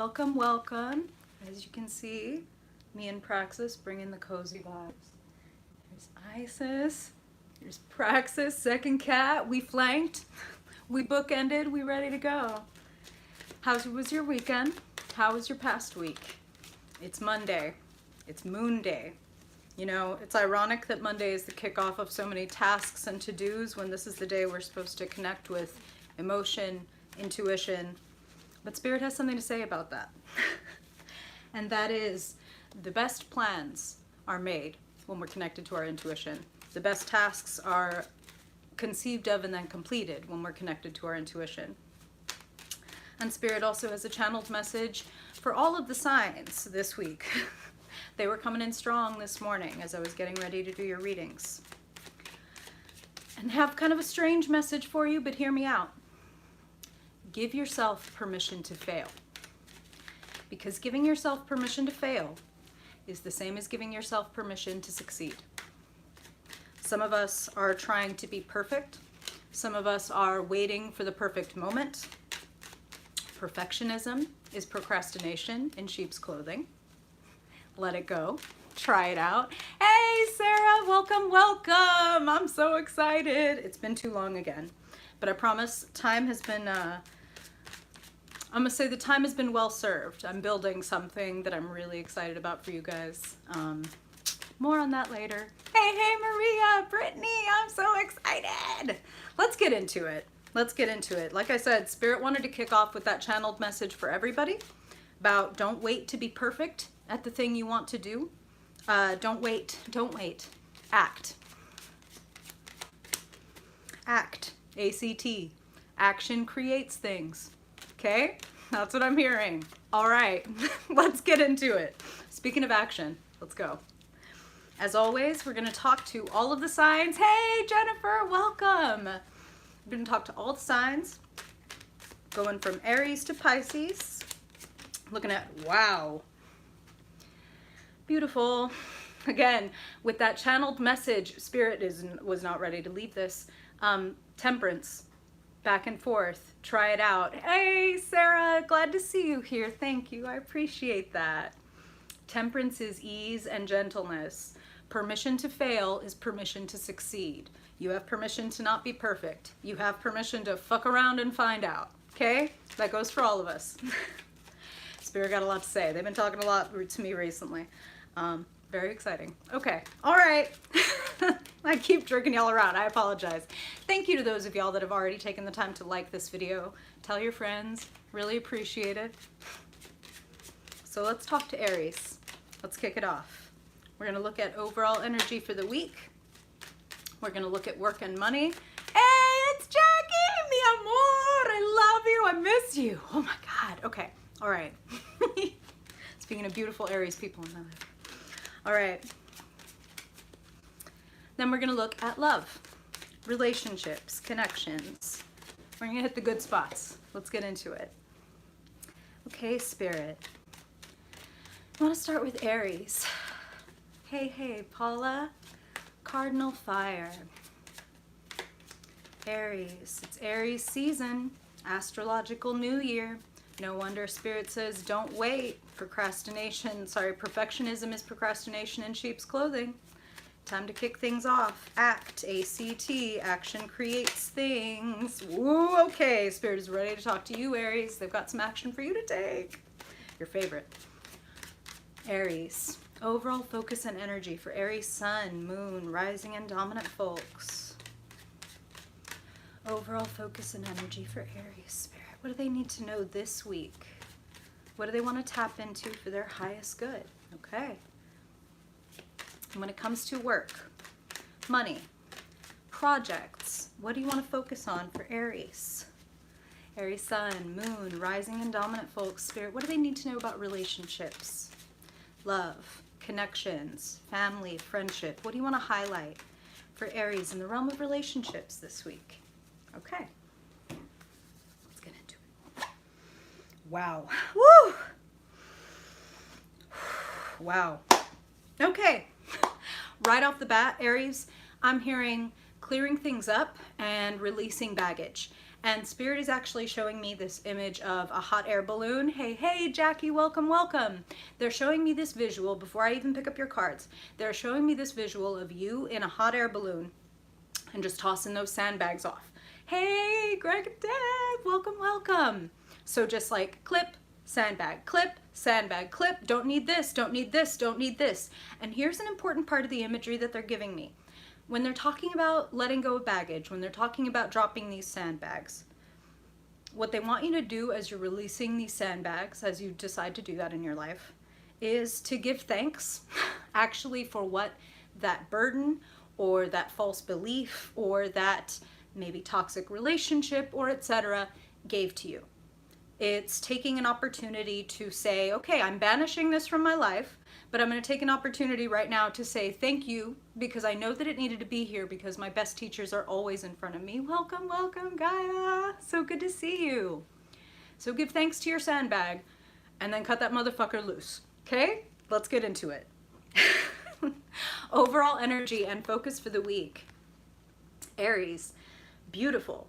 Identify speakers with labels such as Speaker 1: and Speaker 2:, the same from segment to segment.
Speaker 1: Welcome, welcome. As you can see, me and Praxis bringing the cozy vibes. Here's Isis. Here's Praxis, second cat. We flanked. We bookended. We ready to go. How was your weekend? How was your past week? It's Monday. It's Moon Day. You know, it's ironic that Monday is the kickoff of so many tasks and to-dos when this is the day we're supposed to connect with emotion, intuition. But Spirit has something to say about that. And that is, the best plans are made when we're connected to our intuition. The best tasks are conceived of and then completed when we're connected to our intuition. And Spirit also has a channeled message for all of the signs this week. They were coming in strong this morning as I was getting ready to do your readings. And have kind of a strange message for you, but hear me out. Give yourself permission to fail. Because giving yourself permission to fail is the same as giving yourself permission to succeed. Some of us are trying to be perfect. Some of us are waiting for the perfect moment. Perfectionism is procrastination in sheep's clothing. Let it go. Try it out. Hey, Sarah, welcome, welcome. I'm so excited. It's been too long again. But I promise time has been, I'm gonna say the time has been well served. I'm building something that I'm really excited about for you guys. More on that later. Hey, Maria, Brittany, I'm so excited. Let's get into it. Let's get into it. Like I said, Spirit wanted to kick off with that channeled message for everybody about don't wait to be perfect at the thing you want to do. Don't wait, act. Act, A-C-T. Action creates things. Okay, that's what I'm hearing. All right, let's get into it. Speaking of action, let's go. As always, we're gonna talk to all of the signs. Hey, Jennifer, welcome. We're gonna talk to all the signs, going from Aries to Pisces. Looking at, wow, beautiful. Again, with that channeled message, Spirit was not ready to leave this. Temperance. Back and forth, try it out. Hey, Sarah, glad to see you here. Thank you, I appreciate that. Temperance is ease and gentleness. Permission to fail is permission to succeed. You have permission to not be perfect. You have permission to fuck around and find out, okay? That goes for all of us. Spirit got a lot to say. They've been talking a lot to me recently. Very exciting. Okay, all right. I keep jerking y'all around, I apologize. Thank you to those of y'all that have already taken the time to like this video. Tell your friends, really appreciate it. So let's talk to Aries. Let's kick it off. We're gonna look at overall energy for the week. We're gonna look at work and money. Hey, it's Jackie, mi amor, I love you, I miss you. Oh my God, okay, all right. Speaking of beautiful Aries people in my life. All right. Then we're gonna look at love, relationships, connections. We're gonna hit the good spots. Let's get into it. Okay, Spirit. I wanna start with Aries. Hey, Paula, Cardinal Fire. Aries, it's Aries season, astrological new year. No wonder Spirit says don't wait. Perfectionism is procrastination in sheep's clothing. Time to kick things off. Act, A-C-T, action creates things. Woo, okay, Spirit is ready to talk to you, Aries. They've got some action for you to take. Your favorite. Aries, overall focus and energy for Aries sun, moon, rising and dominant folks. Overall focus and energy for Aries, Spirit. What do they need to know this week? What do they want to tap into for their highest good? Okay. And when it comes to work, money, projects, what do you want to focus on for Aries? Aries sun, moon, rising and dominant folks, Spirit, what do they need to know about relationships? Love, connections, family, friendship. What do you want to highlight for Aries in the realm of relationships this week? Okay. Let's get into it. Wow. Woo! Wow. Okay. Right off the bat, Aries, I'm hearing clearing things up and releasing baggage. And Spirit is actually showing me this image of a hot air balloon. Hey, hey, Jackie, welcome, welcome. They're showing me this visual before I even pick up your cards. They're showing me this visual of you in a hot air balloon and just tossing those sandbags off. Hey, Greg and Deb, welcome, welcome. So just like clip, sandbag, clip, sandbag, clip, don't need this, don't need this, don't need this. And here's an important part of the imagery that they're giving me. When they're talking about letting go of baggage, when they're talking about dropping these sandbags, what they want you to do as you're releasing these sandbags, as you decide to do that in your life, is to give thanks actually for what that burden or that false belief or that maybe toxic relationship or etc. gave to you. It's taking an opportunity to say, okay, I'm banishing this from my life, but I'm going to take an opportunity right now to say thank you because I know that it needed to be here because my best teachers are always in front of me. Welcome, welcome, Gaia. So good to see you. So give thanks to your sandbag and then cut that motherfucker loose. Okay? Let's get into it. Overall energy and focus for the week. Aries, beautiful.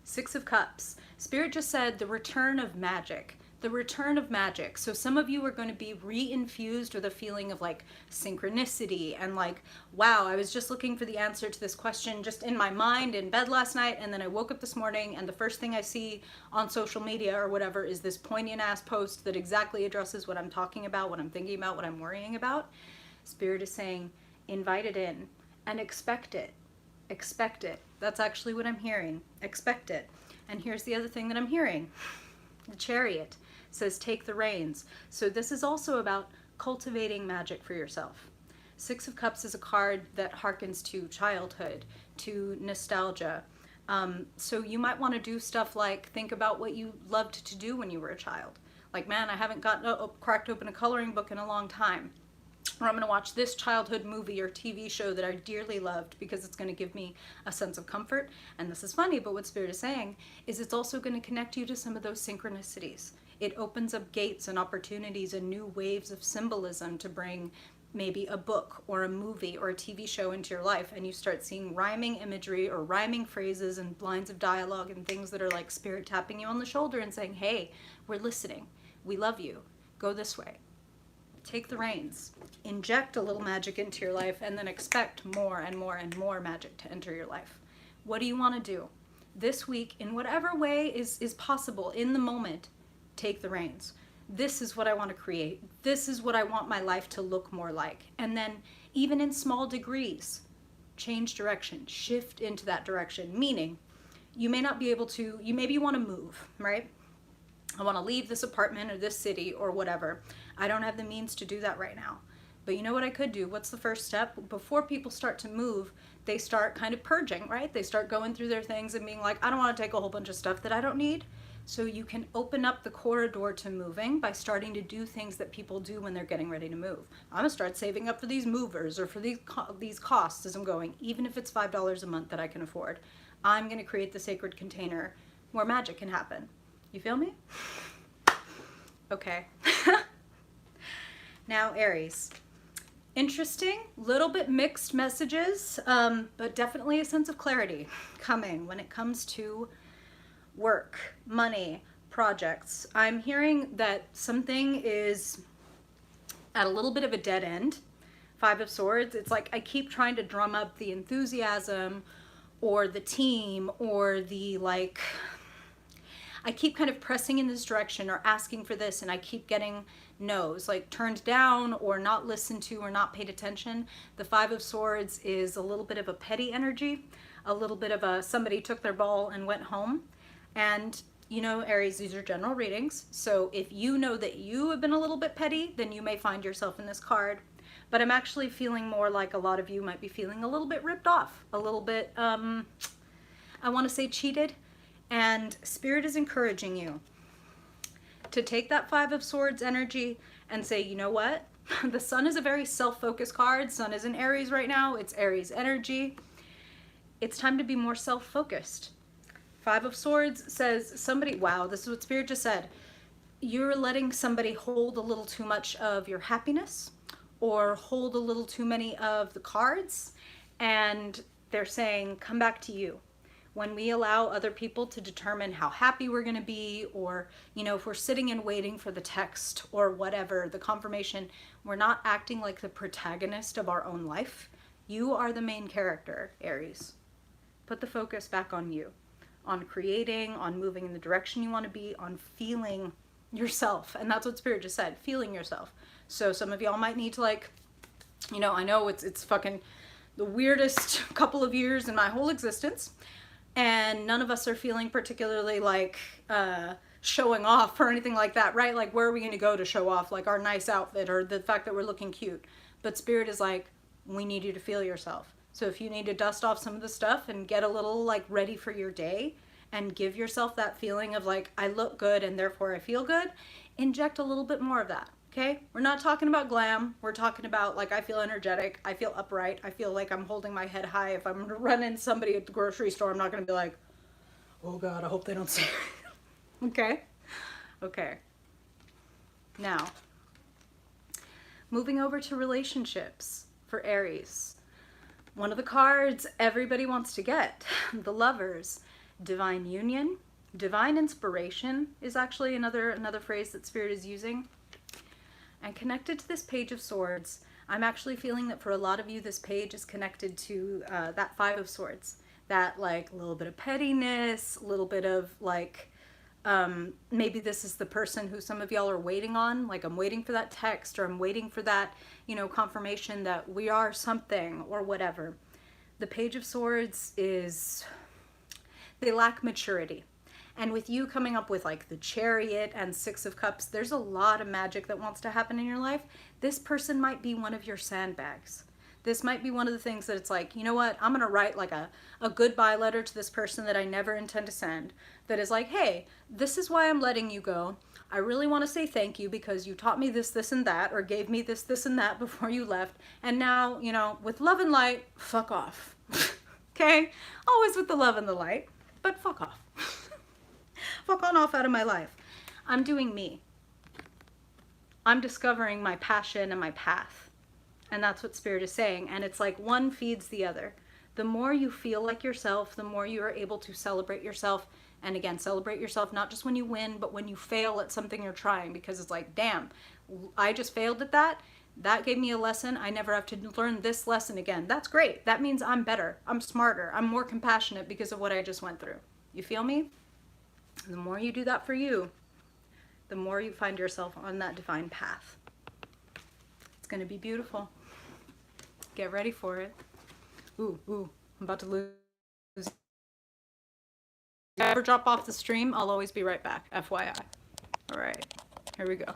Speaker 1: 6 of Cups. Spirit just said the return of magic. The return of magic. So some of you are going to be re-infused with a feeling of like synchronicity and like, wow, I was just looking for the answer to this question just in my mind in bed last night, and then I woke up this morning and the first thing I see on social media or whatever is this poignant ass post that exactly addresses what I'm talking about, what I'm thinking about, what I'm worrying about. Spirit is saying, invite it in and expect it. Expect it. That's actually what I'm hearing. Expect it. And here's the other thing that I'm hearing. The Chariot says take the reins. So this is also about cultivating magic for yourself. 6 of Cups is a card that harkens to childhood, to nostalgia. So you might want to do stuff like think about what you loved to do when you were a child. Like, man, I haven't cracked open a coloring book in a long time. Or I'm going to watch this childhood movie or TV show that I dearly loved because it's going to give me a sense of comfort. And this is funny, but what Spirit is saying is it's also going to connect you to some of those synchronicities. It opens up gates and opportunities and new waves of symbolism to bring maybe a book or a movie or a TV show into your life, and you start seeing rhyming imagery or rhyming phrases and lines of dialogue and things that are like Spirit tapping you on the shoulder and saying, hey, we're listening. We love you. Go this way. Take the reins, inject a little magic into your life, and then expect more and more and more magic to enter your life. What do you want to do? This week, in whatever way is possible, in the moment, take the reins. This is what I want to create. This is what I want my life to look more like. And then, even in small degrees, change direction, shift into that direction. Meaning, you may not be able to, maybe you want to move, right? I want to leave this apartment or this city or whatever. I don't have the means to do that right now. But you know what I could do? What's the first step? Before people start to move, they start kind of purging, right? They start going through their things and being like, I don't want to take a whole bunch of stuff that I don't need. So you can open up the corridor to moving by starting to do things that people do when they're getting ready to move. I'm going to start saving up for these movers or for these costs as I'm going, even if it's $5 a month that I can afford. I'm going to create the sacred container where magic can happen. You feel me? Okay. Now, Aries. Interesting, little bit mixed messages, but definitely a sense of clarity coming when it comes to work, money, projects. I'm hearing that something is at a little bit of a dead end. 5 of Swords, it's like I keep trying to drum up the enthusiasm or the team or the like, I keep kind of pressing in this direction or asking for this and I keep getting no's, like turned down or not listened to or not paid attention. The 5 of Swords is a little bit of a petty energy, a little bit of a somebody took their ball and went home. And you know, Aries, these are general readings. So if you know that you have been a little bit petty, then you may find yourself in this card. But I'm actually feeling more like a lot of you might be feeling a little bit ripped off, a little bit, I want to say cheated. And Spirit is encouraging you to take that 5 of Swords energy and say, you know what? The Sun is a very self-focused card. Sun is in Aries right now. It's Aries energy. It's time to be more self-focused. 5 of Swords says somebody, wow, this is what Spirit just said. You're letting somebody hold a little too much of your happiness or hold a little too many of the cards. And they're saying, come back to you. When we allow other people to determine how happy we're going to be, or, you know, if we're sitting and waiting for the text or whatever, the confirmation, we're not acting like the protagonist of our own life. You are the main character, Aries. Put the focus back on you, on creating, on moving in the direction you want to be, on feeling yourself. And that's what Spirit just said, feeling yourself. So some of y'all might need to, like, you know, I know it's fucking the weirdest couple of years in my whole existence, and none of us are feeling particularly like showing off or anything like that, right? Like, where are we going to go to show off, like, our nice outfit or the fact that we're looking cute? But Spirit is like, we need you to feel yourself. So if you need to dust off some of the stuff and get a little, like, ready for your day and give yourself that feeling of, like, I look good and therefore I feel good, inject a little bit more of that. Okay, we're not talking about glam. We're talking about, like, I feel energetic. I feel upright. I feel like I'm holding my head high. If I'm going to run into somebody at the grocery store, I'm not going to be like, oh God, I hope they don't see me. Okay? Okay. Now, moving over to relationships for Aries. One of the cards everybody wants to get, the Lovers. Divine union, divine inspiration is actually another phrase that Spirit is using. And connected to this Page of Swords, I'm actually feeling that for a lot of you, this page is connected to that Five of Swords. That, like, little bit of pettiness, a little bit of, like, maybe this is the person who some of y'all are waiting on. Like, I'm waiting for that text, or I'm waiting for that, you know, confirmation that we are something or whatever. The Page of Swords is, they lack maturity. And with you coming up with, like, the Chariot and Six of Cups, there's a lot of magic that wants to happen in your life. This person might be one of your sandbags. This might be one of the things that it's like, you know what, I'm going to write, like, a goodbye letter to this person that I never intend to send. That is like, hey, this is why I'm letting you go. I really want to say thank you because you taught me this, this, and that, or gave me this, this, and that before you left. And now, you know, with love and light, fuck off. Okay? Always with the love and the light, but fuck off. Fuck on off out of my life. I'm doing me. I'm discovering my passion and my path. And that's what Spirit is saying. And it's like one feeds the other. The more you feel like yourself, the more you are able to celebrate yourself. And again, celebrate yourself not just when you win, but when you fail at something you're trying. Because it's like, damn, I just failed at that. That gave me a lesson. I never have to learn this lesson again. That's great. That means I'm better. I'm smarter. I'm more compassionate because of what I just went through. You feel me? The more you do that for you, the more you find yourself on that divine path. It's going to be beautiful. Get ready for it. Ooh, I'm about to lose. If I ever drop off the stream, I'll always be right back, FYI. All right, here we go.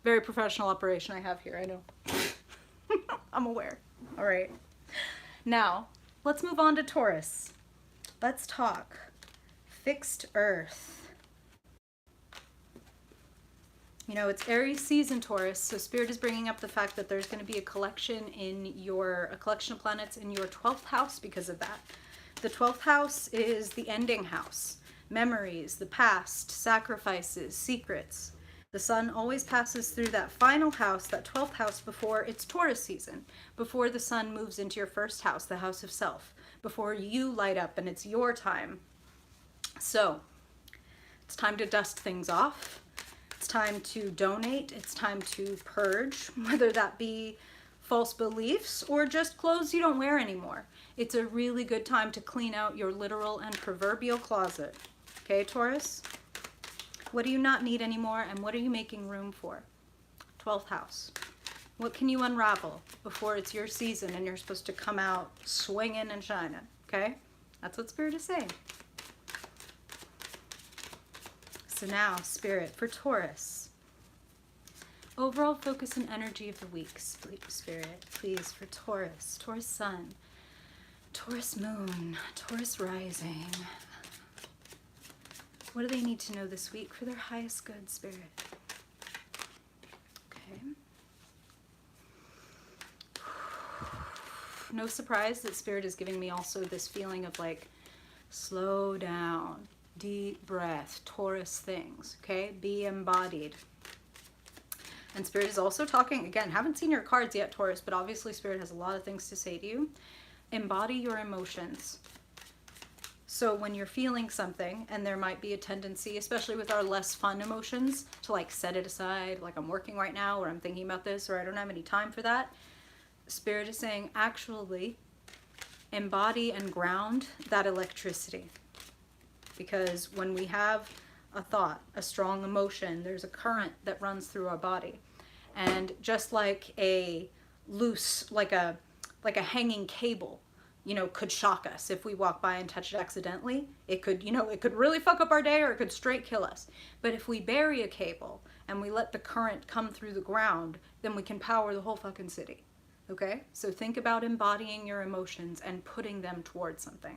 Speaker 1: Very professional operation I have here, I know. I'm aware. All right. Now, let's move on to Taurus. Let's talk fixed earth. You know, it's Aries season, Taurus, so Spirit is bringing up the fact that there's going to be a collection of planets in your 12th house because of that. The 12th house is the ending house. Memories, the past, sacrifices, secrets. The sun always passes through that final house, that 12th house, before it's Taurus season, before the sun moves into your first house, the house of self, before you light up and it's your time. So it's time to dust things off. It's time to donate. It's time to purge, whether that be false beliefs or just clothes you don't wear anymore. It's a really good time to clean out your literal and proverbial closet. Okay, Taurus? What do you not need anymore, and what are you making room for? 12th house. What can you unravel before it's your season and you're supposed to come out swinging and shining? Okay? That's what Spirit is saying. So now, Spirit, for Taurus. Overall focus and energy of the week, Spirit, please, for Taurus. Taurus Sun, Taurus Moon, Taurus Rising. What do they need to know this week for their highest good, Spirit? Okay. No surprise that Spirit is giving me also this feeling of, like, slow down, deep breath, Taurus things, okay? Be embodied. And Spirit is also talking, again, haven't seen your cards yet, Taurus, but obviously Spirit has a lot of things to say to you. embody your emotions. So when you're feeling something, and there might be a tendency, especially with our less fun emotions, to like set it aside, like I'm working right now, or I'm thinking about this, or I don't have any time for that. Spirit is saying, actually, embody and ground that electricity. Because when we have a thought, a strong emotion, there's a current that runs through our body. And just like a loose, like a hanging cable, you know, could shock us if we walk by and touch it accidentally. It could, you know, it could really fuck up our day, or it could straight kill us. But if we bury a cable and we let the current come through the ground, then we can power the whole fucking city. Okay? So think about embodying your emotions and putting them towards something.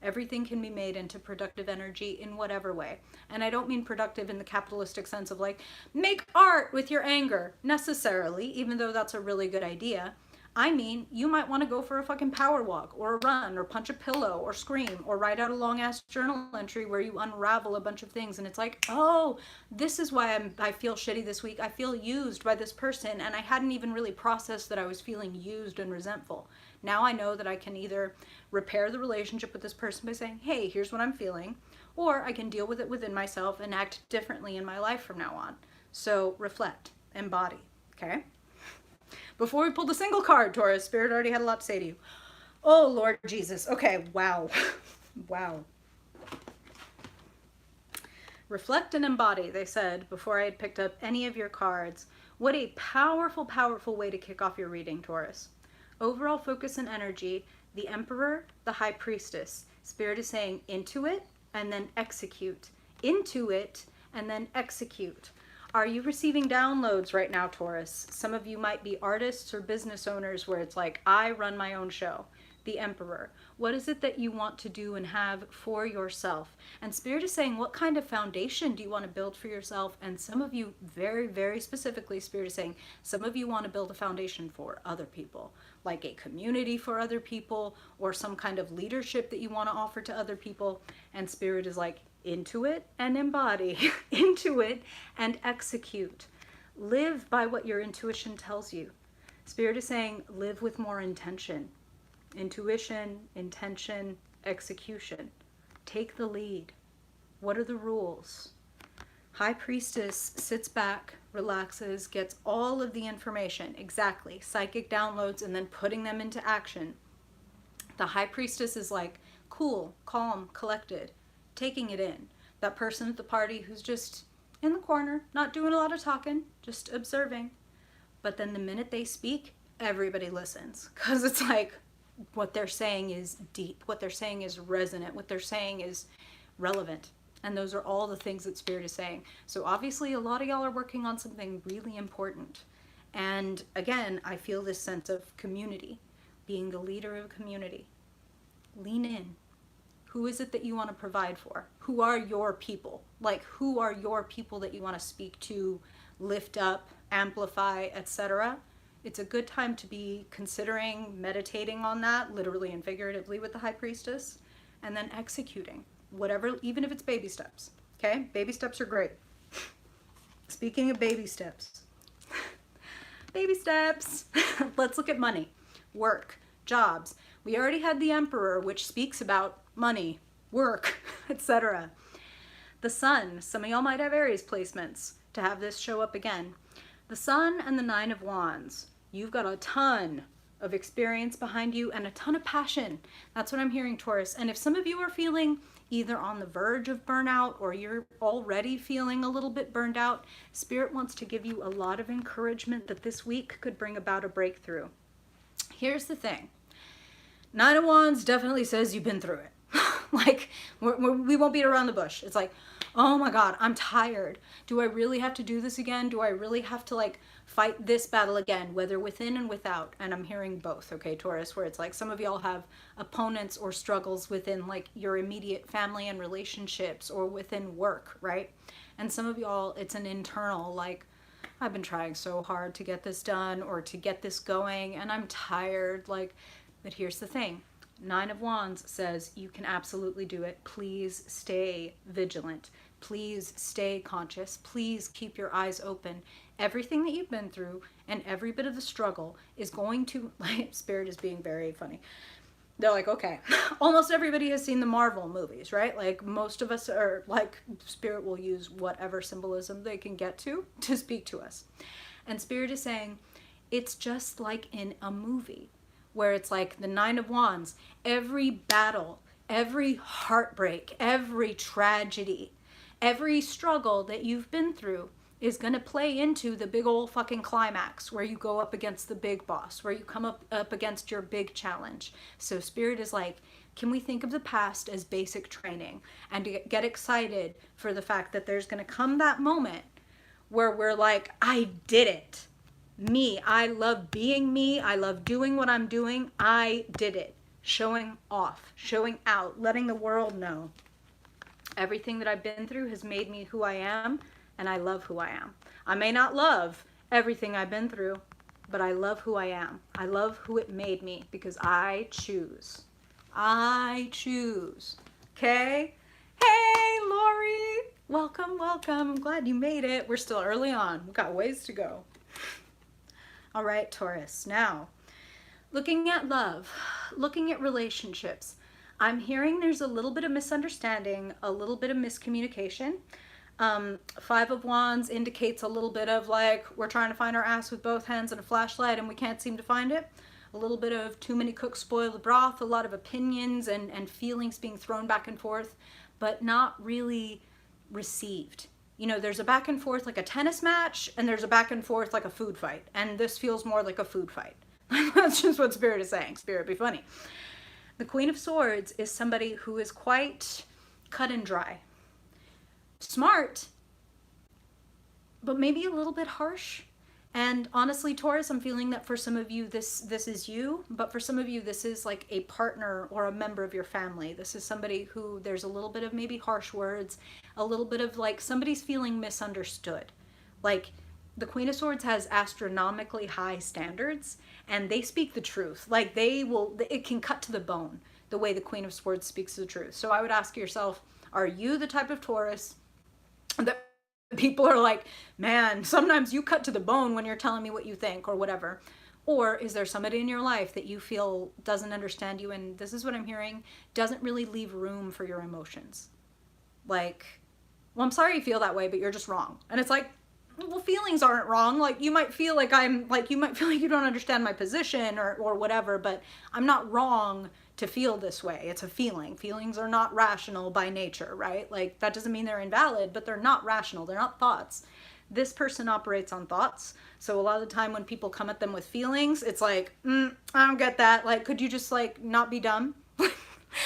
Speaker 1: Everything can be made into productive energy in whatever way. And I don't mean productive in the capitalistic sense of like, make art with your anger, necessarily, even though that's a really good idea. I mean, you might want to go for a fucking power walk, or a run, or punch a pillow, or scream, or write out a long ass journal entry where you unravel a bunch of things, and it's like, oh, this is why I feel shitty this week. I feel used by this person, and I hadn't even really processed that I was feeling used and resentful. Now I know that I can either repair the relationship with this person by saying, hey, here's what I'm feeling, or I can deal with it within myself and act differently in my life from now on. So reflect, embody, okay? Before we pulled a single card, Taurus, Spirit already had a lot to say to you. Oh, Lord Jesus. Okay, wow. Wow. Reflect and embody, they said, before I had picked up any of your cards. What a powerful, powerful way to kick off your reading, Taurus. Overall focus and energy, the Emperor, the High Priestess. Spirit is saying intuit and then execute. Intuit and then execute. Are you receiving downloads right now, Taurus? Some of you might be artists or business owners where it's like, I run my own show. The Emperor. What is it that you want to do and have for yourself? And Spirit is saying, what kind of foundation do you want to build for yourself? And some of you, very, very specifically, Spirit is saying, some of you want to build a foundation for other people, like a community for other people, or some kind of leadership that you want to offer to other people. And Spirit is like, into it and embody, into it and execute. Live by what your intuition tells you. Spirit is saying, live with more intention. Intuition, intention, execution. Take the lead. What are the rules? High Priestess sits back, relaxes, gets all of the information, exactly, psychic downloads, and then putting them into action. The High Priestess is like cool, calm, collected, taking it in. That person at the party who's just in the corner, not doing a lot of talking, just observing. But then the minute they speak, everybody listens. Because it's like, what they're saying is deep, what they're saying is resonant, what they're saying is relevant. And those are all the things that Spirit is saying. So obviously a lot of y'all are working on something really important. And again, I feel this sense of community, being the leader of a community. Lean in. Who is it that you want to provide for? Who are your people? Like, who are your people that you want to speak to, lift up, amplify, etc.? It's a good time to be considering meditating on that, literally and figuratively, with the High Priestess, and then executing whatever, even if it's baby steps. Okay? Baby steps are great. Speaking of baby steps, baby steps. Let's look at money, work, jobs. We already had the Emperor, which speaks about money, work, etc. The Sun. Some of y'all might have Aries placements to have this show up again. The Sun and the Nine of Wands. You've got a ton of experience behind you and a ton of passion. That's what I'm hearing, Taurus. And if some of you are feeling either on the verge of burnout or you're already feeling a little bit burned out, Spirit wants to give you a lot of encouragement that this week could bring about a breakthrough. Here's the thing. Nine of Wands definitely says you've been through it. Like, we won't beat around the bush. It's like, oh my God, I'm tired. Do I really have to do this again? Do I really have to like fight this battle again, whether within and without? And I'm hearing both, okay, Taurus, where it's like some of y'all have opponents or struggles within like your immediate family and relationships or within work, right? And some of y'all, it's an internal, like, I've been trying so hard to get this done or to get this going and I'm tired, like, but here's the thing. Nine of Wands says you can absolutely do it. Please stay vigilant. Please stay conscious. Please keep your eyes open. Everything that you've been through and every bit of the struggle is going to, like, Spirit is being very funny. They're like, okay. Almost everybody has seen the Marvel movies, right? Like most of us are like, Spirit will use whatever symbolism they can get to speak to us. And Spirit is saying, it's just like in a movie where it's like the Nine of Wands, every battle, every heartbreak, every tragedy, every struggle that you've been through is going to play into the big old fucking climax where you go up against the big boss, where you come up against your big challenge. So Spirit is like, can we think of the past as basic training and to get excited for the fact that there's going to come that moment where we're like, I did it. Me, I love being me. I love doing what I'm doing. I did it. Showing off, showing out, letting the world know. Everything that I've been through has made me who I am, and I love who I am. I may not love everything I've been through, but I love who I am. I love who it made me because I choose. I choose. Okay? Hey, Lori. Welcome, welcome. I'm glad you made it. We're still early on. We've got ways to go. All right, Taurus. Now, looking at love, looking at relationships, I'm hearing there's a little bit of misunderstanding, a little bit of miscommunication. Five of Wands indicates a little bit of like, we're trying to find our ass with both hands and a flashlight and we can't seem to find it. A little bit of too many cooks spoil the broth, a lot of opinions and feelings being thrown back and forth, but not really received. You know, there's a back and forth like a tennis match, and there's a back and forth like a food fight. And this feels more like a food fight. That's just what Spirit is saying. Spirit, be funny. The Queen of Swords is somebody who is quite cut and dry. Smart, but maybe a little bit harsh. And honestly, Taurus, I'm feeling that for some of you, this is you, but for some of you, this is like a partner or a member of your family. This is somebody who there's a little bit of maybe harsh words, a little bit of like somebody's feeling misunderstood. Like the Queen of Swords has astronomically high standards and they speak the truth. Like it can cut to the bone the way the Queen of Swords speaks the truth. So I would ask yourself, are you the type of Taurus that people are like, man, sometimes you cut to the bone when you're telling me what you think or whatever? Or is there somebody in your life that you feel doesn't understand you, and this is what I'm hearing, doesn't really leave room for your emotions? Like, well, I'm sorry you feel that way, but you're just wrong. And it's like, well, feelings aren't wrong. Like you might feel like you might feel like you don't understand my position or whatever, but I'm not wrong to feel this way. It's a feeling. Feelings are not rational by nature, right? Like that doesn't mean they're invalid, but they're not rational. They're not thoughts. This person operates on thoughts. So a lot of the time when people come at them with feelings, it's like, I don't get that. Like, could you just like not be dumb?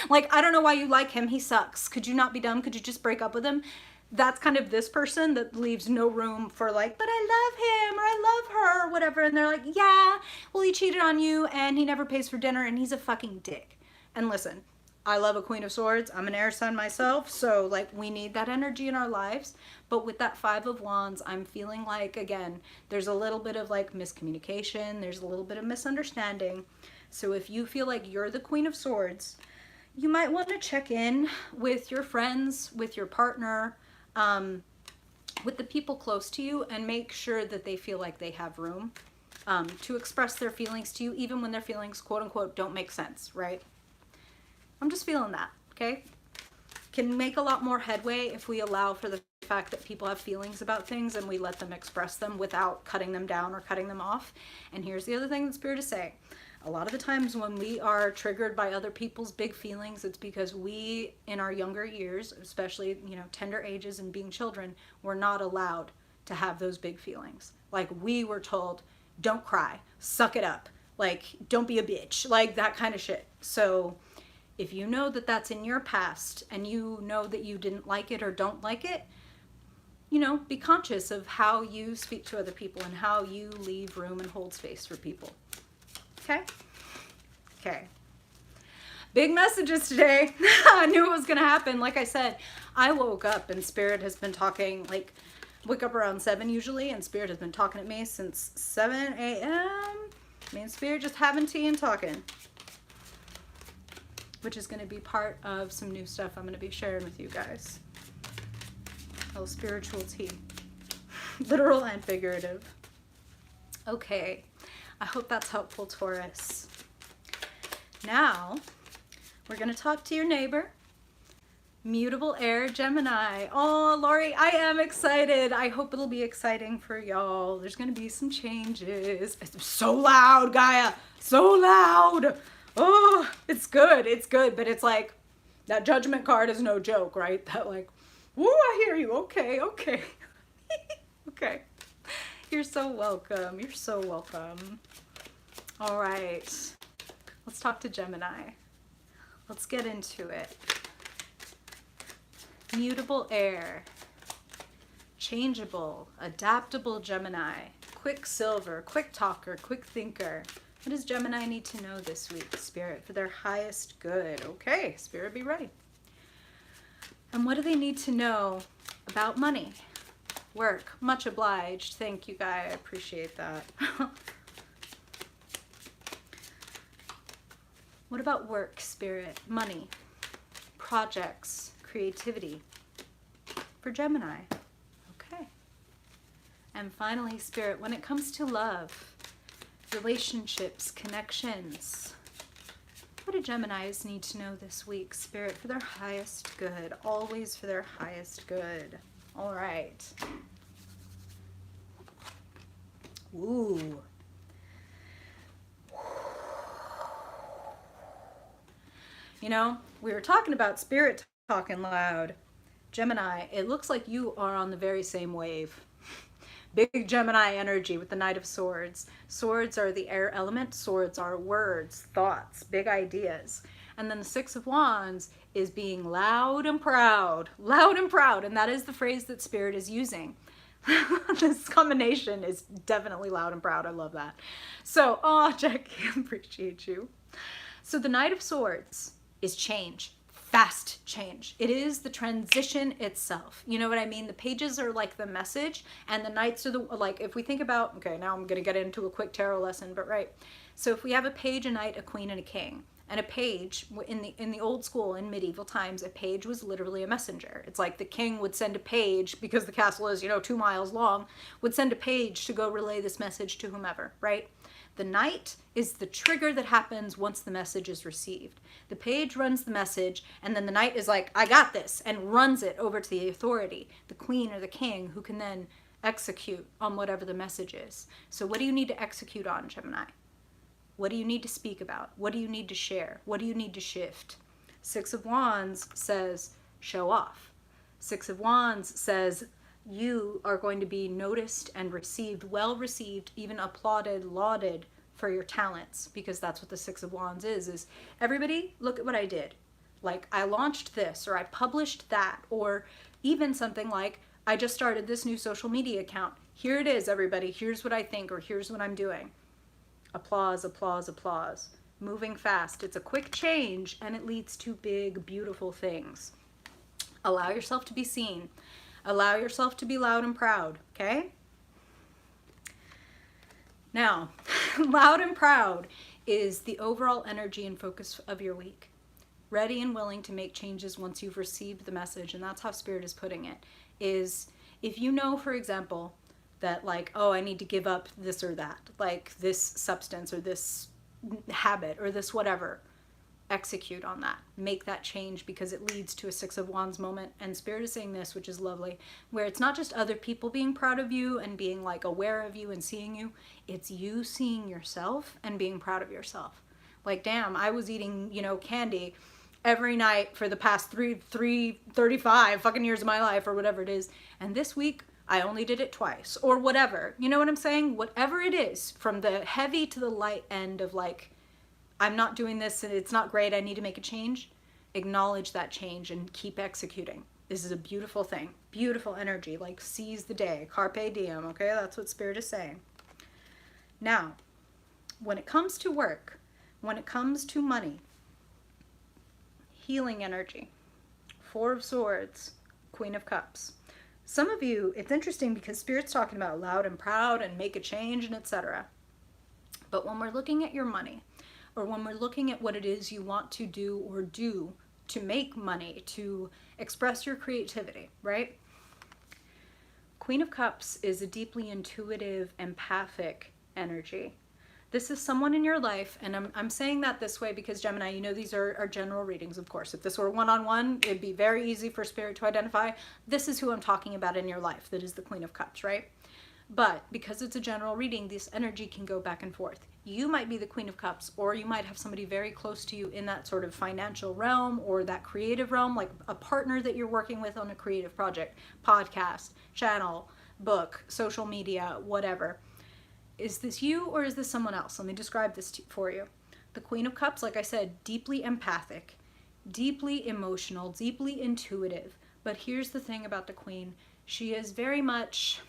Speaker 1: Like, I don't know why you like him. He sucks. Could you not be dumb? Could you just break up with him? That's kind of this person that leaves no room for like, but I love him or I love her or whatever. And they're like, yeah, well, he cheated on you and he never pays for dinner and he's a fucking dick. And listen, I love a Queen of Swords. I'm an air sign myself. So like we need that energy in our lives. But with that Five of Wands, I'm feeling like, again, there's a little bit of like miscommunication. There's a little bit of misunderstanding. So if you feel like you're the Queen of Swords, you might want to check in with your friends, with your partner, with the people close to you, and make sure that they feel like they have room to express their feelings to you, even when their feelings, quote unquote, don't make sense, right? I'm just feeling that, okay? Can make a lot more headway if we allow for the fact that people have feelings about things and we let them express them without cutting them down or cutting them off. And here's the other thing that Spirit is saying. A lot of the times when we are triggered by other people's big feelings, it's because we, in our younger years, especially, you know, tender ages and being children, were not allowed to have those big feelings. Like we were told, don't cry, suck it up, like don't be a bitch, like that kind of shit. So if you know that that's in your past and you know that you didn't like it or don't like it, you know, be conscious of how you speak to other people and how you leave room and hold space for people. Okay? Okay. Big messages today. I knew it was going to happen. Like I said, I woke up and Spirit has been talking, like, wake up around 7 usually, and Spirit has been talking to me since 7 a.m. Me and Spirit just having tea and talking, which is going to be part of some new stuff I'm going to be sharing with you guys. A little spiritual tea. Literal and figurative. Okay. I hope that's helpful, Taurus. Now, We're going to talk to your neighbor. Mutable air, Gemini. Oh, Lori, I am excited. I hope it'll be exciting for y'all. There's going to be some changes. It's so loud, Gaia. So loud. Oh, it's good. It's good. But it's like, that judgment card is no joke, right? That like, woo, I hear you. Okay, okay. Okay. You're so welcome. You're so welcome. All right. Let's talk to Gemini. Let's get into it. Mutable air, changeable, adaptable Gemini, quicksilver, quick talker, quick thinker. What does Gemini need to know this week, Spirit, for their highest good? Okay, Spirit, be ready. And what do they need to know about money? Work, much obliged. Thank you, Guy, I appreciate that. What about work, Spirit, money, projects, creativity for Gemini? Okay. And finally, Spirit, when it comes to love, relationships, connections, what do Geminis need to know this week, Spirit, for their highest good? Always for their highest good. All right. Ooh. You know, we were talking about Spirit talking loud. Gemini, it looks like you are on the very same wave. Big Gemini energy with the Knight of Swords. Swords are the air element. Swords are words, thoughts, big ideas. And then the Six of Wands is being loud and proud. Loud and proud. And that is the phrase that Spirit is using. This combination is definitely loud and proud. I love that. So, oh, Jackie, I appreciate you. So the Knight of Swords is change. Fast change. It is the transition itself. You know what I mean? The pages are like the message, and the knights are the, like, if we think about, okay, now I'm going to get into a quick tarot lesson, but right. So if we have a page, a knight, a queen, and a king, and a page, in the old school, in medieval times, a page was literally a messenger. It's like the king would send a page, because the castle is, 2 miles long, would send a page to go relay this message to whomever, right? The knight is the trigger that happens once the message is received. The page runs the message, and then the knight is like, I got this, and runs it over to the authority, the queen or the king, who can then execute on whatever the message is. So what do you need to execute on, Gemini? What do you need to speak about? What do you need to share? What do you need to shift? Six of Wands says, show off. Six of Wands says, you are going to be noticed and received, well received, even applauded, lauded for your talents, because that's what the Six of Wands is everybody, look at what I did. Like, I launched this, or I published that, or even something like, I just started this new social media account. Here it is, everybody. Here's what I think, or here's what I'm doing. Applause, applause, applause. Moving fast. It's a quick change, and it leads to big, beautiful things. Allow yourself to be seen. Allow yourself to be loud and proud, okay? Now, loud and proud is the overall energy and focus of your week. Ready and willing to make changes once you've received the message, and that's how Spirit is putting it, is if you know, for example, that like, oh, I need to give up this or that, like this substance or this habit or this whatever, execute on that. Make that change, because it leads to a Six of Wands moment. And Spirit is saying this, which is lovely, where it's not just other people being proud of you and being like aware of you and seeing you. It's you seeing yourself and being proud of yourself. Like, damn, I was eating, candy every night for the past 35 fucking years of my life, or whatever it is. And this week, I only did it twice, or whatever. You know what I'm saying? Whatever it is, from the heavy to the light end of like, I'm not doing this and it's not great, I need to make a change. Acknowledge that change and keep executing. This is a beautiful thing. Beautiful energy, like seize the day. Carpe diem, okay? That's what Spirit is saying. Now, when it comes to work, when it comes to money, healing energy, Four of Swords, Queen of Cups. Some of you, it's interesting because Spirit's talking about loud and proud and make a change and etc. But when we're looking at your money, or when we're looking at what it is you want to do or do to make money, to express your creativity, right? Queen of Cups is a deeply intuitive, empathic energy. This is someone in your life, and I'm saying that this way because Gemini, you know, these are general readings, of course. If this were one-on-one, it'd be very easy for Spirit to identify. This is who I'm talking about in your life. That is the Queen of Cups, right? But because it's a general reading, this energy can go back and forth. You might be the Queen of Cups, or you might have somebody very close to you in that sort of financial realm or that creative realm, like a partner that you're working with on a creative project, podcast, channel, book, social media, whatever. Is this you or is this someone else? Let me describe this for you. The Queen of Cups, like I said, deeply empathic, deeply emotional, deeply intuitive. But here's the thing about the Queen. She is very much,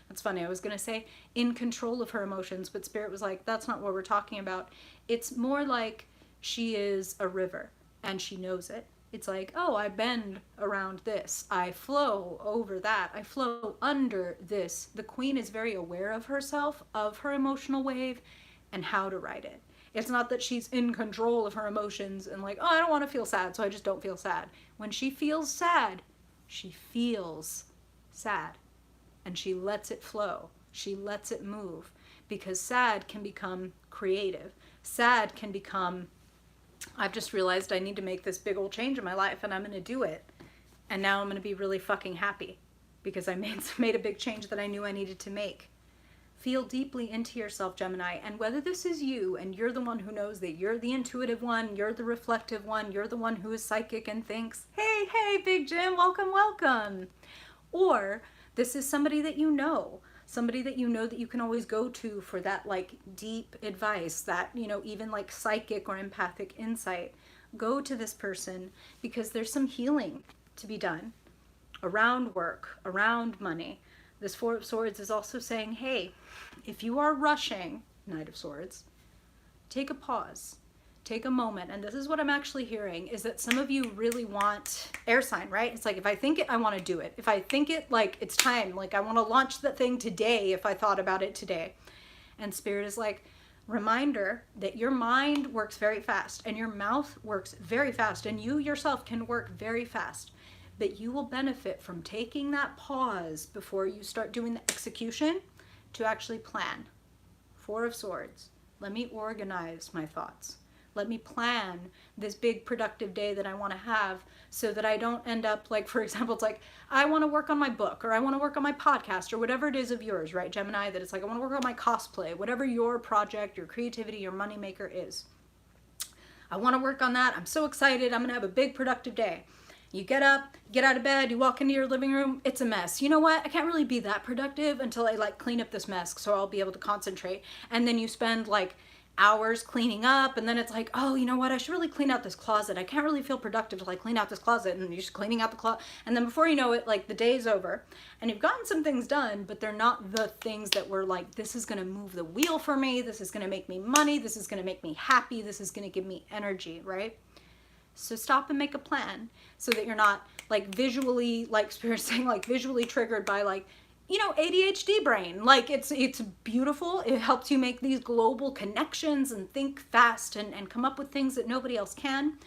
Speaker 1: that's funny, I was going to say in control of her emotions, but Spirit was like, that's not what we're talking about. It's more like she is a river and she knows it. It's like, oh, I bend around this. I flow over that. I flow under this. The Queen is very aware of herself, of her emotional wave, and how to ride it. It's not that she's in control of her emotions and like, oh, I don't want to feel sad, so I just don't feel sad. When she feels sad, she feels sad. And she lets it flow. She lets it move. Because sad can become creative. Sad can become, I've just realized I need to make this big old change in my life and I'm going to do it. And now I'm going to be really fucking happy because I made a big change that I knew I needed to make. Feel deeply into yourself, Gemini. And whether this is you and you're the one who knows that you're the intuitive one, you're the reflective one, you're the one who is psychic and thinks, hey, Big Jim, welcome, welcome. Or this is somebody that you know that you can always go to for that like deep advice, that, you know, even like psychic or empathic insight. Go to this person because there's some healing to be done around work, around money. This Four of Swords is also saying, hey, if you are rushing, Knight of Swords, take a pause. Take a moment. And this is what I'm actually hearing, is that some of you really want air sign, right? It's like, if I think it, I want to do it. If I think it, like, it's time, like I want to launch that thing today if I thought about it today. And Spirit is like, reminder that your mind works very fast and your mouth works very fast and you yourself can work very fast. But you will benefit from taking that pause before you start doing the execution to actually plan. Four of Swords. Let me organize my thoughts. Let me plan this big productive day that I want to have so that I don't end up like, for example, it's like, I want to work on my book or I want to work on my podcast or whatever it is of yours, right, Gemini? That it's like, I want to work on my cosplay, whatever your project, your creativity, your moneymaker is. I want to work on that. I'm so excited. I'm going to have a big productive day. You get up, get out of bed, you walk into your living room, it's a mess. You know what? I can't really be that productive until I like clean up this mess so I'll be able to concentrate. And then you spend like hours cleaning up and then it's like, oh, you know what? I should really clean out this closet. I can't really feel productive till I clean out this closet, and you're just cleaning out the closet. And then before you know it, like the day's over and you've gotten some things done, but they're not the things that were like, this is going to move the wheel for me. This is going to make me money. This is going to make me happy. This is going to give me energy, right? So stop and make a plan so that you're not like visually, like Spirit saying, like visually triggered by like, you know, ADHD brain. Like it's beautiful. It helps you make these global connections and think fast and come up with things that nobody else can.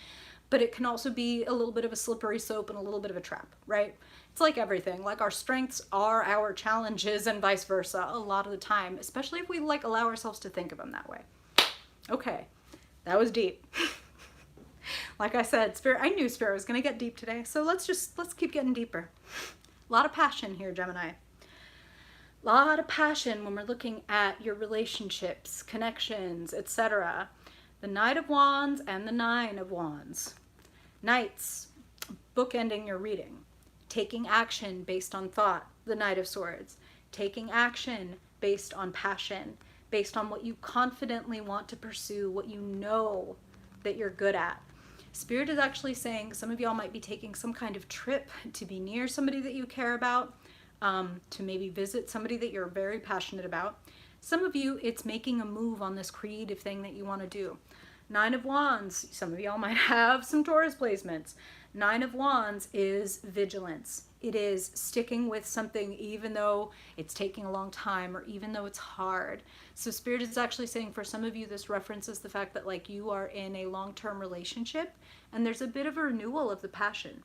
Speaker 1: But it can also be a little bit of a slippery slope and a little bit of a trap, right? It's like everything. Like our strengths are our challenges and vice versa a lot of the time, especially if we like allow ourselves to think of them that way. Okay, that was deep. Like I said, Spirit, I knew Spirit was going to get deep today. So let's keep getting deeper. A lot of passion here, Gemini. A lot of passion when we're looking at your relationships, connections, etc. The Knight of Wands and the Nine of Wands. Knights, bookending your reading. Taking action based on thought, the Knight of Swords. Taking action based on passion, based on what you confidently want to pursue, what you know that you're good at. Spirit is actually saying some of y'all might be taking some kind of trip to be near somebody that you care about, to maybe visit somebody that you're very passionate about. Some of you, it's making a move on this creative thing that you want to do. Nine of Wands, some of y'all might have some Taurus placements. Nine of Wands is vigilance. It is sticking with something even though it's taking a long time or even though it's hard. So Spirit is actually saying for some of you, this references the fact that like you are in a long-term relationship and there's a bit of a renewal of the passion.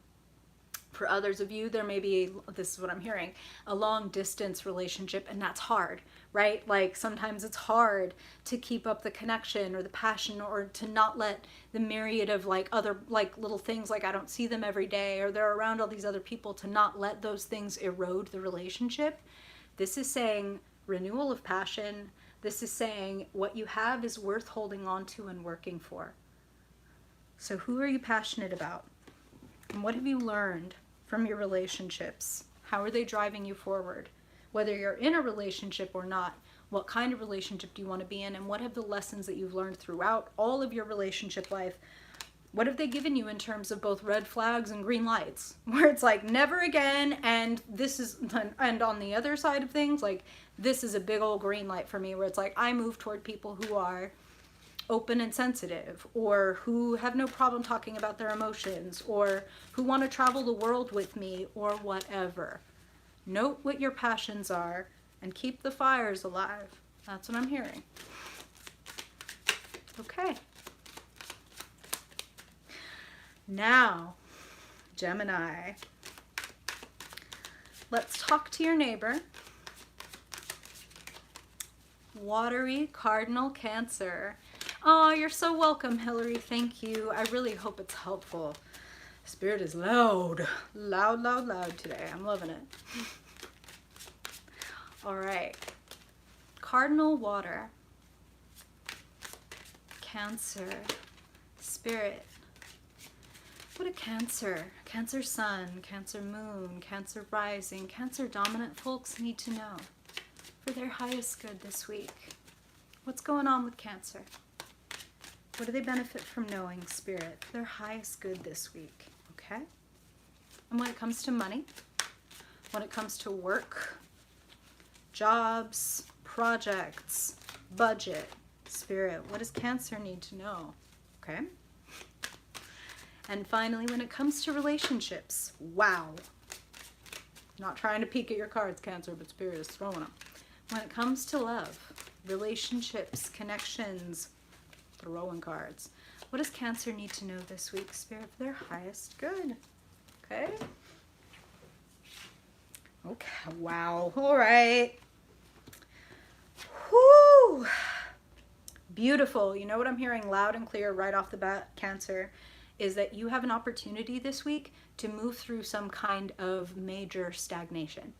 Speaker 1: For others of you, there may be, this is what I'm hearing, a long distance relationship, and that's hard, right? Like sometimes it's hard to keep up the connection or the passion, or to not let the myriad of like other like little things, like I don't see them every day, or they're around all these other people, to not let those things erode the relationship. This is saying renewal of passion. This is saying what you have is worth holding on to and working for. So who are you passionate about? And what have you learned from your relationships? How are they driving you forward? Whether you're in a relationship or not, what kind of relationship do you want to be in? And what have the lessons that you've learned throughout all of your relationship life, what have they given you in terms of both red flags and green lights? Where it's like, never again, and this is, and on the other side of things, like, this is a big old green light for me, where it's like, I move toward people who are open and sensitive, or who have no problem talking about their emotions, or who want to travel the world with me, or whatever. Note what your passions are and keep the fires alive. That's what I'm hearing. Okay. Now, Gemini, let's talk to your neighbor. Watery cardinal Cancer. Oh, you're so welcome, Hillary. Thank you. I really hope it's helpful. Spirit is loud. Loud, loud, loud today. I'm loving it. All right. Cardinal water. Cancer. Spirit. What a Cancer. Cancer sun, Cancer moon, Cancer rising. Cancer dominant folks need to know for their highest good this week. What's going on with Cancer? What do they benefit from knowing, Spirit? Their highest good this week, okay? And when it comes to money, when it comes to work, jobs, projects, budget, Spirit, what does Cancer need to know, okay? And finally, when it comes to relationships, wow. Not trying to peek at your cards, Cancer, but Spirit is throwing them. When it comes to love, relationships, connections, throwing cards. What does Cancer need to know this week, Spirit, for their highest good? Okay. Okay, wow. All right. Whoo! Beautiful. You know what I'm hearing loud and clear right off the bat, Cancer, is that you have an opportunity this week to move through some kind of major stagnation.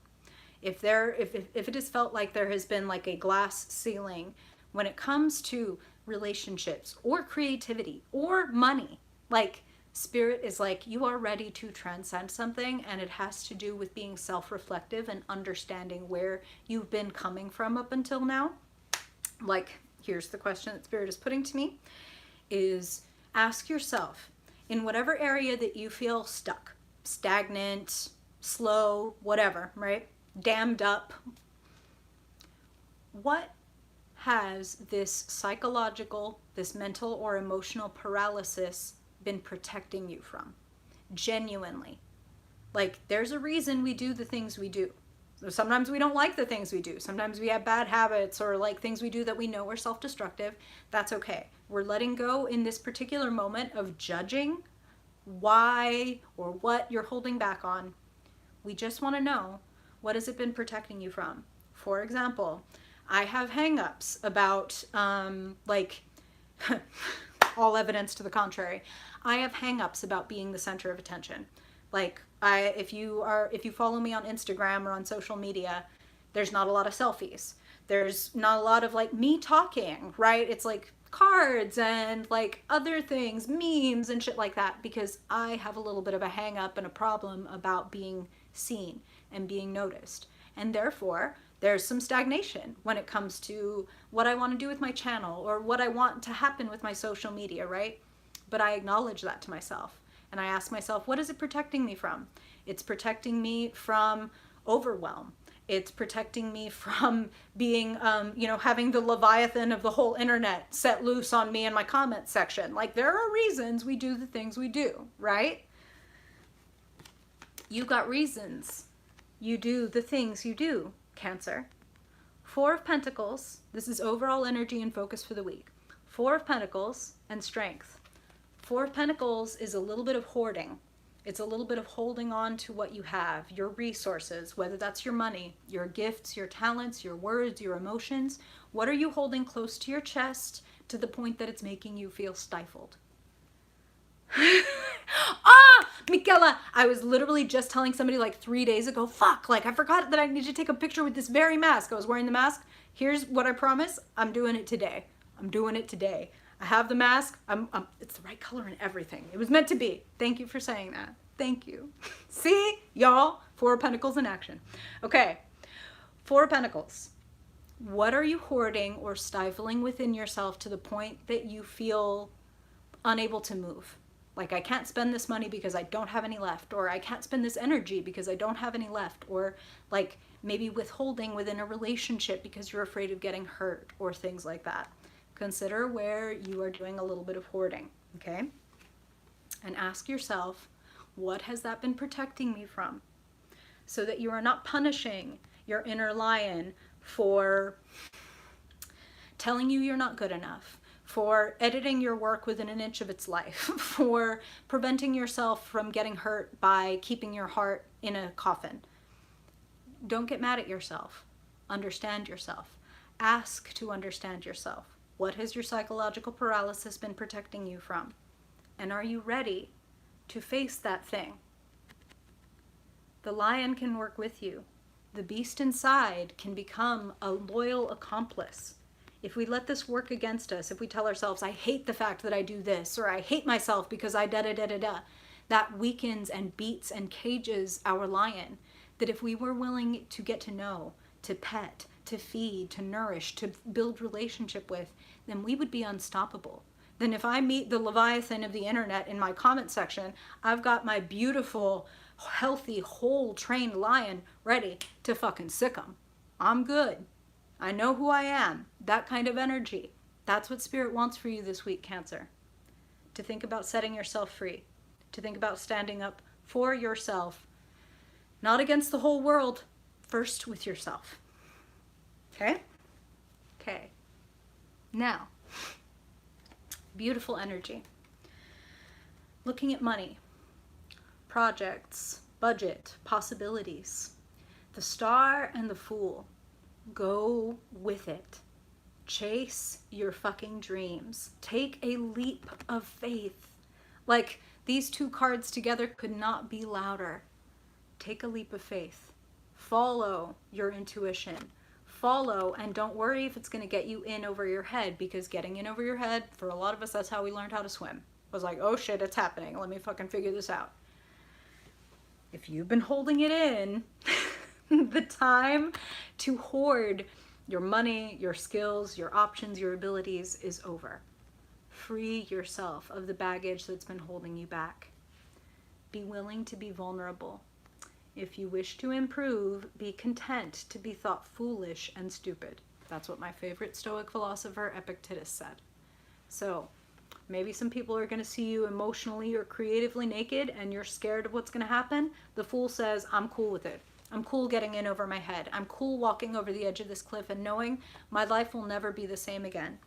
Speaker 1: If it has felt like there has been like a glass ceiling when it comes to relationships or creativity or money, like Spirit is like, you are ready to transcend something, and it has to do with being self-reflective and understanding where you've been coming from up until now. Like, here's the question that Spirit is putting to me, is ask yourself, in whatever area that you feel stuck, stagnant, slow, whatever, right? Dammed up, what has this psychological, this mental or emotional paralysis been protecting you from? Genuinely. Like, there's a reason we do the things we do. So sometimes we don't like the things we do. Sometimes we have bad habits or like things we do that we know are self-destructive. That's okay. We're letting go in this particular moment of judging why or what you're holding back on. We just want to know, what has it been protecting you from? For example, I have hang-ups about, like, all evidence to the contrary. I have hang-ups about being the center of attention. Like, if you follow me on Instagram or on social media, there's not a lot of selfies. There's not a lot of, like, me talking, right? It's like cards and, like, other things, memes and shit like that, because I have a little bit of a hang-up and a problem about being seen and being noticed. And therefore, there's some stagnation when it comes to what I want to do with my channel or what I want to happen with my social media, right? But I acknowledge that to myself. And I ask myself, what is it protecting me from? It's protecting me from overwhelm. It's protecting me from being, having the Leviathan of the whole internet set loose on me in my comment section. Like, there are reasons we do the things we do, right? You got reasons. You do the things you do, Cancer. Four of Pentacles. This is overall energy and focus for the week. Four of Pentacles and strength. Four of Pentacles is a little bit of hoarding. It's a little bit of holding on to what you have, your resources, whether that's your money, your gifts, your talents, your words, your emotions. What are you holding close to your chest to the point that it's making you feel stifled? Michaela, I was literally just telling somebody like 3 days ago, fuck, like I forgot that I need to take a picture with this very mask. I was wearing the mask. Here's what I promise. I'm doing it today. I'm doing it today. I have the mask. It's the right color and everything. It was meant to be. Thank you for saying that. Thank you. See, y'all, Four of Pentacles in action. Okay, Four of Pentacles. What are you hoarding or stifling within yourself to the point that you feel unable to move? Like, I can't spend this money because I don't have any left, or I can't spend this energy because I don't have any left, or like maybe withholding within a relationship because you're afraid of getting hurt, or things like that. Consider where you are doing a little bit of hoarding, okay? And ask yourself, what has that been protecting me from? So that you are not punishing your inner lion for telling you you're not good enough, for editing your work within an inch of its life, for preventing yourself from getting hurt by keeping your heart in a coffin. Don't get mad at yourself. Understand yourself. Ask to understand yourself. What has your psychological paralysis been protecting you from? And are you ready to face that thing? The lion can work with you. The beast inside can become a loyal accomplice. If we let this work against us, if we tell ourselves, I hate the fact that I do this, or I hate myself because I da-da-da-da-da, that weakens and beats and cages our lion. That if we were willing to get to know, to pet, to feed, to nourish, to build relationship with, then we would be unstoppable. Then if I meet the Leviathan of the internet in my comment section, I've got my beautiful, healthy, whole, trained lion ready to fucking sick 'em. I'm good. I know who I am. That kind of energy. That's what Spirit wants for you this week, Cancer. To think about setting yourself free. To think about standing up for yourself. Not against the whole world. First with yourself. Okay? Okay. Now, beautiful energy. Looking at money, projects, budget, possibilities. The Star and the Fool. Go with it. Chase your fucking dreams. Take a leap of faith. Like, these two cards together could not be louder. Take a leap of faith. Follow your intuition. Follow, and don't worry if it's going to get you in over your head, because getting in over your head, for a lot of us, that's how we learned how to swim. I was like, oh shit, it's happening. Let me fucking figure this out. If you've been holding it in, the time to hoard your money, your skills, your options, your abilities is over. Free yourself of the baggage that's been holding you back. Be willing to be vulnerable. If you wish to improve, be content to be thought foolish and stupid. That's what my favorite Stoic philosopher, Epictetus, said. So, maybe some people are going to see you emotionally or creatively naked and you're scared of what's going to happen. The Fool says, I'm cool with it. I'm cool getting in over my head. I'm cool walking over the edge of this cliff and knowing my life will never be the same again.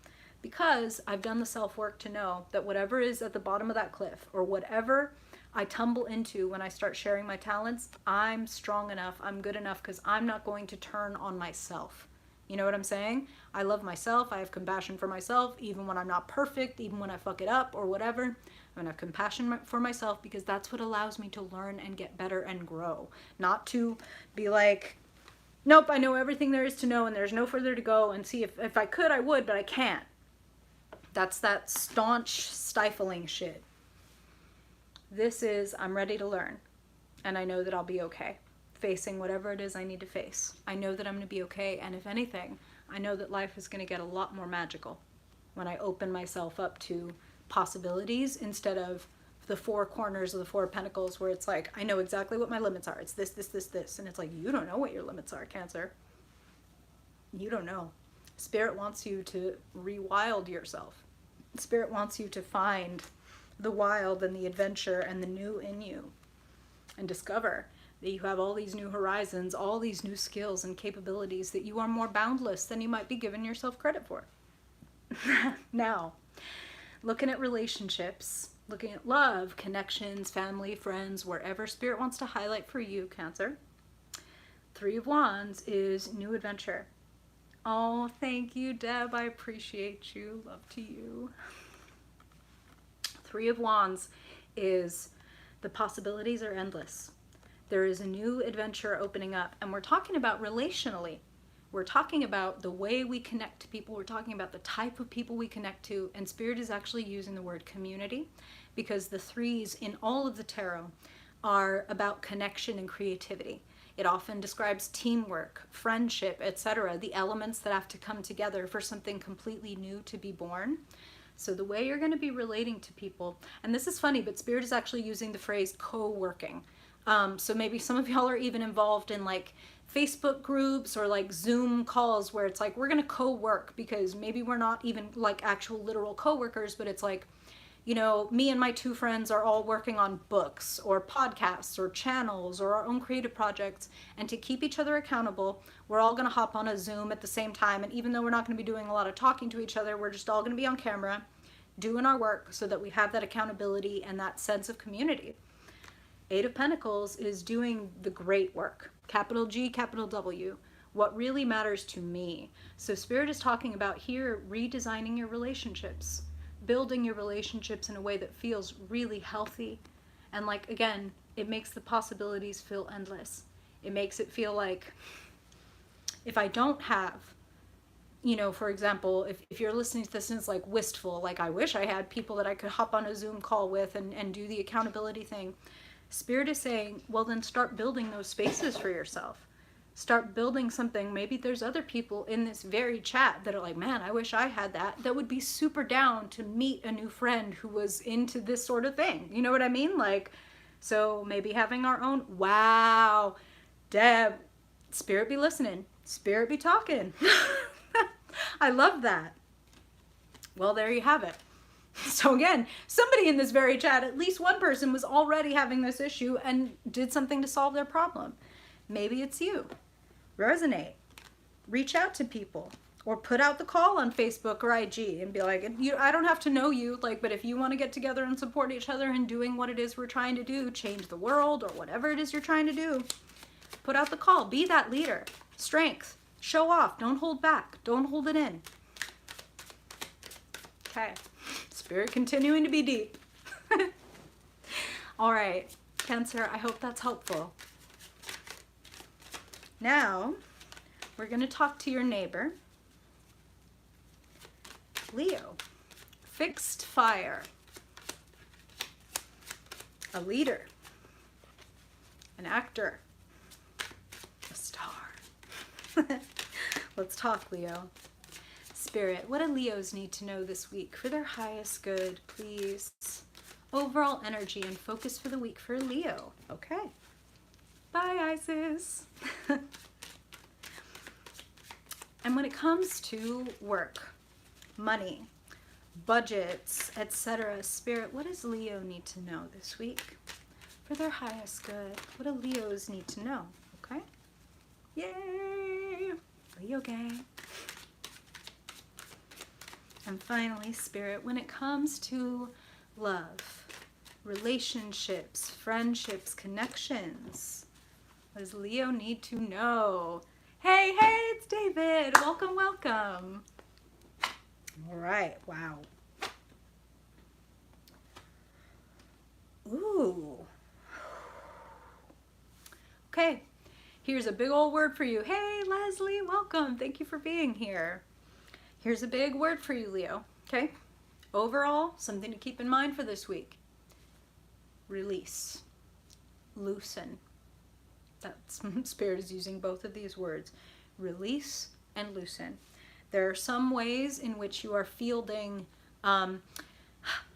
Speaker 1: Because I've done the self-work to know that whatever is at the bottom of that cliff, or whatever I tumble into when I start sharing my talents, I'm strong enough, I'm good enough, because I'm not going to turn on myself. You know what I'm saying? I love myself. I have compassion for myself, even when I'm not perfect, even when I fuck it up or whatever. I'm going to have compassion for myself, because that's what allows me to learn and get better and grow. Not to be like, nope, I know everything there is to know and there's no further to go, and see if I could, I would, but I can't. That's that staunch, stifling shit. This is, I'm ready to learn, and I know that I'll be okay. Facing whatever it is I need to face. I know that I'm going to be okay, and if anything, I know that life is going to get a lot more magical when I open myself up to possibilities instead of the four corners of the Four of Pentacles, where it's like, I know exactly what my limits are. It's this, this, this, this. And it's like, you don't know what your limits are, Cancer. You don't know. Spirit wants you to rewild yourself. Spirit wants you to find the wild and the adventure and the new in you, and discover that you have all these new horizons, all these new skills and capabilities, that you are more boundless than you might be giving yourself credit for. Now, looking at relationships, Looking at love, connections, family, friends, wherever Spirit wants to highlight for you, Cancer. Three of Wands is new adventure. Oh, thank you, Deb. I appreciate you. Love to you. Three of Wands is the possibilities are endless. There is a new adventure opening up, and we're talking about relationally. We're talking about the way we connect to people. We're talking about the type of people we connect to, and Spirit is actually using the word community because the threes in all of the tarot are about connection and creativity. It often describes teamwork, friendship, etc., the elements that have to come together for something completely new to be born. So the way you're going to be relating to people, and this is funny, but Spirit is actually using the phrase co-working. So maybe some of y'all are even involved in like Facebook groups or like Zoom calls where it's like, we're going to co-work, because maybe we're not even like actual literal co-workers, but it's like, you know, me and my two friends are all working on books or podcasts or channels or our own creative projects. And to keep each other accountable, we're all going to hop on a Zoom at the same time. And even though we're not going to be doing a lot of talking to each other, we're just all going to be on camera doing our work so that we have that accountability and that sense of community. Eight of Pentacles is doing the great work. Capital G, capital W. What really matters to me. So Spirit is talking about here redesigning your relationships. Building your relationships in a way that feels really healthy. And like, again, it makes the possibilities feel endless. It makes it feel like if I don't have, you know, for example, if you're listening to this and it's like wistful, like I wish I had people that I could hop on a Zoom call with and do the accountability thing. Spirit is saying, well, then start building those spaces for yourself. Start building something. Maybe there's other people in this very chat that are like, man, I wish I had that. That would be super down to meet a new friend who was into this sort of thing. You know what I mean? Like, so maybe having our own, wow, Deb, Spirit be listening. Spirit be talking. I love that. Well, there you have it. So again, somebody in this very chat, at least one person was already having this issue and did something to solve their problem. Maybe it's you. Resonate. Reach out to people. Or put out the call on Facebook or IG and be like, I don't have to know you, like, but if you want to get together and support each other in doing what it is we're trying to do, change the world or whatever it is you're trying to do, put out the call. Be that leader. Strength. Show off. Don't hold back. Don't hold it in. Okay. Spirit continuing to be deep. All right. Cancer, I hope that's helpful. Now, we're going to talk to your neighbor, Leo. Fixed fire. A leader. An actor. A star. Let's talk, Leo. Spirit, what do Leos need to know this week for their highest good, please? Overall energy and focus for the week for Leo. Okay. Bye, Isis. And when it comes to work, money, budgets, etc., Spirit, what does Leo need to know this week for their highest good? What do Leos need to know? Okay? Yay! Leo gang. And finally, Spirit, when it comes to love, relationships, friendships, connections, what does Leo need to know? Hey, it's David. Welcome, welcome. All right, wow. Ooh. Okay, here's a big old word for you. Hey, Leslie, welcome. Thank you for being here. Here's a big word for you, Leo. Okay? Overall, something to keep in mind for this week. Release. Loosen. That's Spirit is using both of these words. Release and loosen. There are some ways in which you are fielding, I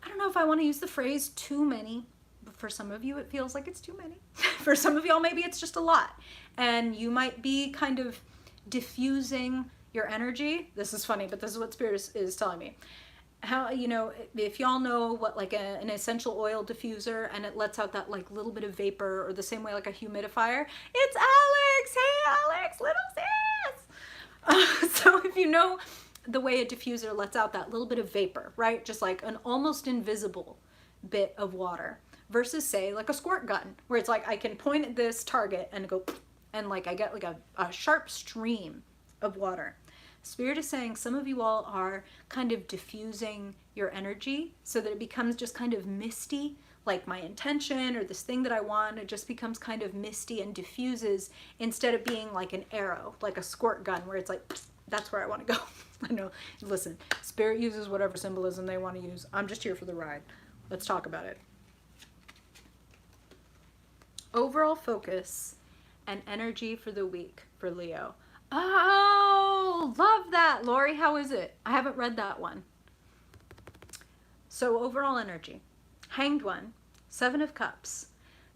Speaker 1: don't know if I want to use the phrase too many, but for some of you it feels like it's too many. For some of y'all maybe it's just a lot. And you might be kind of diffusing your energy. This is funny, but this is what Spirit is telling me. How, you know, if y'all know what like an essential oil diffuser and it lets out that like little bit of vapor, or the same way like a humidifier, it's Alex. Hey Alex, little sis. So if you know the way a diffuser lets out that little bit of vapor, right? Just like an almost invisible bit of water versus say like a squirt gun where it's like I can point at this target and go and like I get like a sharp stream of water. Spirit is saying some of you all are kind of diffusing your energy so that it becomes just kind of misty, like my intention or this thing that I want, it just becomes kind of misty and diffuses instead of being like an arrow, like a squirt gun where it's like, that's where I want to go. I know, listen, Spirit uses whatever symbolism they want to use. I'm just here for the ride. Let's talk about it. Overall focus and energy for the week for Leo. Oh, love that. Lori, how is it? I haven't read that one. So overall energy. Hanged One, 7 of Cups.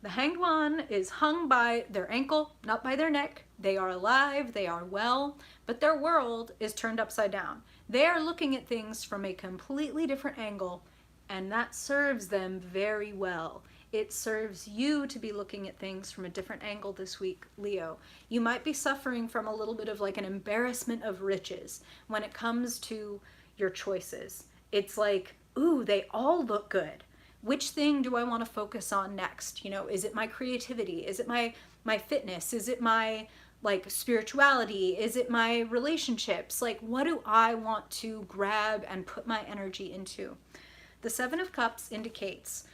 Speaker 1: The Hanged One is hung by their ankle, not by their neck. They are alive, they are well, but their world is turned upside down. They are looking at things from a completely different angle, and that serves them very well. It serves you to be looking at things from a different angle this week, Leo. You might be suffering from a little bit of like an embarrassment of riches when it comes to your choices. It's like, ooh, they all look good. Which thing do I want to focus on next? You know, is it my creativity? Is it my fitness? Is it my like spirituality? Is it my relationships? Like, what do I want to grab and put my energy into? The 7 of Cups indicates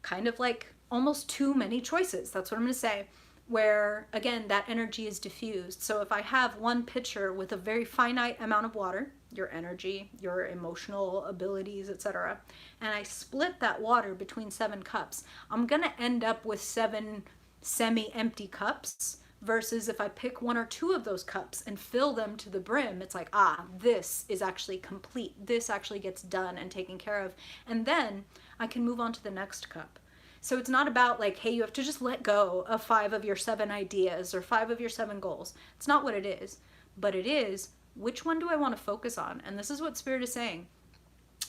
Speaker 1: kind of like almost too many choices. That's what I'm going to say. Where again, that energy is diffused. So if I have one pitcher with a very finite amount of water, your energy, your emotional abilities, etc., and I split that water between 7 cups, I'm going to end up with 7 semi-empty cups versus if I pick 1 or 2 of those cups and fill them to the brim, it's like, ah, this is actually complete. This actually gets done and taken care of. And then I can move on to the next cup. So it's not about like, hey, you have to just let go of 5 of your 7 ideas or 5 of your 7 goals. It's not what it is, but it is, which one do I want to focus on? And this is what Spirit is saying.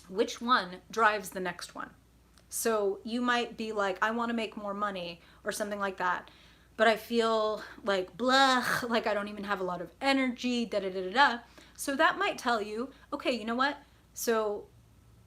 Speaker 1: Which one drives the next one? So you might be like, I want to make more money or something like that, but I feel like blah, like I don't even have a lot of energy, da da da da da. So that might tell you, okay, you know what? So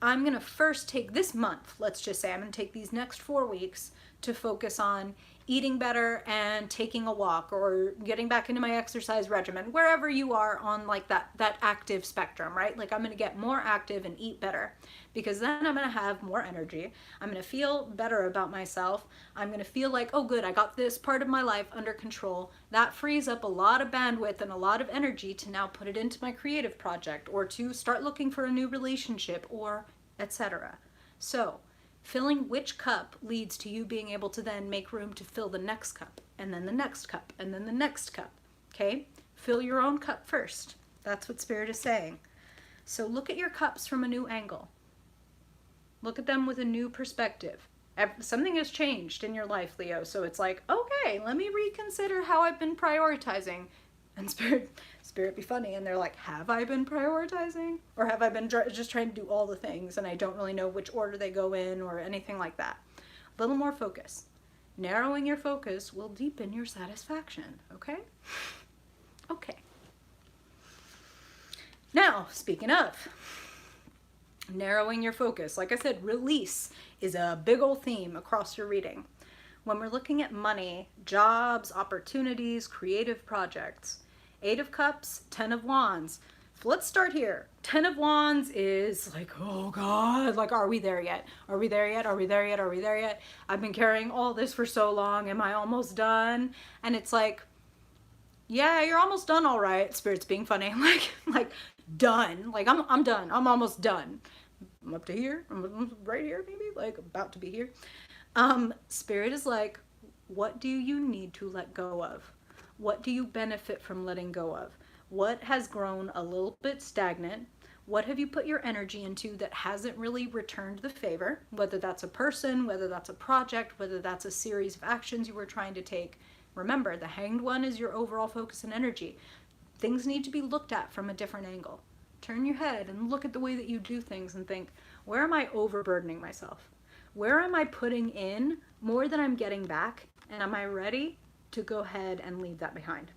Speaker 1: I'm going to first take this month, let's just say I'm going to take these next 4 weeks to focus on eating better and taking a walk or getting back into my exercise regimen, wherever you are on like that active spectrum, right? Like I'm going to get more active and eat better because then I'm going to have more energy. I'm going to feel better about myself. I'm going to feel like, oh good, I got this part of my life under control. That frees up a lot of bandwidth and a lot of energy to now put it into my creative project or to start looking for a new relationship or etc. So filling which cup leads to you being able to then make room to fill the next cup, and then the next cup, and then the next cup, okay? Fill your own cup first. That's what Spirit is saying. So look at your cups from a new angle. Look at them with a new perspective. Something has changed in your life, Leo, so it's like, okay, let me reconsider how I've been prioritizing. And Spirit be funny, and they're like, have I been prioritizing? Or have I been just trying to do all the things and I don't really know which order they go in or anything like that? A little more focus. Narrowing your focus will deepen your satisfaction, okay? Okay. Now, speaking of narrowing your focus, like I said, release is a big old theme across your reading. When we're looking at money, jobs, opportunities, creative projects, 8 of Cups, 10 of Wands. Let's start here. 10 of Wands is like, oh God, like, are we there yet? Are we there yet? Are we there yet? Are we there yet? I've been carrying all this for so long. Am I almost done? And it's like, yeah, you're almost done. All right. Spirit's being funny. Like done. Like I'm done. I'm almost done. I'm up to here. I'm right here, maybe like about to be here. Spirit is like, what do you need to let go of? What do you benefit from letting go of? What has grown a little bit stagnant? What have you put your energy into that hasn't really returned the favor? Whether that's a person, whether that's a project, whether that's a series of actions you were trying to take. Remember, the Hanged One is your overall focus and energy. Things need to be looked at from a different angle. Turn your head and look at the way that you do things and think, where am I overburdening myself? Where am I putting in more than I'm getting back? And am I ready to go ahead and leave that behind?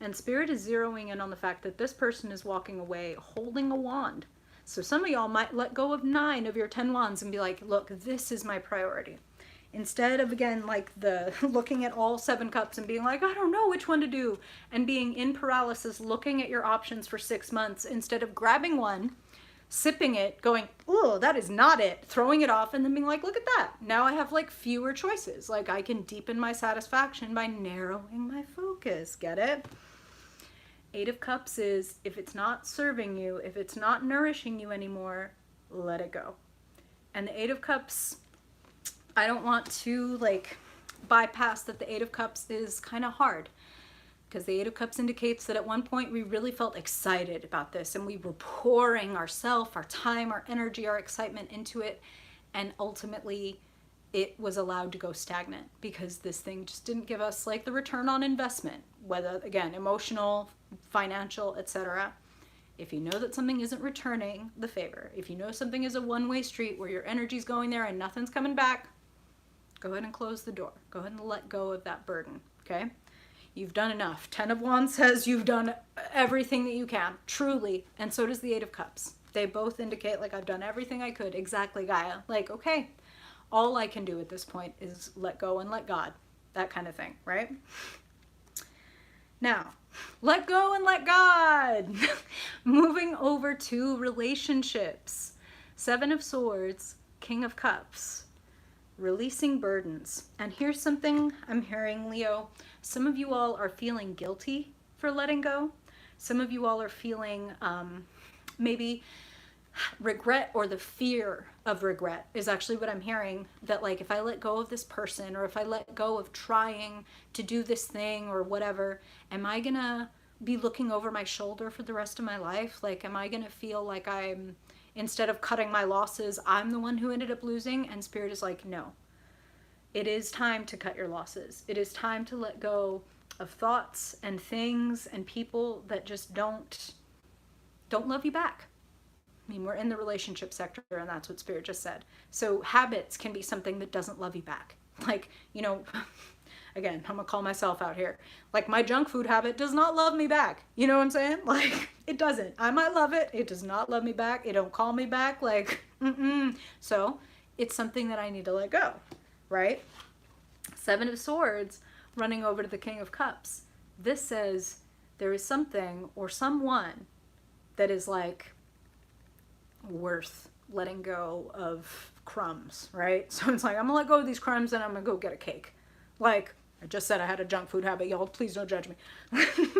Speaker 1: And Spirit is zeroing in on the fact that this person is walking away holding a wand. So some of y'all might let go of 9 of your 10 wands and be like, look, this is my priority. Instead of, again, like the looking at all 7 cups and being like, I don't know which one to do, and being in paralysis, looking at your options for 6 months, instead of grabbing one, sipping it, going, oh, that is not it, throwing it off, and then being like, look at that. Now I have like fewer choices. Like I can deepen my satisfaction by narrowing my focus. Get it? 8 of Cups is, if it's not serving you, if it's not nourishing you anymore, let it go. And the 8 of Cups, I don't want to like bypass that the 8 of Cups is kind of hard, because the 8 of Cups indicates that at one point we really felt excited about this and we were pouring ourselves, our time, our energy, our excitement into it, and ultimately it was allowed to go stagnant because this thing just didn't give us like the return on investment, whether, again, emotional, financial, etc. If you know that something isn't returning the favor, if you know something is a one-way street where your energy's going there and nothing's coming back, go ahead and close the door. Go ahead and let go of that burden, okay? You've done enough. 10 of Wands says you've done everything that you can, truly, and so does the 8 of Cups. They both indicate, like, I've done everything I could. Exactly, Gaia. Like, okay, all I can do at this point is let go and let God. That kind of thing, right? Now, let go and let God. Moving over to relationships. 7 of Swords, King of Cups. Releasing burdens. And here's something I'm hearing, Leo. Some of you all are feeling guilty for letting go. Some of you all are feeling maybe regret, or the fear of regret is actually what I'm hearing. That like, if I let go of this person, or if I let go of trying to do this thing or whatever, am I gonna be looking over my shoulder for the rest of my life? Like, am I gonna feel like I'm, instead of cutting my losses, I'm the one who ended up losing? And Spirit is like, no. It is time to cut your losses. It is time to let go of thoughts and things and people that just don't love you back. I mean, we're in the relationship sector, and that's what Spirit just said. So habits can be something that doesn't love you back. Like, you know, again, I'm gonna call myself out here. Like, my junk food habit does not love me back. You know what I'm saying? Like, it doesn't. I might love it. It does not love me back. It don't call me back. Like, So it's something that I need to let go, right? 7 of Swords running over to the King of Cups. This says there is something or someone that is like worth letting go of crumbs, right? So it's like, I'm gonna let go of these crumbs and I'm gonna go get a cake. Like, I just said I had a junk food habit, y'all, please don't judge me.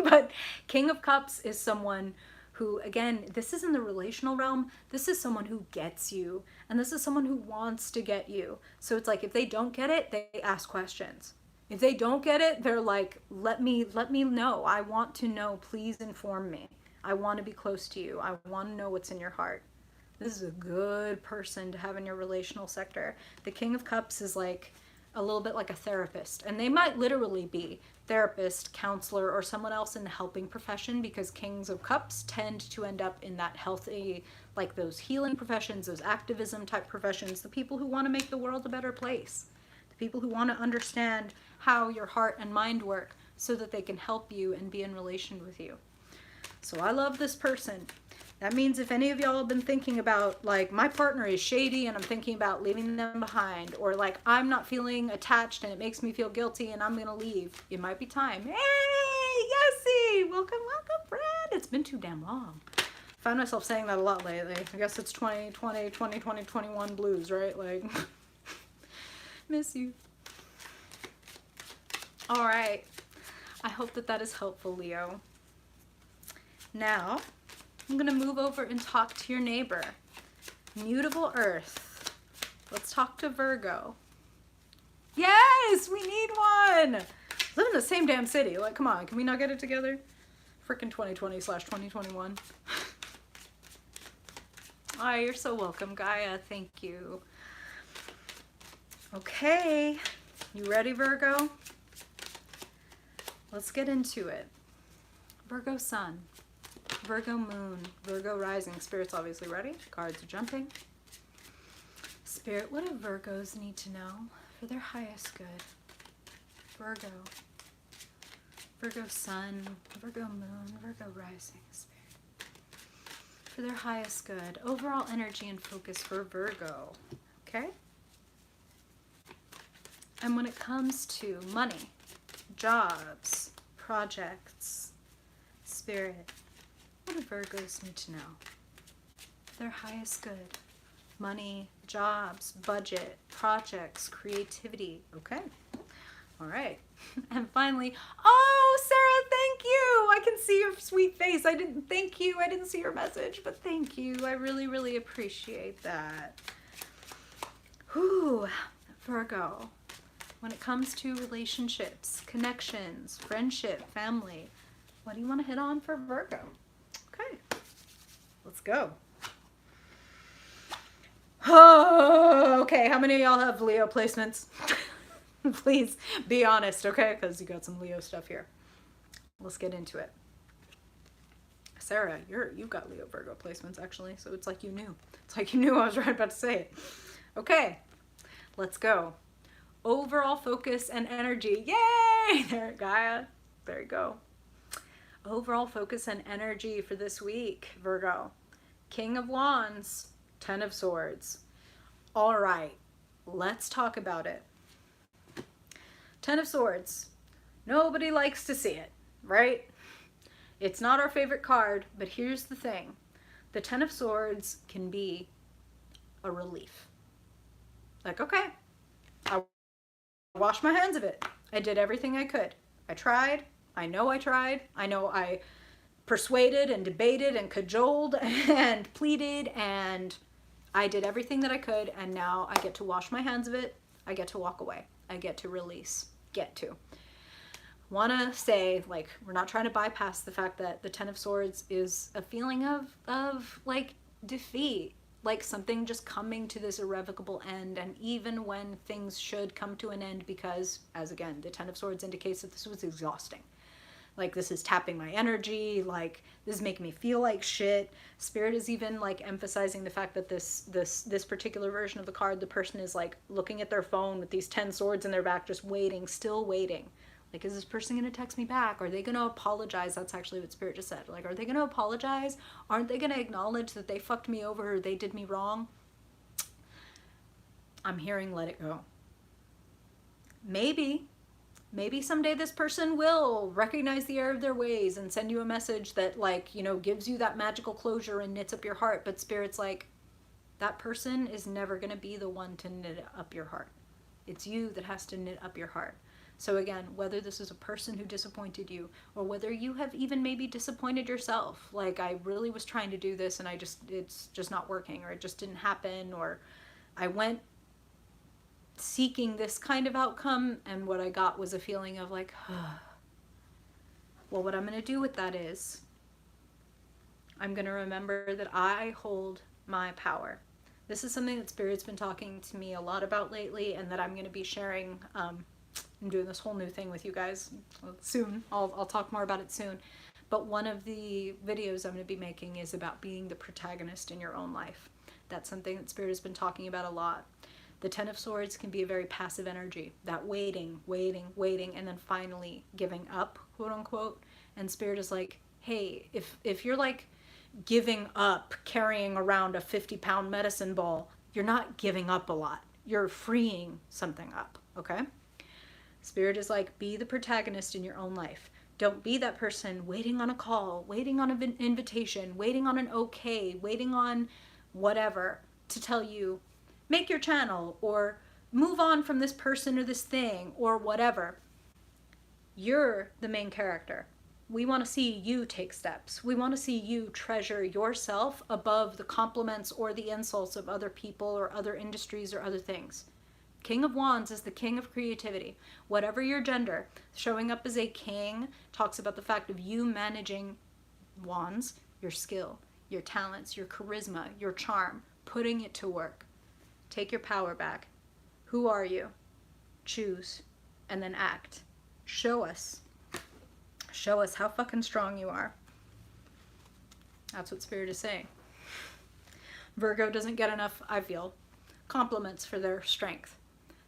Speaker 1: But King of Cups is someone who, again, this is in the relational realm. This is someone who gets you, and this is someone who wants to get you. So it's like, if they don't get it, they ask questions. If they don't get it, they're like, let me know. I want to know. Please inform me. I want to be close to you. I want to know what's in your heart. This is a good person to have in your relational sector. The King of Cups is like a little bit like a therapist, and they might literally be therapist, counselor, or someone else in the helping profession, because Kings of Cups tend to end up in that healthy, like those healing professions, those activism type professions, the people who want to make the world a better place, the people who want to understand how your heart and mind work so that they can help you and be in relation with you. So I love this person. That means if any of y'all have been thinking about, like, my partner is shady and I'm thinking about leaving them behind, or like, I'm not feeling attached and it makes me feel guilty and I'm gonna leave, it might be time. Hey, Yessie! Welcome, welcome, friend. It's been too damn long. I found myself saying that a lot lately. I guess it's 2020, 21 blues, right? Like, miss you. All right. I hope that that is helpful, Leo. Now, I'm going to move over and talk to your neighbor. Mutable Earth. Let's talk to Virgo. Yes, we need one. Live in the same damn city. Like, come on, can we not get it together? Freaking 2020/2021. Oh, you're so welcome, Gaia. Thank you. Okay, you ready, Virgo? Let's get into it. Virgo Sun. Virgo Moon, Virgo Rising. Spirit's obviously ready. Cards are jumping. Spirit, what do Virgos need to know for their highest good? Virgo. Virgo Sun, Virgo Moon, Virgo Rising. Spirit. for their highest good. Overall energy and focus for Virgo. Okay? And when it comes to money, jobs, projects, spirit, what do Virgos need to know? Their highest good. Money, jobs, budget, projects, creativity. Okay. All right. And finally, oh, Sarah, thank you. I can see your sweet face. I didn't see your message, but thank you. I really, really appreciate that. Whew, Virgo. When it comes to relationships, connections, friendship, family, what do you want to hit on for Virgo? Okay, let's go. Oh, okay, how many of y'all have Leo placements? Please be honest, okay? Because you got some Leo stuff here. Let's get into it. Sarah, you've got Leo Virgo placements actually, so it's like you knew. It's like you knew I was right about to say it. Okay, let's go. Overall focus and energy. Yay! There, Gaia. There you go. Overall focus and energy for this week, Virgo. King of Wands, 10 of Swords. All right, let's talk about it. 10 of Swords. Nobody likes to see it, right? It's not our favorite card, but here's the thing. The 10 of Swords can be a relief. Like, okay, I washed my hands of it. I did everything I could. I tried. I know I persuaded and debated and cajoled and pleaded, and I did everything that I could, and now I get to wash my hands of it. I get to walk away. I get to release. Want to say, like, we're not trying to bypass the fact that the 10 of Swords is a feeling of like defeat, like something just coming to this irrevocable end. And even when things should come to an end, because, as again, the 10 of Swords indicates that this was exhausting. Like, this is tapping my energy, like, this is making me feel like shit. Spirit is even, like, emphasizing the fact that this particular version of the card, the person is, like, looking at their phone with these 10 swords in their back, just waiting, still waiting. Like, is this person going to text me back? Are they going to apologize? That's actually what Spirit just said. Like, are they going to apologize? Aren't they going to acknowledge that they fucked me over or they did me wrong? I'm hearing let it go. Maybe someday this person will recognize the error of their ways and send you a message that, like, you know, gives you that magical closure and knits up your heart. But Spirit's like, that person is never going to be the one to knit up your heart. It's you that has to knit up your heart. So again, whether this is a person who disappointed you, or whether you have even maybe disappointed yourself, like, I really was trying to do this and it's just not working, or it just didn't happen, or I went seeking this kind of outcome and what I got was a feeling of like, well, what I'm going to do with that is I'm going to remember that I hold my power. This is something that Spirit's been talking to me a lot about lately, and that I'm going to be sharing. I'm doing this whole new thing with you guys soon. I'll talk more about it soon. But one of the videos I'm going to be making is about being the protagonist in your own life. That's something that Spirit has been talking about a lot. The 10 of Swords can be a very passive energy, that waiting, and then finally giving up, quote unquote. And Spirit is like, hey, if you're like giving up carrying around a 50-pound medicine ball, you're not giving up a lot. You're freeing something up, okay? Spirit is like, be the protagonist in your own life. Don't be that person waiting on a call, waiting on an invitation, waiting on an okay, waiting on whatever to tell you, make your channel, or move on from this person or this thing, or whatever. You're the main character. We want to see you take steps. We want to see you treasure yourself above the compliments or the insults of other people or other industries or other things. King of Wands is the king of creativity. Whatever your gender, showing up as a king talks about the fact of you managing wands, your skill, your talents, your charisma, your charm, putting it to work. Take your power back. Who are you? Choose, and then act. Show us. Show us how fucking strong you are. That's what Spirit is saying. Virgo doesn't get enough, I feel, compliments for their strength.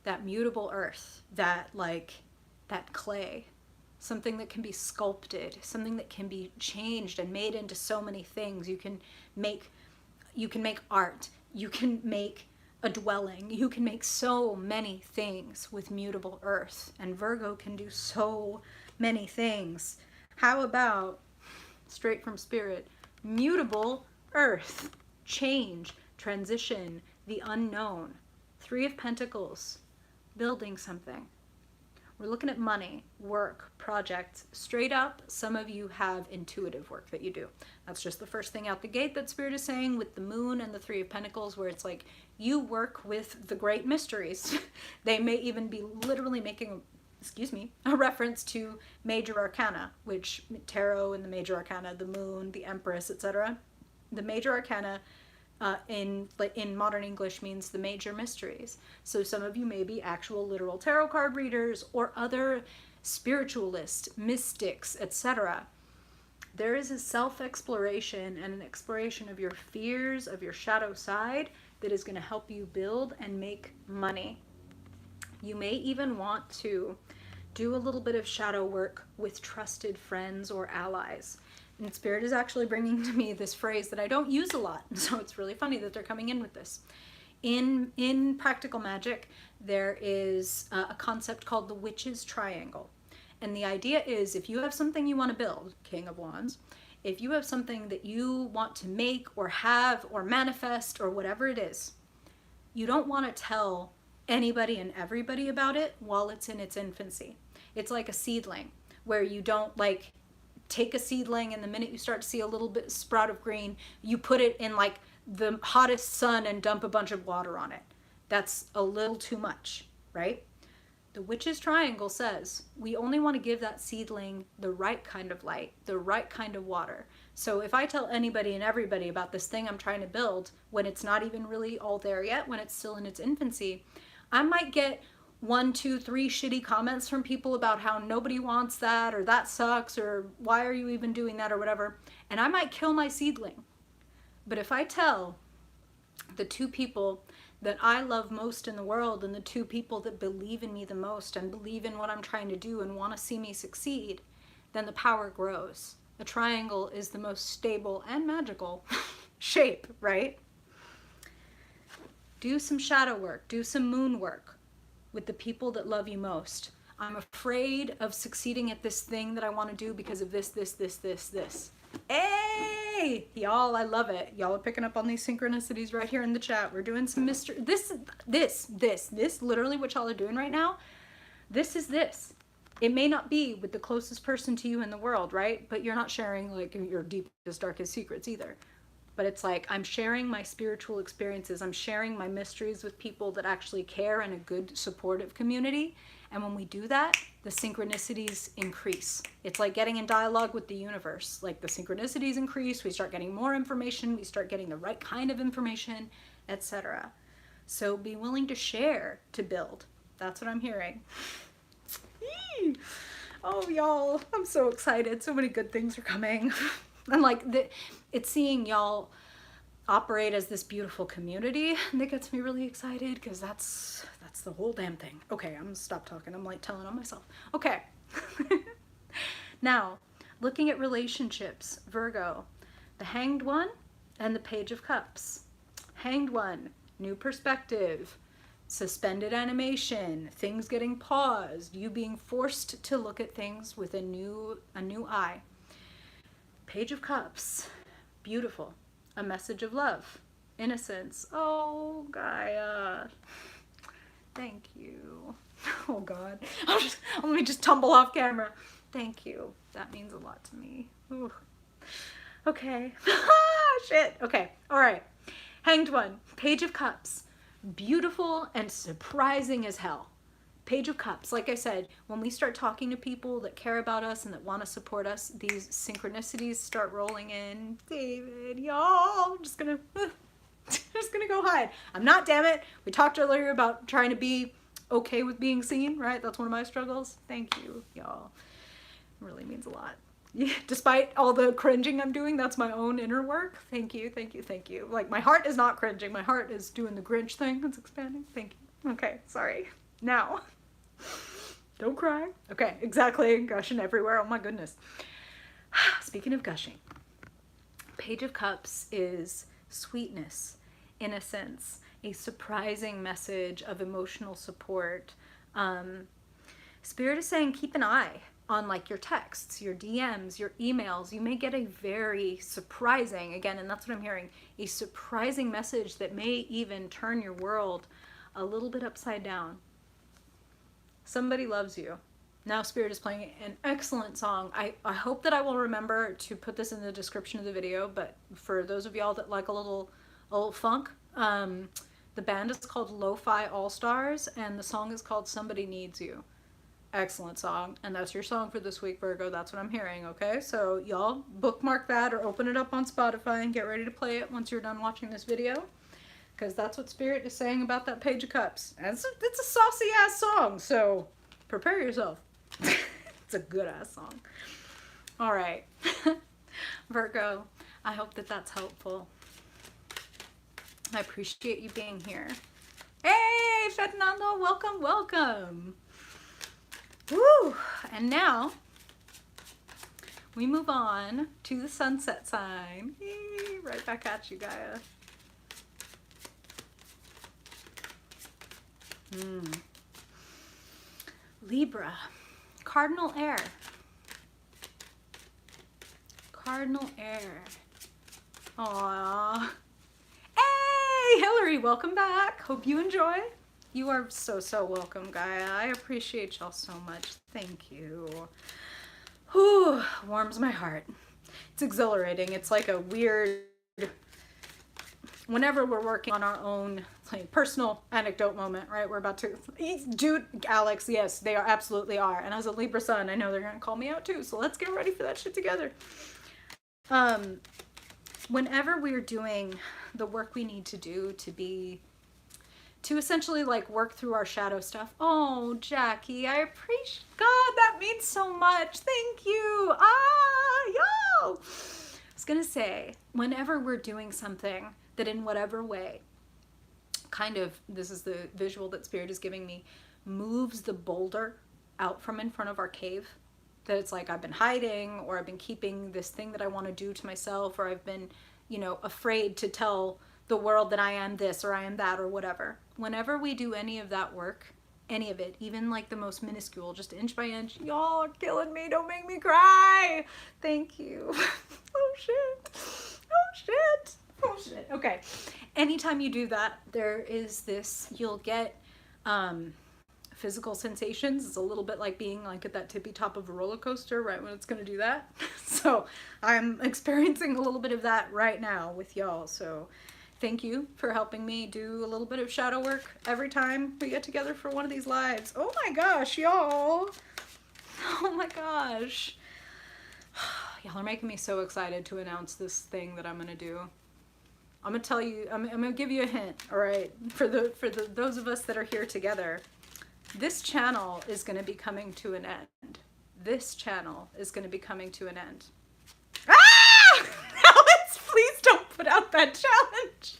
Speaker 1: That mutable earth, that, like, that clay. something that can be sculpted, something that can be changed and made into so many things. You can make art, you can make a dwelling, you can make so many things with mutable earth, and Virgo can do so many things. How about, straight from spirit, mutable earth, change, transition, the unknown. Three of Pentacles, building something. We're looking at money, work, projects. Straight up, some of you have intuitive work that you do. That's just the first thing out the gate that Spirit is saying with the moon and the Three of Pentacles, where it's like you work with the great mysteries. They may even be literally making, a reference to major arcana, which tarot and the major arcana, the moon, the empress, etc. The major arcana in modern English means the major mysteries. So some of you may be actual literal tarot card readers or other spiritualists, mystics, etc. There is a self-exploration and an exploration of your fears, of your shadow side, that is going to help you build and make money. You may even want to do a little bit of shadow work with trusted friends or allies. And Spirit is actually bringing to me this phrase that I don't use a lot, so it's really funny that they're coming in with this. In practical magic, there is a concept called the witch's triangle. And the idea is, if you have something you want to build, King of Wands, if you have something that you want to make or have or manifest or whatever it is, you don't want to tell anybody and everybody about it while it's in its infancy. It's like a seedling, where you don't like take a seedling and the minute you start to see a little bit sprout of green, you put it in like the hottest sun and dump a bunch of water on it. That's a little too much, right? The witch's triangle says we only want to give that seedling the right kind of light, the right kind of water. So if I tell anybody and everybody about this thing I'm trying to build when it's not even really all there yet, when it's still in its infancy, I might get 1, 2, 3 shitty comments from people about how nobody wants that, or that sucks, or why are you even doing that, or whatever. And I might kill my seedling. But if I tell the 2 people that I love most in the world, and the 2 people that believe in me the most and believe in what I'm trying to do and want to see me succeed, then the power grows. A triangle is the most stable and magical shape, right? Do some shadow work, do some moon work with the people that love you most. I'm afraid of succeeding at this thing that I want to do because of this. Hey, y'all, I love it. Y'all are picking up on these synchronicities right here in the chat. We're doing some mystery. This, literally what y'all are doing right now, this is this. It may not be with the closest person to you in the world, right? But you're not sharing like your deepest, darkest secrets either. But it's like, I'm sharing my spiritual experiences. I'm sharing my mysteries with people that actually care, and a good supportive community. And when we do that, the synchronicities increase. It's like getting in dialogue with the universe. Like the synchronicities increase, we start getting more information, we start getting the right kind of information, etc. So be willing to share, to build. That's what I'm hearing. Oh, y'all, I'm so excited. So many good things are coming. And like it's seeing y'all operate as this beautiful community that gets me really excited, because that's the whole damn thing. Okay, I'm gonna stop talking. I'm like telling on myself. Okay. Now, looking at relationships, Virgo, the Hanged One and the Page of Cups. Hanged One, new perspective, suspended animation, things getting paused, you being forced to look at things with a new eye. Page of Cups, beautiful, a message of love, innocence. Oh, Gaia, thank you. Oh God, let me just tumble off camera. Thank you, that means a lot to me. Ooh. Okay, shit, okay, all right. Hanged One, Page of Cups, beautiful and surprising as hell. Page of Cups, like I said, when we start talking to people that care about us and that want to support us, these synchronicities start rolling in. David, y'all, I'm just gonna go hide. I'm not, damn it. We talked earlier about trying to be okay with being seen, right? That's one of my struggles. Thank you, y'all. It really means a lot. Yeah, despite all the cringing I'm doing, that's my own inner work. Thank you, thank you, thank you. Like, my heart is not cringing. My heart is doing the Grinch thing. It's expanding. Thank you. Okay, sorry. Now, Don't cry. Okay, exactly. Gushing everywhere. Oh my goodness. Speaking of gushing, Page of Cups is sweetness, innocence, a surprising message of emotional support. Spirit is saying keep an eye on like your texts, your DMs, your emails. You may get a very surprising, again, and that's what I'm hearing, a surprising message that may even turn your world a little bit upside down. Somebody loves you. Now Spirit is playing an excellent song. I hope that I will remember to put this in the description of the video, but for those of y'all that like a little funk, the band is called Lo-Fi All-Stars, and the song is called Somebody Needs You. Excellent song, and that's your song for this week, Virgo. That's what I'm hearing, okay? So y'all bookmark that or open it up on Spotify and get ready to play it once you're done watching this video, because that's what Spirit is saying about that Page of Cups. And it's a saucy-ass song, so prepare yourself. It's a good-ass song. All right. Virgo, I hope that that's helpful. I appreciate you being here. Hey, Fernando, welcome, welcome. Woo! And now we move on to the sunset sign. Eee, right back at you, Gaia. Libra, cardinal air. Cardinal air. Aww. Hey, Hillary, welcome back. Hope you enjoy. You are so welcome, Gaia. I appreciate y'all so much. Thank you. Whew, warms my heart. It's exhilarating. It's like a weird, whenever we're working on our own like, personal anecdote moment, right? We're about to, dude, Alex, yes, they are absolutely are. And as a Libra sun, I know they're gonna call me out too. So let's get ready for that shit together. Whenever we're doing the work we need to do to essentially like work through our shadow stuff. Oh, Jackie, I appreciate, God, that means so much. Thank you. Yo. I was gonna say, whenever we're doing something that in whatever way, kind of, this is the visual that Spirit is giving me, moves the boulder out from in front of our cave, that it's like I've been hiding, or I've been keeping this thing that I want to do to myself, or I've been, you know, afraid to tell the world that I am this or I am that or whatever. Whenever we do any of that work, any of it, even like the most minuscule, just inch by inch, y'all are killing me, don't make me cry. Thank you. Oh shit. Oh shit. Oh shit. Okay. Anytime you do that, there is this, you'll get physical sensations. It's a little bit like being like at that tippy top of a roller coaster right when it's gonna do that. So I'm experiencing a little bit of that right now with y'all. So thank you for helping me do a little bit of shadow work every time we get together for one of these lives. Oh my gosh, y'all. Oh my gosh. Y'all are making me so excited to announce this thing that I'm gonna do. I'm gonna tell you, I'm gonna give you a hint, all right? For those of us that are here together, this channel is gonna be coming to an end. This channel is gonna be coming to an end. Ah! Alex, please don't put out that challenge.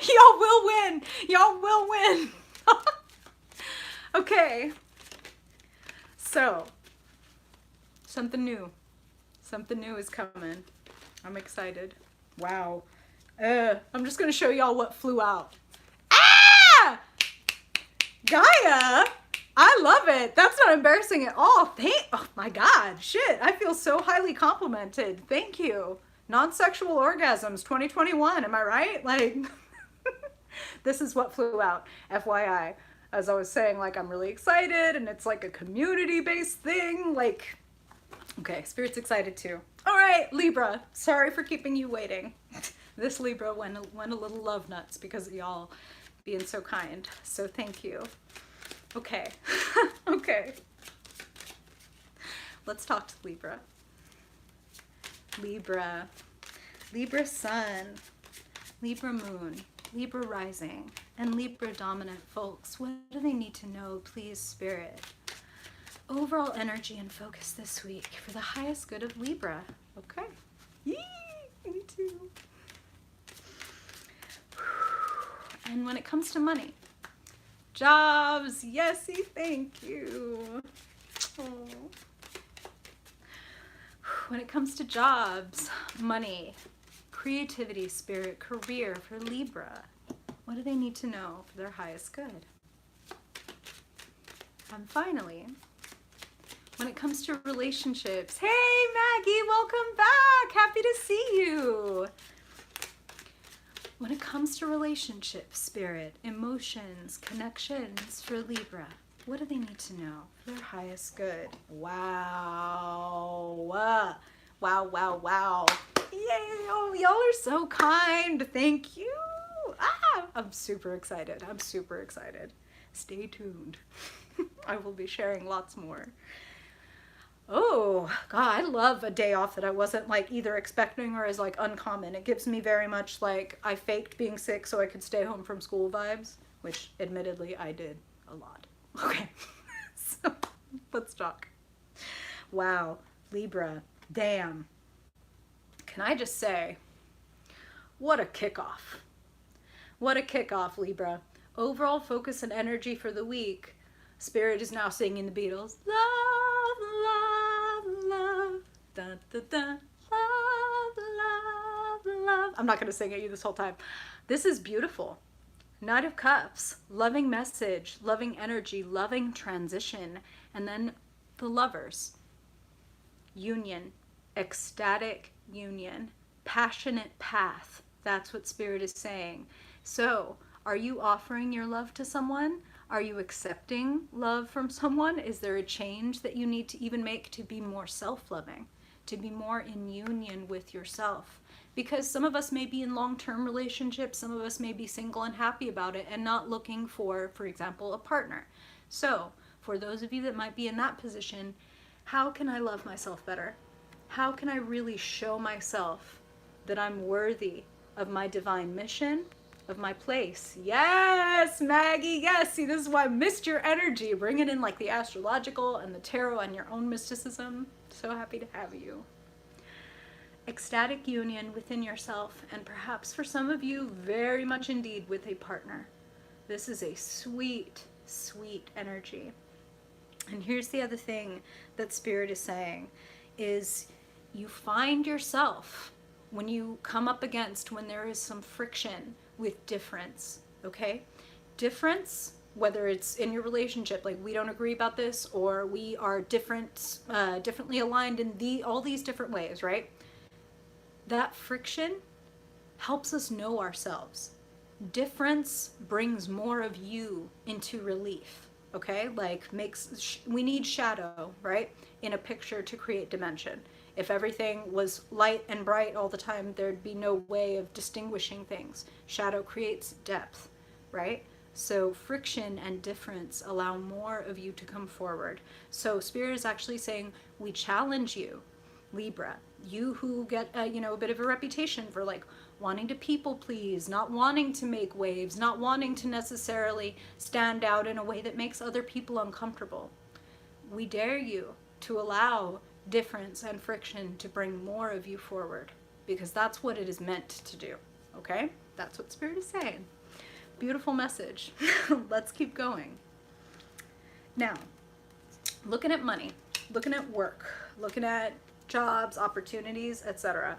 Speaker 1: Y'all will win. Y'all will win. Okay. So, something new. Something new is coming. I'm excited. Wow. I'm just gonna show y'all what flew out. Ah! Gaia! I love it. That's not embarrassing at all. Oh my God, shit. I feel so highly complimented. Thank you. Non-sexual orgasms 2021, am I right? Like, this is what flew out, FYI. As I was saying, like, I'm really excited, and it's like a community-based thing. Like, okay, Spirit's excited too. All right, Libra, sorry for keeping you waiting. This Libra went a little love nuts because of y'all being so kind. So thank you. Okay, okay. Let's talk to Libra. Libra, Libra Sun, Libra Moon, Libra Rising, and Libra Dominant folks. What do they need to know, please, Spirit? Overall energy and focus this week for the highest good of Libra. Okay. Yee, me too. And when it comes to money, jobs. Yesy, thank you. Oh. When it comes to jobs, money, creativity, spirit, career for Libra, what do they need to know for their highest good? And finally, when it comes to relationships, hey Maggie, welcome back. Happy to see you. When it comes to relationships, spirit, emotions, connections for Libra, what do they need to know for their highest good? Wow. Wow, wow, wow. Yay. Oh, y'all are so kind. Thank you. I'm super excited. I'm super excited. Stay tuned. I will be sharing lots more. Oh, God, I love a day off that I wasn't like either expecting or is like uncommon. It gives me very much like I faked being sick so I could stay home from school vibes, which admittedly I did a lot. Okay, so let's talk. Wow, Libra, damn. Can I just say, what a kickoff. What a kickoff, Libra. Overall focus and energy for the week. Spirit is now singing the Beatles. Love, love, love. Da, da, da. Love, love, love. I'm not going to sing at you this whole time. This is beautiful. Knight of Cups. Loving message, loving energy, loving transition. And then the Lovers. Union. Ecstatic union. Passionate path. That's what Spirit is saying. So, are you offering your love to someone? Are you accepting love from someone? Is there a change that you need to even make to be more self-loving, to be more in union with yourself? Because some of us may be in long-term relationships, some of us may be single and happy about it and not looking for example, a partner. So, for those of you that might be in that position, how can I love myself better? How can I really show myself that I'm worthy of my divine mission, of my place? Yes, Maggie, yes. See, this is why I missed your energy. Bring it in like the astrological and the tarot and your own mysticism. So happy to have you. Ecstatic union within yourself, and perhaps for some of you, very much indeed with a partner. This is a sweet, sweet energy. And here's the other thing that Spirit is saying, is you find yourself when you come up against, when there is some friction with difference, okay? Difference, whether it's in your relationship, like we don't agree about this, or we are differently aligned in all these different ways, right? That friction helps us know ourselves. Difference brings more of you into relief, okay? Like we need shadow, right? In a picture to create dimension. If everything was light and bright all the time, there'd be no way of distinguishing things. Shadow creates depth, right? So friction and difference allow more of you to come forward. So Spirit is actually saying, we challenge you, Libra. You who get a bit of a reputation for like wanting to people please, not wanting to make waves, not wanting to necessarily stand out in a way that makes other people uncomfortable. We dare you to allow difference and friction to bring more of you forward, because that's what it is meant to do, okay? That's what Spirit is saying. Beautiful message. Let's keep going. Now, looking at money, looking at work, looking at jobs, opportunities, etc.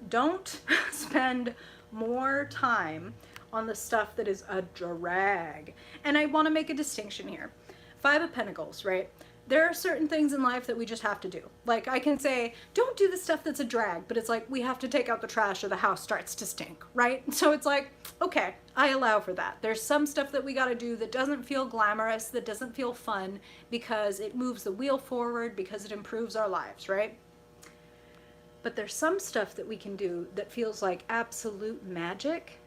Speaker 1: Don't spend more time on the stuff that is a drag. And I want to make a distinction here. 5 of Pentacles, right? There are certain things in life that we just have to do. Like I can say, don't do the stuff that's a drag, but it's like we have to take out the trash or the house starts to stink, right? So it's like, okay, I allow for that. There's some stuff that we got to do that doesn't feel glamorous, that doesn't feel fun, because it moves the wheel forward, because it improves our lives, right? But there's some stuff that we can do that feels like absolute magic.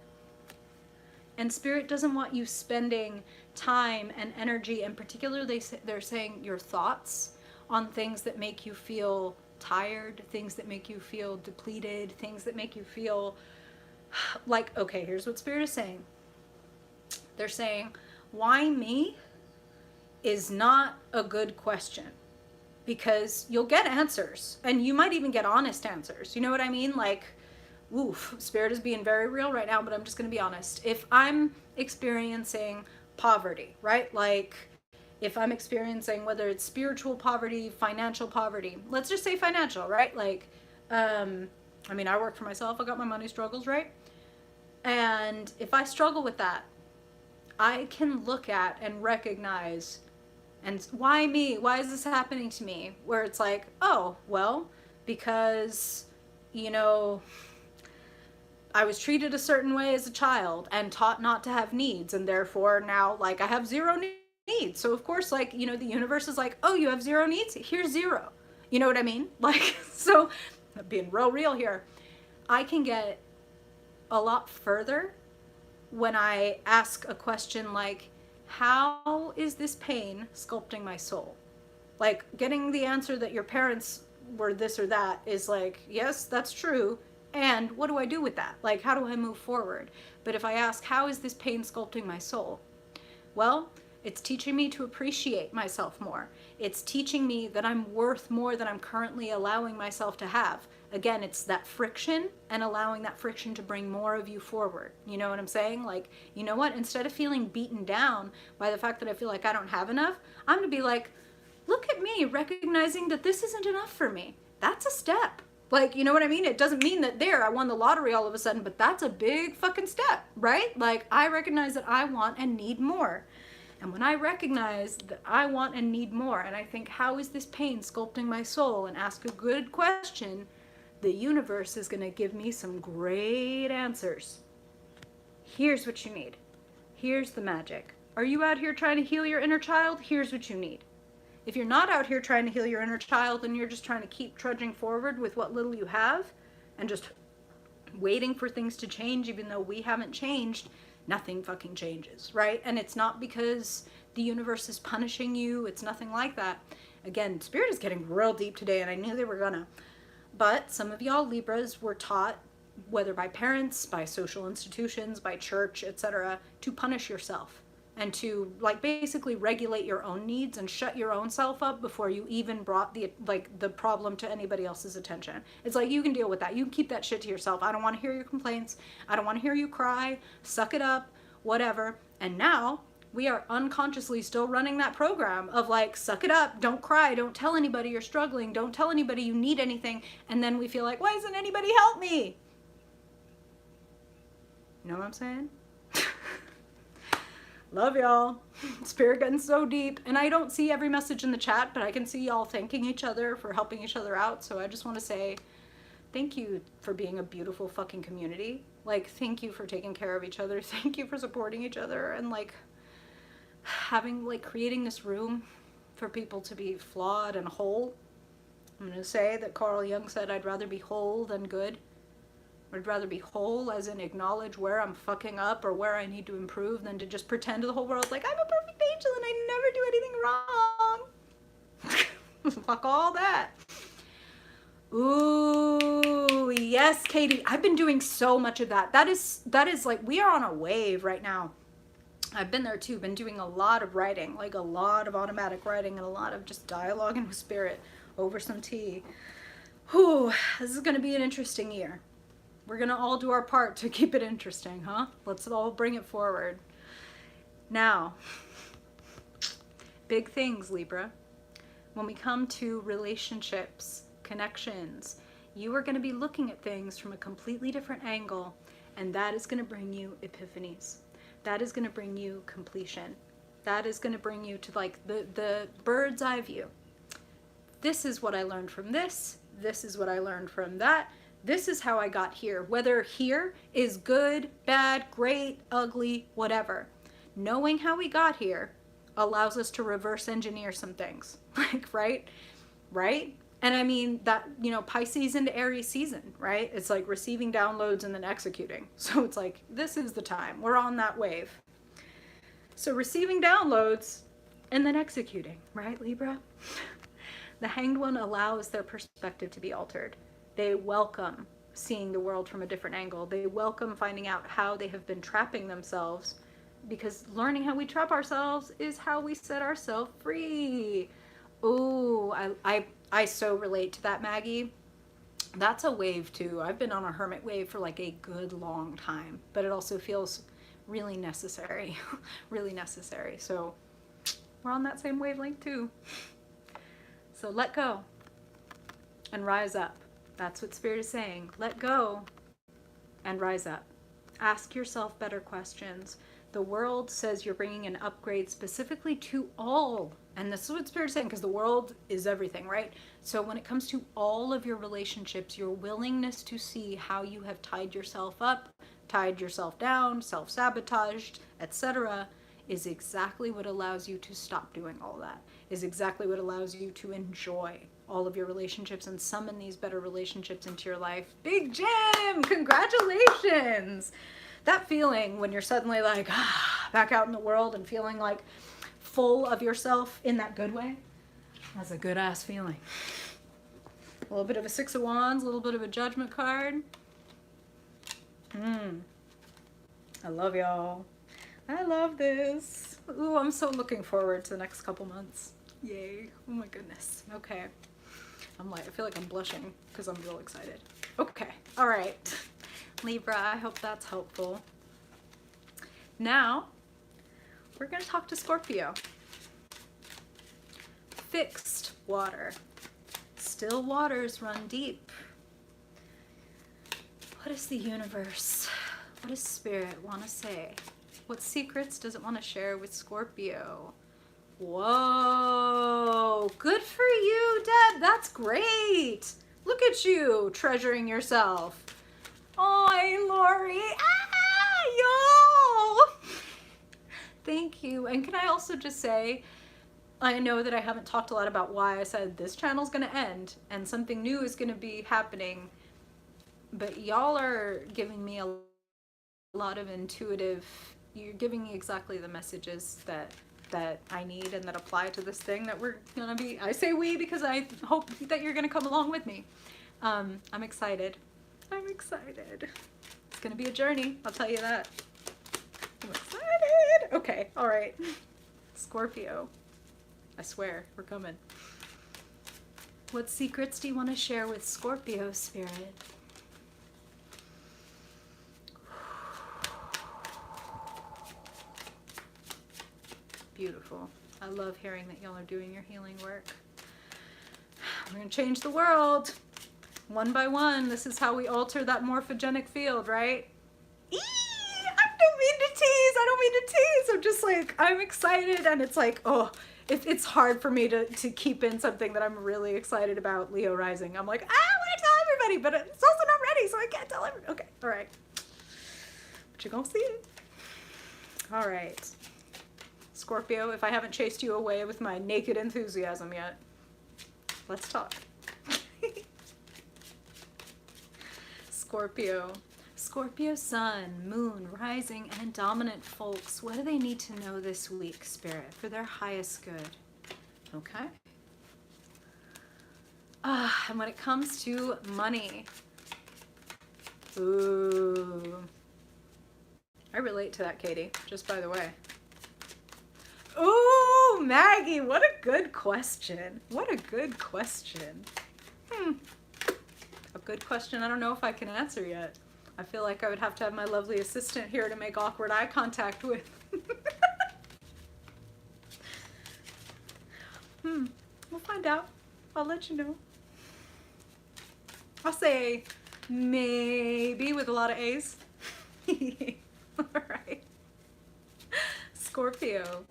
Speaker 1: And Spirit doesn't want you spending time and energy, and particularly they're saying your thoughts, on things that make you feel tired, things that make you feel depleted, things that make you feel like, okay, here's what Spirit is saying. They're saying, why me is not a good question, because you'll get answers, and you might even get honest answers. You know what I mean? Like, oof, Spirit is being very real right now, but I'm just going to be honest. If I'm experiencing poverty, right? Like if I'm experiencing, whether it's spiritual poverty, financial poverty, let's just say financial, right? Like, I mean, I work for myself. I got my money struggles, right? And if I struggle with that, I can look at and recognize, and why me? Why is this happening to me? Where it's like, oh, well, because, you know, I was treated a certain way as a child and taught not to have needs, and therefore now, like, I have zero needs. So of course, like, you know, the universe is like, oh, you have zero needs? Here's zero. You know what I mean? Like, so being real here, I can get a lot further when I ask a question like, how is this pain sculpting my soul? Like, getting the answer that your parents were this or that is like, yes, that's true. And what do I do with that? Like, how do I move forward? But if I ask, how is this pain sculpting my soul? Well, it's teaching me to appreciate myself more. It's teaching me that I'm worth more than I'm currently allowing myself to have. Again, it's that friction and allowing that friction to bring more of you forward. You know what I'm saying? Like, you know what? Instead of feeling beaten down by the fact that I feel like I don't have enough, I'm going to be like, look at me recognizing that this isn't enough for me. That's a step. Like, you know what I mean? It doesn't mean that I won the lottery all of a sudden, but that's a big fucking step, right? Like, I recognize that I want and need more. And when I recognize that I want and need more, and I think, how is this pain sculpting my soul, and ask a good question, the universe is going to give me some great answers. Here's what you need. Here's the magic. Are you out here trying to heal your inner child? Here's what you need. If you're not out here trying to heal your inner child and you're just trying to keep trudging forward with what little you have and just waiting for things to change, even though we haven't changed, nothing fucking changes, right? And it's not because the universe is punishing you. It's nothing like that. Again, Spirit is getting real deep today, and I knew they were gonna. But some of y'all Libras were taught, whether by parents, by social institutions, by church, etc., to punish yourself and to, like, basically regulate your own needs and shut your own self up before you even brought the problem to anybody else's attention. It's like, you can deal with that. You can keep that shit to yourself. I don't want to hear your complaints. I don't want to hear you cry. Suck it up, whatever. And now we are unconsciously still running that program of like, suck it up, don't cry, don't tell anybody you're struggling, don't tell anybody you need anything. And then we feel like, why doesn't anybody help me? You know what I'm saying? Love y'all. Spirit getting so deep. And I don't see every message in the chat, but I can see y'all thanking each other for helping each other out. So I just want to say thank you for being a beautiful fucking community. Like, thank you for taking care of each other. Thank you for supporting each other and like having, like, creating this room for people to be flawed and whole. I'm going to say that Carl Jung said, I'd rather be whole than good. I'd rather be whole, as in acknowledge where I'm fucking up or where I need to improve, than to just pretend to the whole world like I'm a perfect angel and I never do anything wrong. Fuck all that. Ooh, yes, Katie. I've been doing so much of that. That is like, we are on a wave right now. I've been there too, been doing a lot of writing, like a lot of automatic writing and a lot of just dialoguing with Spirit over some tea. Whew, this is going to be an interesting year. We're going to all do our part to keep it interesting, huh? Let's all bring it forward. Now, big things, Libra. When we come to relationships, connections, you are going to be looking at things from a completely different angle, and that is going to bring you epiphanies. That is going to bring you completion. That is going to bring you to like the bird's eye view. This is what I learned from this. This is what I learned from that. This is how I got here. Whether here is good, bad, great, ugly, whatever. Knowing how we got here allows us to reverse engineer some things. Like, right? Right? And I mean that, you know, Pisces into Aries season, right? It's like receiving downloads and then executing. So it's like, this is the time. We're on that wave. So receiving downloads and then executing, right, Libra? The Hanged One allows their perspective to be altered. They welcome seeing the world from a different angle. They welcome finding out how they have been trapping themselves, because learning how we trap ourselves is how we set ourselves free. Oh, I so relate to that, Maggie. That's a wave too. I've been on a hermit wave for like a good long time, but it also feels really necessary. Really necessary. So we're on that same wavelength too. So let go and rise up. That's what Spirit is saying. Let go and rise up. Ask yourself better questions. The world says you're bringing an upgrade specifically to all. And this is what Spirit is saying, because the world is everything, right? So when it comes to all of your relationships, your willingness to see how you have tied yourself up, tied yourself down, self-sabotaged, etc., is exactly what allows you to stop doing all that, is exactly what allows you to enjoy all of your relationships and summon these better relationships into your life. Big Jim, congratulations! That feeling when you're suddenly like, back out in the world and feeling like full of yourself in that good way, that's a good ass feeling. A little bit of a Six of Wands, a little bit of a Judgment card. I love y'all. I love this. Ooh, I'm so looking forward to the next couple months. Yay. Oh my goodness. Okay. I feel like I'm blushing because I'm real excited. Okay. All right. Libra, I hope that's helpful. Now, we're going to talk to Scorpio. Fixed water. Still waters run deep. What does the universe, what does Spirit want to say? What secrets does it want to share with Scorpio? Whoa, good for you, Deb. That's great. Look at you treasuring yourself. Oh, Lori. Y'all. Thank you. And can I also just say, I know that I haven't talked a lot about why I said this channel's going to end and something new is going to be happening. But y'all are giving me a lot of intuitive, you're giving me exactly the messages that I need and that apply to this thing that we're gonna be, I say we because I hope that you're gonna come along with me. I'm excited. I'm excited. It's gonna be a journey, I'll tell you that. I'm excited. Okay, all right. Scorpio, I swear, we're coming. What secrets do you want to share with Scorpio, Spirit? Beautiful. I love hearing that y'all are doing your healing work. We're going to change the world. One by one. This is how we alter that morphogenic field, right? I don't mean to tease. I don't mean to tease. I'm just like, I'm excited. And it's like, oh, it's hard for me to keep in something that I'm really excited about, Leo rising. I'm like, I want to tell everybody, but it's also not ready, so I can't tell everybody. Okay, all right. But you're going to see it. All right. Scorpio, if I haven't chased you away with my naked enthusiasm yet, let's talk. Scorpio. Scorpio sun, moon, rising, and dominant folks. What do they need to know this week, Spirit, for their highest good? Okay. And when it comes to money, ooh. I relate to that, Katie, just by the way. Ooh, Maggie, what a good question. What a good question. A good question I don't know if I can answer yet. I feel like I would have to have my lovely assistant here to make awkward eye contact with. We'll find out. I'll let you know. I'll say maybe with a lot of A's. All right. Scorpio.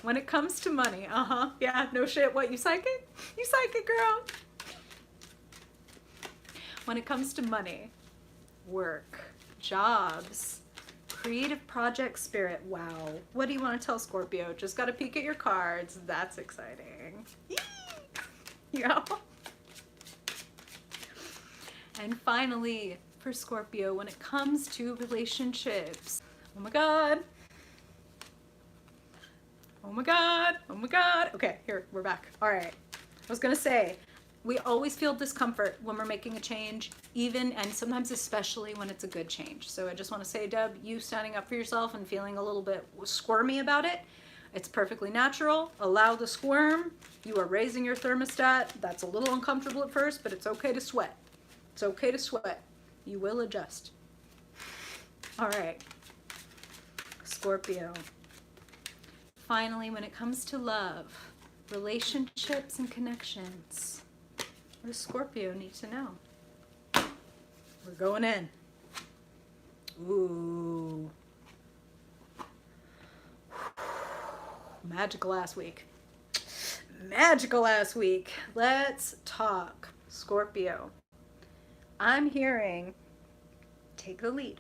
Speaker 1: When it comes to money, yeah, no shit. What, you psychic? You psychic, girl. When it comes to money, work, jobs, creative project, Spirit, wow. What do you want to tell Scorpio? Just got to peek at your cards. That's exciting. Yeah. And finally, for Scorpio, when it comes to relationships, oh my God. Oh my God, oh my God. Okay, here, we're back. All right. I was gonna say, we always feel discomfort when we're making a change, even and sometimes especially when it's a good change. So I just want to say, Deb, you standing up for yourself and feeling a little bit squirmy about it, it's perfectly natural. Allow the squirm. You are raising your thermostat. That's a little uncomfortable at first, but it's okay to sweat. It's okay to sweat. You will adjust. All right. Scorpio. Finally, when it comes to love, relationships and connections, what does Scorpio need to know? We're going in. Ooh. Magical ass week. Magical ass week. Let's talk Scorpio. I'm hearing take the lead.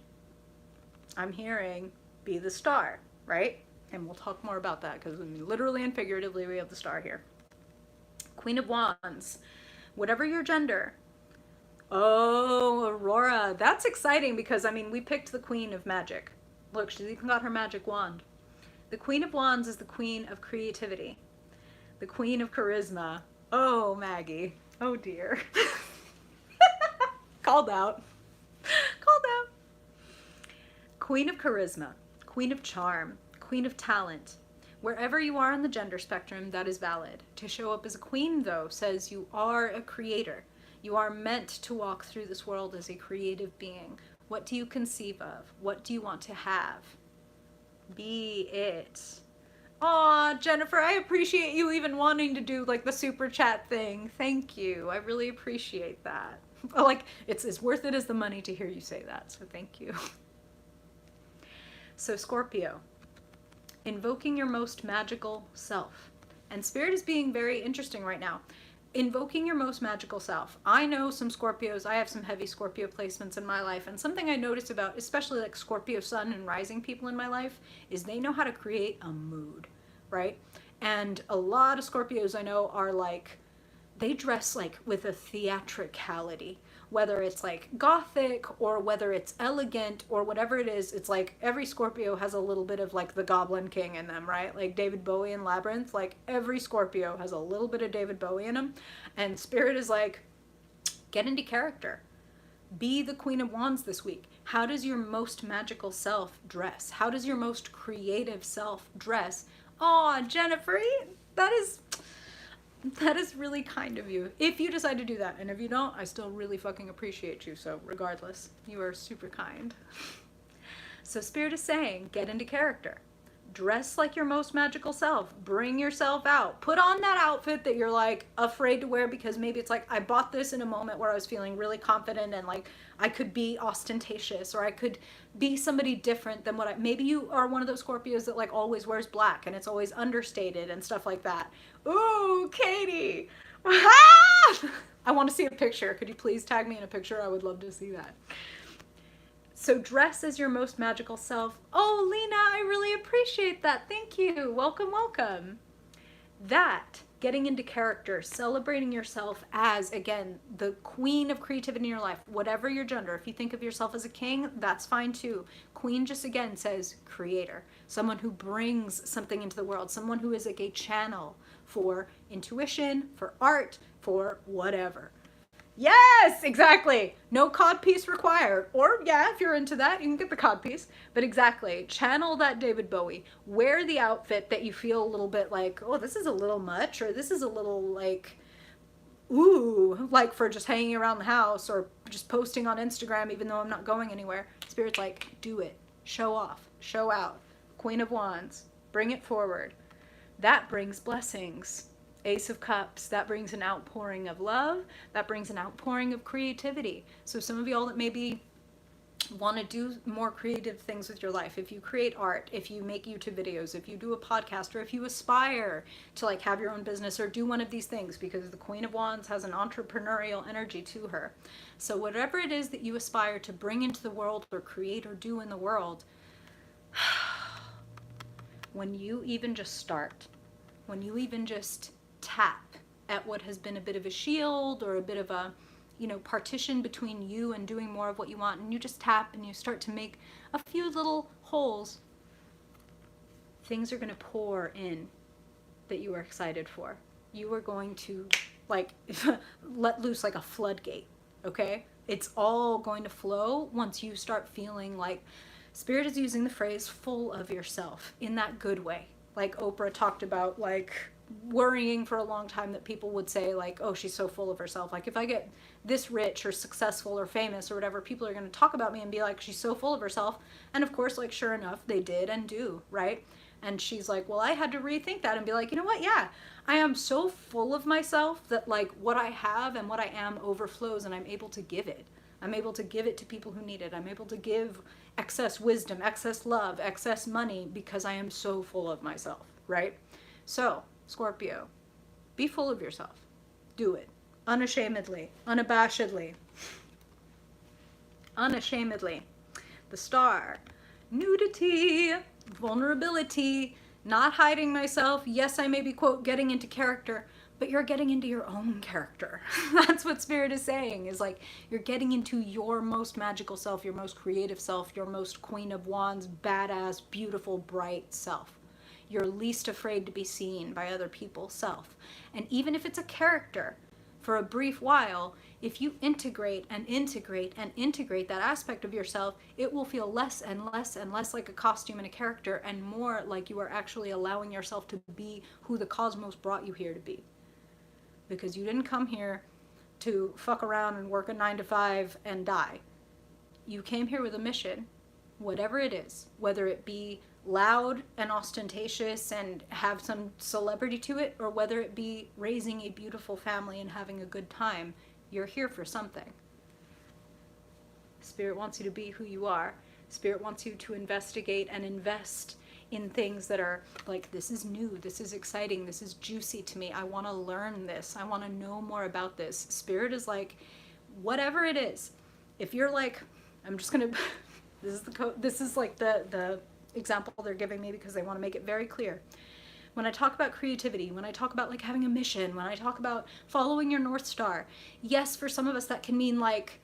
Speaker 1: I'm hearing be the star, right? And we'll talk more about that because literally and figuratively we have the star here. Queen of Wands. Whatever your gender. Oh, Aurora. That's exciting because, I mean, we picked the Queen of Magic. Look, she's even got her magic wand. The Queen of Wands is the Queen of Creativity. The Queen of Charisma. Oh, Maggie. Oh, dear. Called out. Called out. Queen of Charisma. Queen of Charm. Queen of Talent. Wherever you are on the gender spectrum, that is valid. To show up as a queen, though, says you are a creator. You are meant to walk through this world as a creative being. What do you conceive of? What do you want to have? Be it. Aw, Jennifer, I appreciate you even wanting to do like the super chat thing. Thank you. I really appreciate that. Like, it's as worth it as the money to hear you say that, so thank you. So Scorpio, invoking your most magical self. And Spirit is being very interesting right now. Invoking your most magical self. I know some Scorpios, I have some heavy Scorpio placements in my life, and something I notice about, especially like Scorpio sun and rising people in my life, is they know how to create a mood, right? And a lot of Scorpios I know are like, they dress like with a theatricality, whether it's like gothic or whether it's elegant or whatever it is. It's like every Scorpio has a little bit of like the Goblin King in them, right? Like David Bowie in Labyrinth, like every Scorpio has a little bit of David Bowie in them. And Spirit is like, get into character. Be the Queen of Wands this week. How does your most magical self dress? How does your most creative self dress? Aw, Jennifer, that is really kind of you. If you decide to do that, and if you don't, I still really fucking appreciate you. So regardless, you are super kind. So Spirit is saying, get into character. Dress like your most magical self. Bring yourself out. Put on that outfit that you're like afraid to wear because maybe it's like, I bought this in a moment where I was feeling really confident and like I could be ostentatious or I could be somebody different than what maybe you are one of those Scorpios that like always wears black and it's always understated and stuff like that. Ooh, Katie. I want to see a picture. Could you please tag me in a picture? I would love to see that. So dress as your most magical self. Oh, Lena, I really appreciate that. Thank you. Welcome, welcome. That, getting into character, celebrating yourself as, again, the queen of creativity in your life, whatever your gender. If you think of yourself as a king, that's fine too. Queen just, again, says creator. Someone who brings something into the world. Someone who is like a channel for intuition, for art, for whatever. Yes, exactly. No codpiece required. Or yeah, if you're into that, you can get the codpiece. But exactly, channel that David Bowie. Wear the outfit that you feel a little bit like, oh, this is a little much, or this is a little like, ooh, like for just hanging around the house or just posting on Instagram even though I'm not going anywhere. Spirit's like, do it. Show off. Show out. Queen of Wands. Bring it forward. That brings blessings. Ace of Cups, that brings an outpouring of love, that brings an outpouring of creativity. So some of y'all that maybe want to do more creative things with your life, if you create art, if you make YouTube videos, if you do a podcast, or if you aspire to like have your own business or do one of these things, because the Queen of Wands has an entrepreneurial energy to her. So whatever it is that you aspire to bring into the world or create or do in the world, when you even just start, when you even just tap at what has been a bit of a shield or a bit of a, you know, partition between you and doing more of what you want, and you just tap and you start to make a few little holes, things are going to pour in that you are excited for. You are going to like let loose like a floodgate, okay? It's all going to flow once you start feeling like, Spirit is using the phrase full of yourself in that good way. Like Oprah talked about, like, worrying for a long time that people would say like, oh, she's so full of herself. Like if I get this rich or successful or famous or whatever, people are going to talk about me and be like, she's so full of herself. And of course, like sure enough, they did and do, right? And she's like, well, I had to rethink that and be like, you know what? Yeah, I am so full of myself that like what I have and what I am overflows, and I'm able to give it. I'm able to give it to people who need it. I'm able to give excess wisdom, excess love, excess money because I am so full of myself, right? So, Scorpio, be full of yourself. Do it. Unashamedly, unabashedly. Unashamedly. The star. Nudity, vulnerability, not hiding myself. Yes, I may be, quote, getting into character, but you're getting into your own character. That's what Spirit is saying, is like you're getting into your most magical self, your most creative self, your most Queen of Wands, badass, beautiful, bright self. You're least afraid to be seen by other people self. And even if it's a character for a brief while, if you integrate and integrate and integrate that aspect of yourself, it will feel less and less and less like a costume and a character and more like you are actually allowing yourself to be who the cosmos brought you here to be. Because you didn't come here to fuck around and work a 9-to-5 and die. You came here with a mission, whatever it is, whether it be loud and ostentatious and have some celebrity to it, or whether it be raising a beautiful family and having a good time. You're here for something. Spirit wants you to be who you are. Spirit wants you to investigate and invest in things that are like, this is new, this is exciting, this is juicy to me, I want to learn this, I want to know more about this. Spirit is like, whatever it is, if you're like, I'm just gonna this is like the example they're giving me because they want to make it very clear. When I talk about creativity, when I talk about like having a mission, when I talk about following your North Star, yes, for some of us that can mean like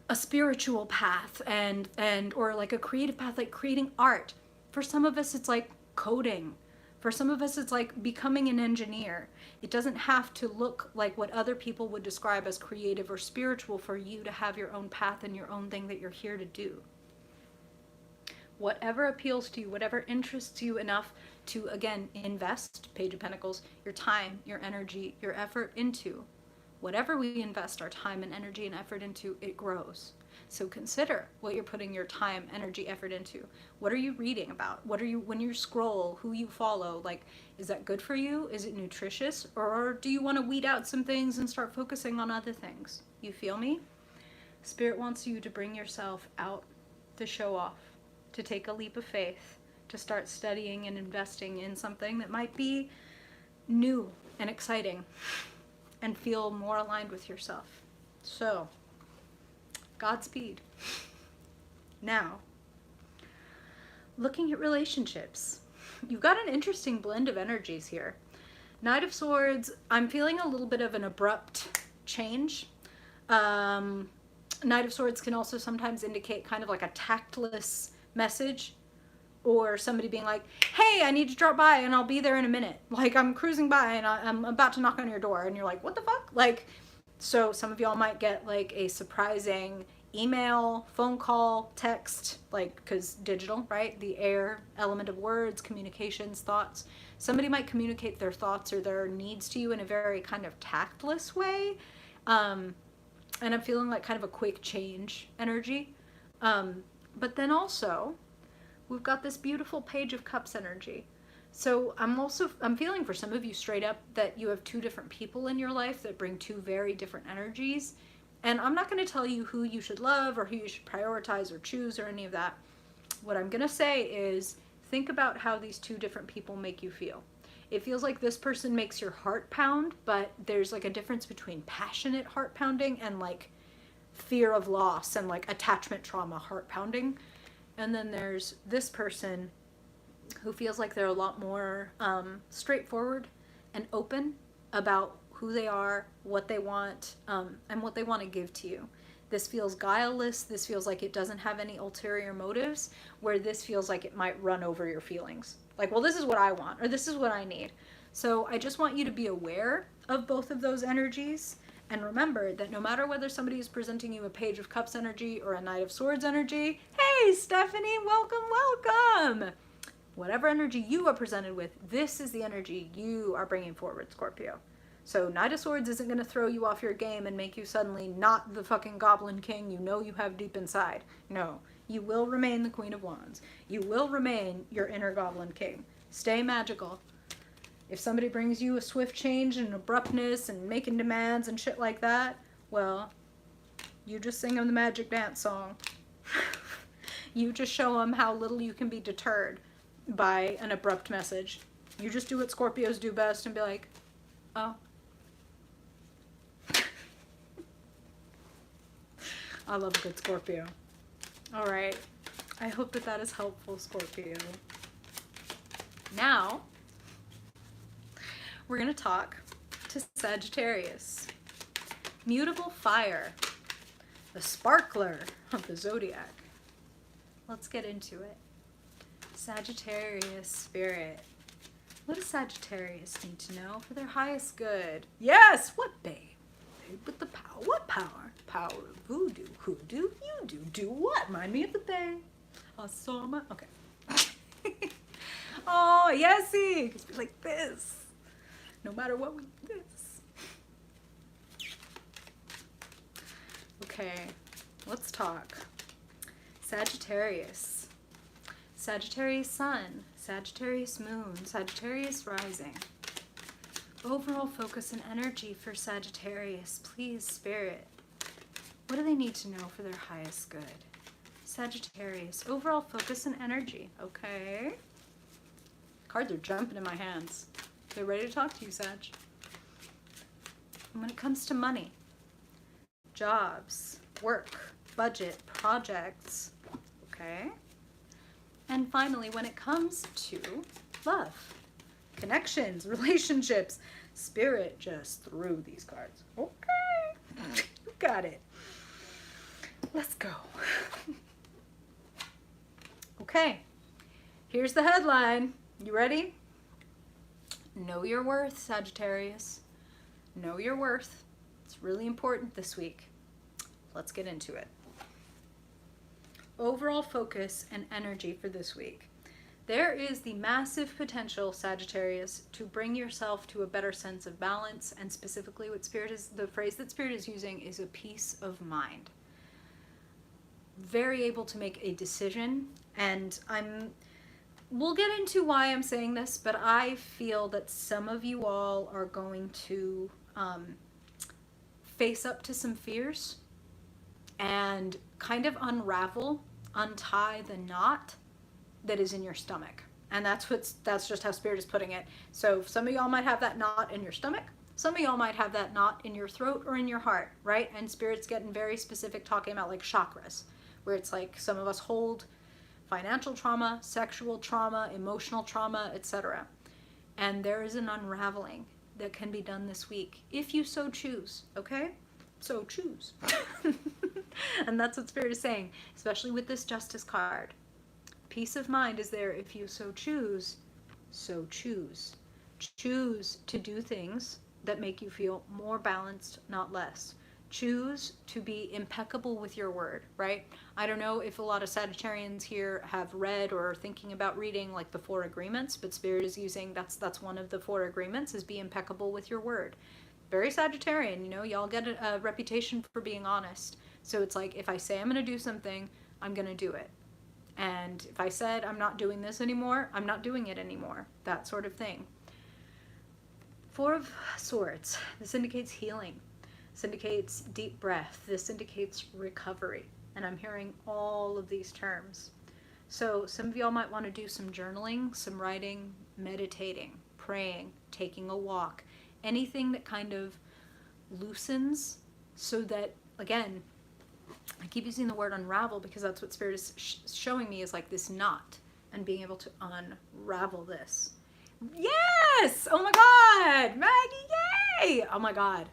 Speaker 1: a spiritual path and or like a creative path, like creating art. For some of us, it's like coding. For some of us, it's like becoming an engineer. It doesn't have to look like what other people would describe as creative or spiritual for you to have your own path and your own thing that you're here to do. Whatever appeals to you, whatever interests you enough to, again, invest, Page of Pentacles, your time, your energy, your effort into. Whatever we invest our time and energy and effort into, it grows. So consider what you're putting your time, energy, effort into. What are you reading about? What are you, when you scroll, who you follow, like, is that good for you? Is it nutritious? Or do you want to weed out some things and start focusing on other things? You feel me? Spirit wants you to bring yourself out to show off, to take a leap of faith, to start studying and investing in something that might be new and exciting and feel more aligned with yourself. So, Godspeed. Now, looking at relationships, you've got an interesting blend of energies here. Knight of Swords, I'm feeling a little bit of an abrupt change. Knight of Swords can also sometimes indicate kind of like a tactless message, or somebody being like, hey, I need to drop by and I'll be there in a minute. Like I'm cruising by and I'm about to knock on your door and you're like, what the fuck? Like, so some of y'all might get like a surprising email, phone call, text, like, because digital, right? The air element of words, communications, thoughts. Somebody might communicate their thoughts or their needs to you in a very kind of tactless way. And I'm feeling like kind of a quick change energy. But then also, we've got this beautiful Page of Cups energy. So I'm feeling for some of you straight up that you have two different people in your life that bring two very different energies. And I'm not going to tell you who you should love or who you should prioritize or choose or any of that. What I'm going to say is think about how these two different people make you feel. It feels like this person makes your heart pound, but there's like a difference between passionate heart pounding and like fear of loss and like attachment trauma heart pounding. And then there's this person who feels like they're a lot more straightforward and open about who they are, what they want, and what they want to give to you. This feels guileless. This feels like it doesn't have any ulterior motives, where this feels like it might run over your feelings. Like, well, this is what I want, or this is what I need. So I just want you to be aware of both of those energies. And remember that no matter whether somebody is presenting you a Page of Cups energy or a Knight of Swords energy, hey, Stephanie, welcome, welcome. Whatever energy you are presented with, this is the energy you are bringing forward, Scorpio. So Knight of Swords isn't going to throw you off your game and make you suddenly not the fucking Goblin King you know you have deep inside. No, you will remain the Queen of Wands. You will remain your inner Goblin King. Stay magical. If somebody brings you a swift change and abruptness and making demands and shit like that, well, you just sing them the magic dance song. You just show them how little you can be deterred by an abrupt message. You just do what Scorpios do best and be like, oh. I love a good Scorpio. All right. I hope that that is helpful, Scorpio. Now, we're going to talk to Sagittarius. Mutable fire. The sparkler of the zodiac. Let's get into it. Sagittarius spirit. What does Sagittarius need to know for their highest good? Yes! What, babe? Babe with the power. What power? Power of voodoo. Who do? You do. Do what? Mind me of the bay. I saw my... Okay. Oh, yes, see? Because we're like this. No matter what we do this. Okay. Let's talk. Sagittarius. Sagittarius sun, Sagittarius moon, Sagittarius rising. Overall focus and energy for Sagittarius. Please, Spirit. What do they need to know for their highest good? Sagittarius. Overall focus and energy. Okay. Cards are jumping in my hands. They're ready to talk to you, Sag. And when it comes to money, jobs, work, budget, projects. Okay. And finally, when it comes to love, connections, relationships, Spirit just threw these cards. Okay, you got it. Let's go. Okay, here's the headline. You ready? Know your worth, Sagittarius. Know your worth. It's really important this week. Let's get into it. Overall focus and energy for this week. There is the massive potential, Sagittarius, to bring yourself to a better sense of balance, and specifically what Spirit is, the phrase that Spirit is using is a peace of mind. Very able to make a decision, and we'll get into why I'm saying this, but I feel that some of you all are going to face up to some fears and kind of untie the knot that is in your stomach. And that's just how Spirit is putting it. So some of y'all might have that knot in your stomach. Some of y'all might have that knot in your throat or in your heart, right? And Spirit's getting very specific, talking about like chakras, where it's like some of us hold financial trauma, sexual trauma, emotional trauma, etc. And there is an unraveling that can be done this week, if you so choose, okay? So choose. And that's what Spirit is saying, especially with this Justice card. Peace of mind is there if you so choose, so choose. Choose to do things that make you feel more balanced, not less. Choose to be impeccable with your word, right? I don't know if a lot of Sagittarians here have read or are thinking about reading like the 4 agreements, but Spirit is using, that's one of the 4 agreements, is be impeccable with your word. Very Sagittarian, you know, y'all get a reputation for being honest. So it's like, if I say I'm going to do something, I'm going to do it. And if I said I'm not doing this anymore, I'm not doing it anymore. That sort of thing. 4 of Swords. This indicates healing. This indicates deep breath. This indicates recovery. And I'm hearing all of these terms. So some of y'all might want to do some journaling, some writing, meditating, praying, taking a walk. Anything that kind of loosens so that, again, I keep using the word unravel because that's what Spirit is showing me, is like this knot and being able to unravel this. Yes! Oh my God! Maggie, yay! Oh my God.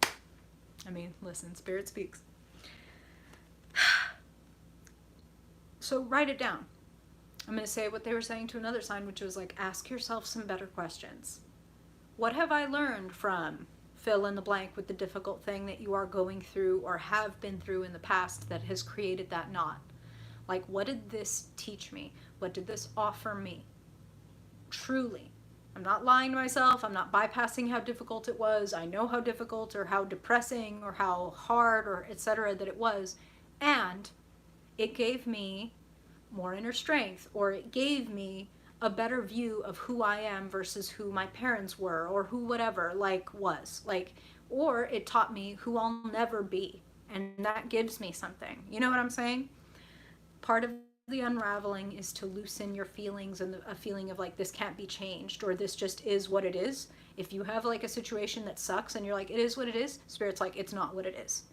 Speaker 1: I mean, listen, Spirit speaks. So write it down. I'm going to say what they were saying to another sign, which was like, ask yourself some better questions. What have I learned from fill in the blank with the difficult thing that you are going through or have been through in the past that has created that knot? Like, what did this teach me? What did this offer me? Truly. I'm not lying to myself. I'm not bypassing how difficult it was. I know how difficult or how depressing or how hard or etc. that it was. And it gave me more inner strength, or it gave me a better view of who I am versus who my parents were, or who whatever like was like, or it taught me who I'll never be, and that gives me something. You know what I'm saying? Part of the unraveling is to loosen your feelings and a feeling of like, this can't be changed, or this just is what it is. If you have like a situation that sucks and you're like, it is what it is, Spirit's like, it's not what it is.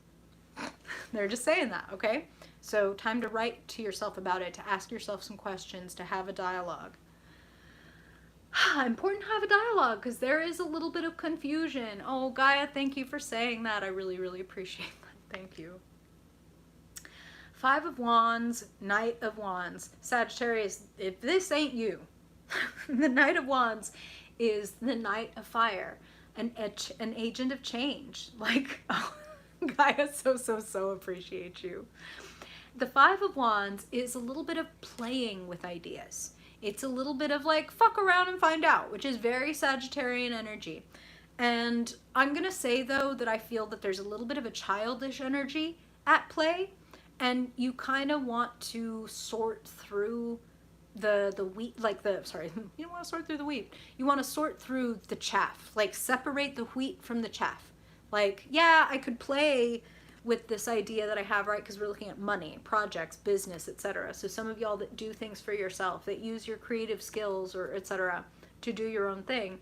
Speaker 1: They're just saying that, okay? So time to write to yourself about it, to ask yourself some questions, to have a dialogue. Important to have a dialogue because there is a little bit of confusion. Oh, Gaia, thank you for saying that. I really, really appreciate that. Thank you. Five of Wands, Knight of Wands. Sagittarius, if this ain't you, the Knight of Wands is the Knight of Fire, an agent of change. Like, oh, Gaia, so appreciate you. The Five of Wands is a little bit of playing with ideas. It's a little bit of like, fuck around and find out, which is very Sagittarian energy. And I'm going to say, though, that I feel that there's a little bit of a childish energy at play. And you kind of want to sort through the wheat, like sorry, you don't want to sort through the wheat. You want to sort through the chaff, like separate the wheat from the chaff. Like, yeah, I could play with this idea that I have, right? Because we're looking at money, projects, business, etc. So some of y'all that do things for yourself, that use your creative skills or etc. to do your own thing,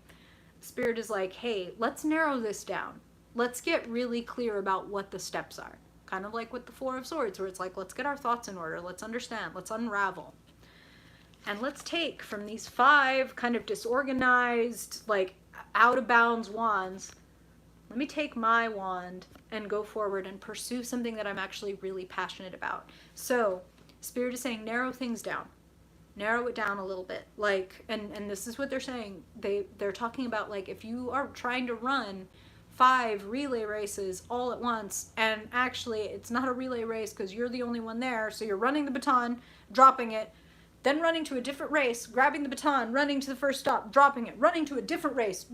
Speaker 1: Spirit is like, hey, let's narrow this down. Let's get really clear about what the steps are. Kind of like with the Four of Swords, where it's like, let's get our thoughts in order. Let's understand. Let's unravel. And let's take from these five kind of disorganized, like out of bounds wands, let me take my wand and go forward and pursue something that I'm actually really passionate about. So Spirit is saying, narrow things down. Narrow it down a little bit. Like, and this is what they're saying. They're talking about, like, if you are trying to run 5 relay races all at once, and actually it's not a relay race because you're the only one there, so you're running the baton, dropping it, then running to a different race, grabbing the baton, running to the first stop, dropping it, running to a different race,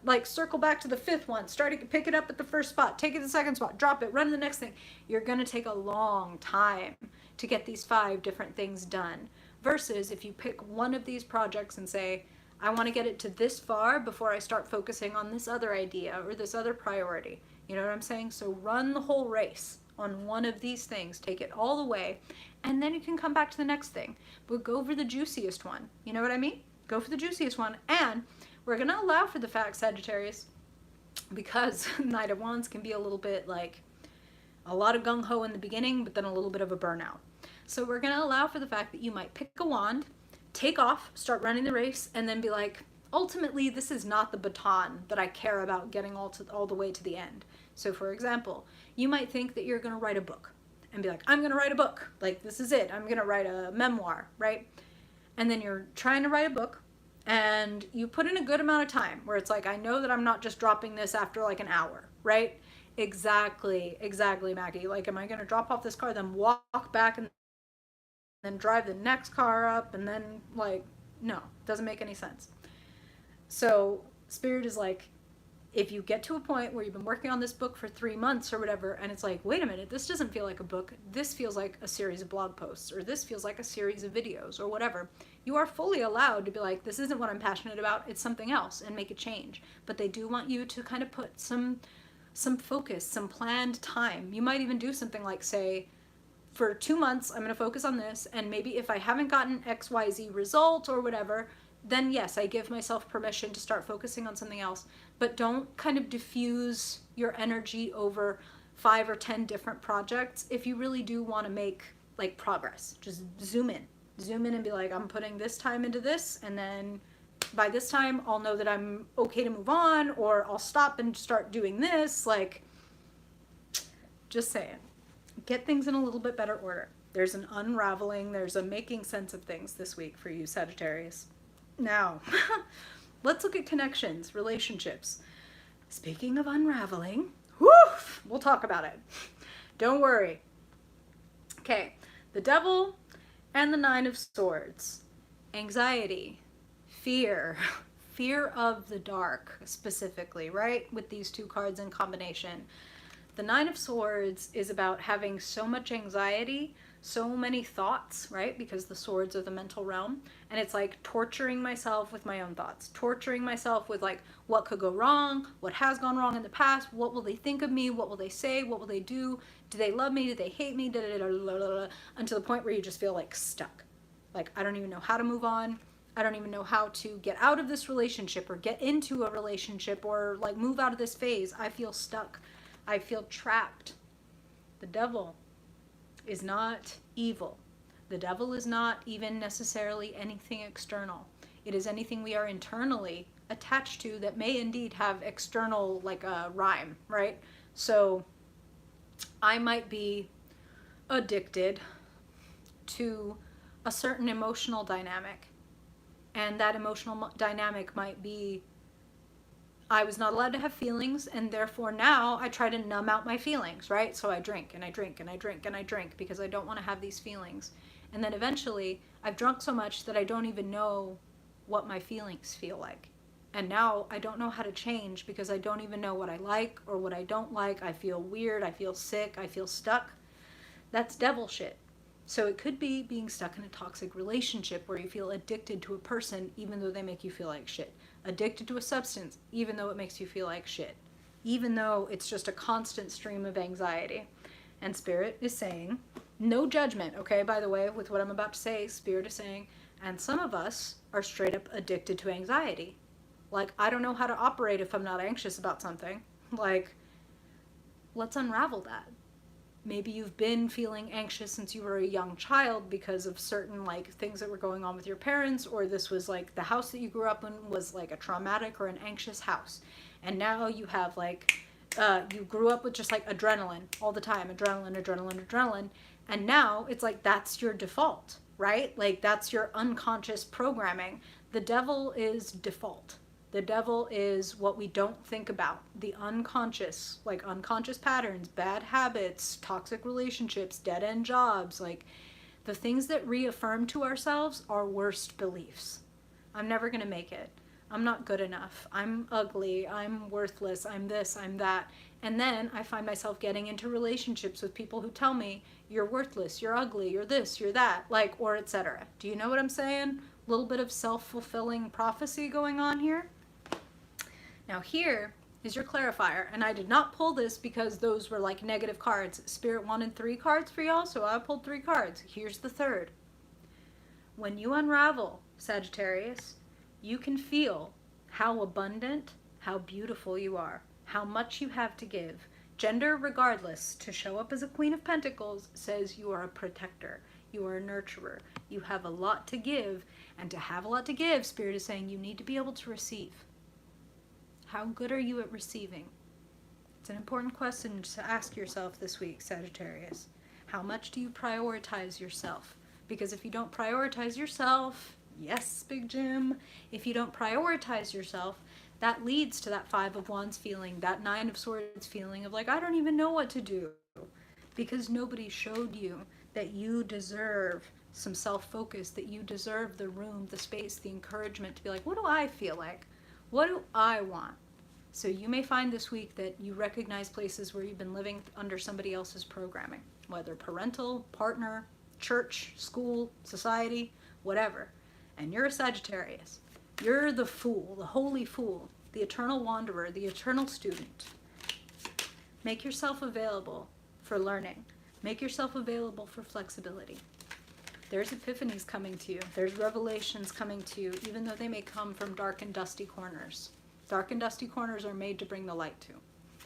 Speaker 1: like circle back to the 5th one, pick it up at the first spot, take it to the 2nd spot, drop it, run to the next thing. You're going to take a long time to get these 5 different things done. Versus if you pick one of these projects and say, I want to get it to this far before I start focusing on this other idea or this other priority. You know what I'm saying? So run the whole race on one of these things, take it all the way, and then you can come back to the next thing. But go for the juiciest one. You know what I mean? Go for the juiciest one. And we're going to allow for the fact, Sagittarius, because Knight of Wands can be a little bit like a lot of gung-ho in the beginning, but then a little bit of a burnout. So we're going to allow for the fact that you might pick a wand, take off, start running the race, and then be like, ultimately, this is not the baton that I care about getting all the way to the end. So for example, you might think that you're going to write a book and be like, I'm going to write a book. Like, this is it. I'm going to write a memoir, right? And then you're trying to write a book and you put in a good amount of time where it's like, I know that I'm not just dropping this after like an hour, right? Exactly, Maggie. Like, am I going to drop off this car, then walk back and then drive the next car up, and then like, no, doesn't make any sense. So Spirit is like, if you get to a point where you've been working on this book for 3 months or whatever, and it's like, wait a minute, this doesn't feel like a book, this feels like a series of blog posts, or this feels like a series of videos, or whatever, you are fully allowed to be like, this isn't what I'm passionate about, it's something else, and make a change. But they do want you to kind of put some focus, some planned time. You might even do something like, say, for 2 months, I'm going to focus on this, and maybe if I haven't gotten XYZ result or whatever, then yes, I give myself permission to start focusing on something else. But don't kind of diffuse your energy over 5 or 10 different projects if you really do want to make like progress. Just zoom in and be like, I'm putting this time into this, and then by this time I'll know that I'm okay to move on, or I'll stop and start doing this. Like, just saying. Get things in a little bit better order. There's an unraveling, there's a making sense of things this week for you, Sagittarius. Now, let's look at connections, relationships. Speaking of unraveling, woof, we'll talk about it. Don't worry. Okay, the Devil and the Nine of Swords. Anxiety, fear. Fear of the dark, specifically, right? With these two cards in combination. The Nine of Swords is about having so much anxiety, so many thoughts, right? Because the swords are the mental realm. And it's like torturing myself with my own thoughts, torturing myself with like what could go wrong, what has gone wrong in the past, what will they think of me, what will they say, what will they do, do they love me, do they hate me, until the point where you just feel like stuck. Like, I don't even know how to move on. I don't even know how to get out of this relationship or get into a relationship or like move out of this phase. I feel stuck. I feel trapped. The devil is not evil. The devil is not even necessarily anything external. It is anything we are internally attached to that may indeed have external, like a rhyme, right? So I might be addicted to a certain emotional dynamic. And that emotional dynamic might be, I was not allowed to have feelings, and therefore now I try to numb out my feelings, right? So I drink and I drink and I drink and I drink because I don't want to have these feelings. And then eventually I've drunk so much that I don't even know what my feelings feel like. And now I don't know how to change because I don't even know what I like or what I don't like. I feel weird, I feel sick, I feel stuck. That's devil shit. So it could be being stuck in a toxic relationship where you feel addicted to a person even though they make you feel like shit. Addicted to a substance even though it makes you feel like shit. Even though it's just a constant stream of anxiety. And Spirit is saying, no judgment, okay, by the way, with what I'm about to say, Spirit is saying, and some of us are straight up addicted to anxiety. Like, I don't know how to operate if I'm not anxious about something. Like, let's unravel that. Maybe you've been feeling anxious since you were a young child because of certain like things that were going on with your parents, or this was like the house that you grew up in was like a traumatic or an anxious house. And now you have like, you grew up with just like adrenaline all the time, adrenaline, adrenaline, adrenaline. And now it's like, that's your default, right? Like that's your unconscious programming. The devil is default. The devil is what we don't think about. The unconscious, like unconscious patterns, bad habits, toxic relationships, dead-end jobs, like the things that reaffirm to ourselves our worst beliefs. I'm never going to make it. I'm not good enough. I'm ugly. I'm worthless. I'm this, I'm that. And then I find myself getting into relationships with people who tell me, you're worthless, you're ugly, you're this, you're that, like, or etc. Do you know what I'm saying? A little bit of self-fulfilling prophecy going on here. Now here is your clarifier, and I did not pull this because those were like negative cards. Spirit wanted 3 cards for y'all, so I pulled 3 cards. Here's the third. When you unravel, Sagittarius, you can feel how abundant, how beautiful you are, how much you have to give. Gender regardless, to show up as a Queen of Pentacles says you are a protector, you are a nurturer, you have a lot to give, and to have a lot to give, Spirit is saying you need to be able to receive. How good are you at receiving? It's an important question to ask yourself this week, Sagittarius. How much do you prioritize yourself? Because if you don't prioritize yourself, yes, Big Jim, if you don't prioritize yourself, that leads to that 5 of Wands feeling, that 9 of Swords feeling of like, I don't even know what to do. Because nobody showed you that you deserve some self-focus, that you deserve the room, the space, the encouragement to be like, what do I feel like? What do I want? So you may find this week that you recognize places where you've been living under somebody else's programming, whether parental, partner, church, school, society, whatever. And you're a Sagittarius. You're the fool, the holy fool, the eternal wanderer, the eternal student. Make yourself available for learning. Make yourself available for flexibility. There's epiphanies coming to you. There's revelations coming to you, even though they may come from dark and dusty corners. Dark and dusty corners are made to bring the light to.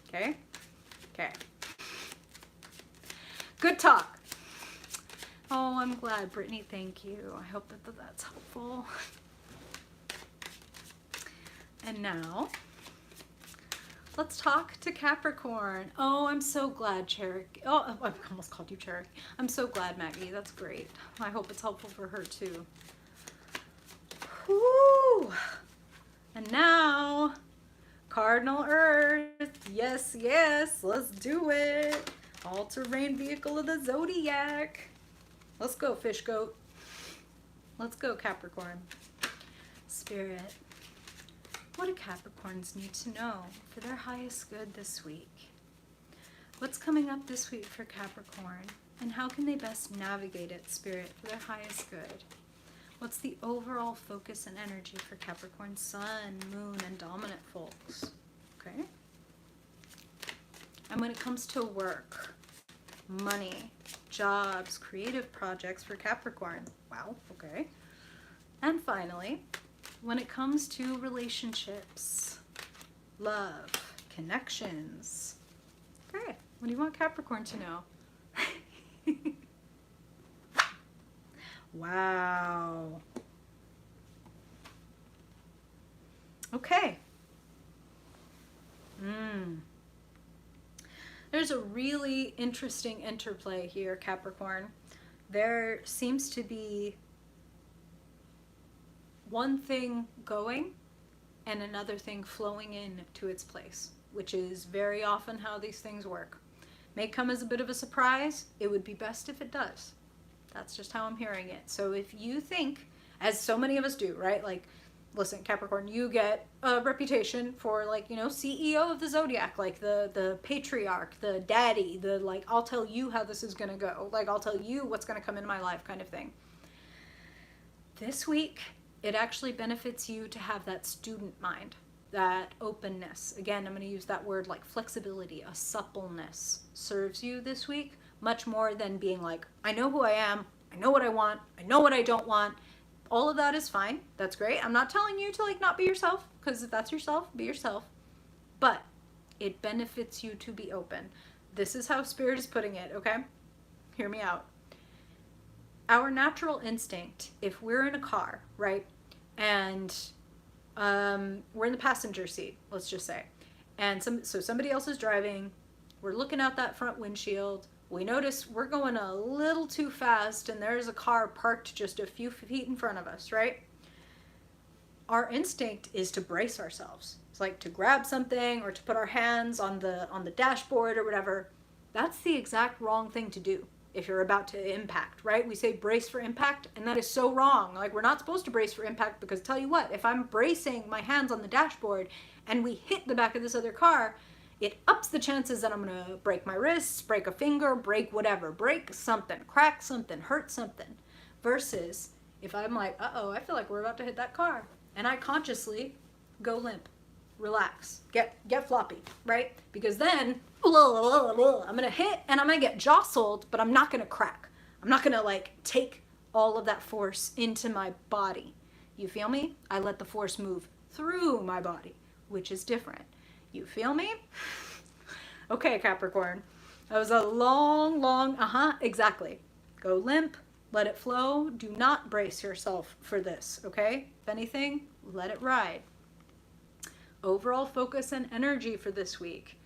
Speaker 1: Okay? Okay. Good talk. Oh, I'm glad, Brittany. Thank you. I hope that that's helpful. And now, let's talk to Capricorn. Oh, I'm so glad, Cherokee. Oh, I almost called you Cherokee. I'm so glad, Maggie. That's great. I hope it's helpful for her, too. Woo! And now, Cardinal Earth. Yes, yes. Let's do it. All-terrain vehicle of the Zodiac. Let's go, fish goat. Let's go, Capricorn. Spirit, what do Capricorns need to know for their highest good this week? What's coming up this week for Capricorn, and how can they best navigate it, Spirit, for their highest good? What's the overall focus and energy for Capricorn, Sun, Moon, and Dominant folks? Okay. And when it comes to work, money, jobs, creative projects for Capricorn. Wow, okay. And finally, when it comes to relationships, love, connections. Okay, what do you want Capricorn to know? Wow. Okay. There's a really interesting interplay here, Capricorn. There seems to be one thing going and another thing flowing in to its place, which is very often how these things work. May come as a bit of a surprise. It would be best if it does. That's just how I'm hearing it. So if you think, as so many of us do, right? Like, listen, Capricorn, you get a reputation for, like, you know, CEO of the zodiac, like the patriarch, the daddy, the, like, I'll tell you how this is going to go. Like, I'll tell you what's going to come in my life kind of thing. This week, it actually benefits you to have that student mind, that openness. Again, I'm going to use that word like flexibility, a suppleness serves you this week much more than being like, I know who I am, I know what I want, I know what I don't want. All of that is fine. That's great. I'm not telling you to like not be yourself, because if that's yourself, be yourself. But it benefits you to be open. This is how Spirit is putting it, okay? Hear me out. Our natural instinct, if we're in a car, right, and we're in the passenger seat, let's just say, and so somebody else is driving, we're looking out that front windshield, we notice we're going a little too fast and there's a car parked just a few feet in front of us, right? Our instinct is to brace ourselves. It's like to grab something or to put our hands on the dashboard or whatever. That's the exact wrong thing to do if you're about to impact, right? We say brace for impact, and that is so wrong. Like, we're not supposed to brace for impact, because tell you what, if I'm bracing my hands on the dashboard and we hit the back of this other car, it ups the chances that I'm gonna break my wrists, break a finger, break whatever, break something, crack something, hurt something. Versus if I'm like, uh-oh, I feel like we're about to hit that car, and I consciously go limp, relax, get floppy, right? Because then I'm gonna hit and I'm gonna get jostled, but I'm not gonna crack. I'm not gonna like take all of that force into my body. You feel me? I let the force move through my body, which is different. You feel me? Okay, Capricorn. That was a long, exactly. Go limp, let it flow. Do not brace yourself for this, okay? If anything, let it ride. Overall focus and energy for this week.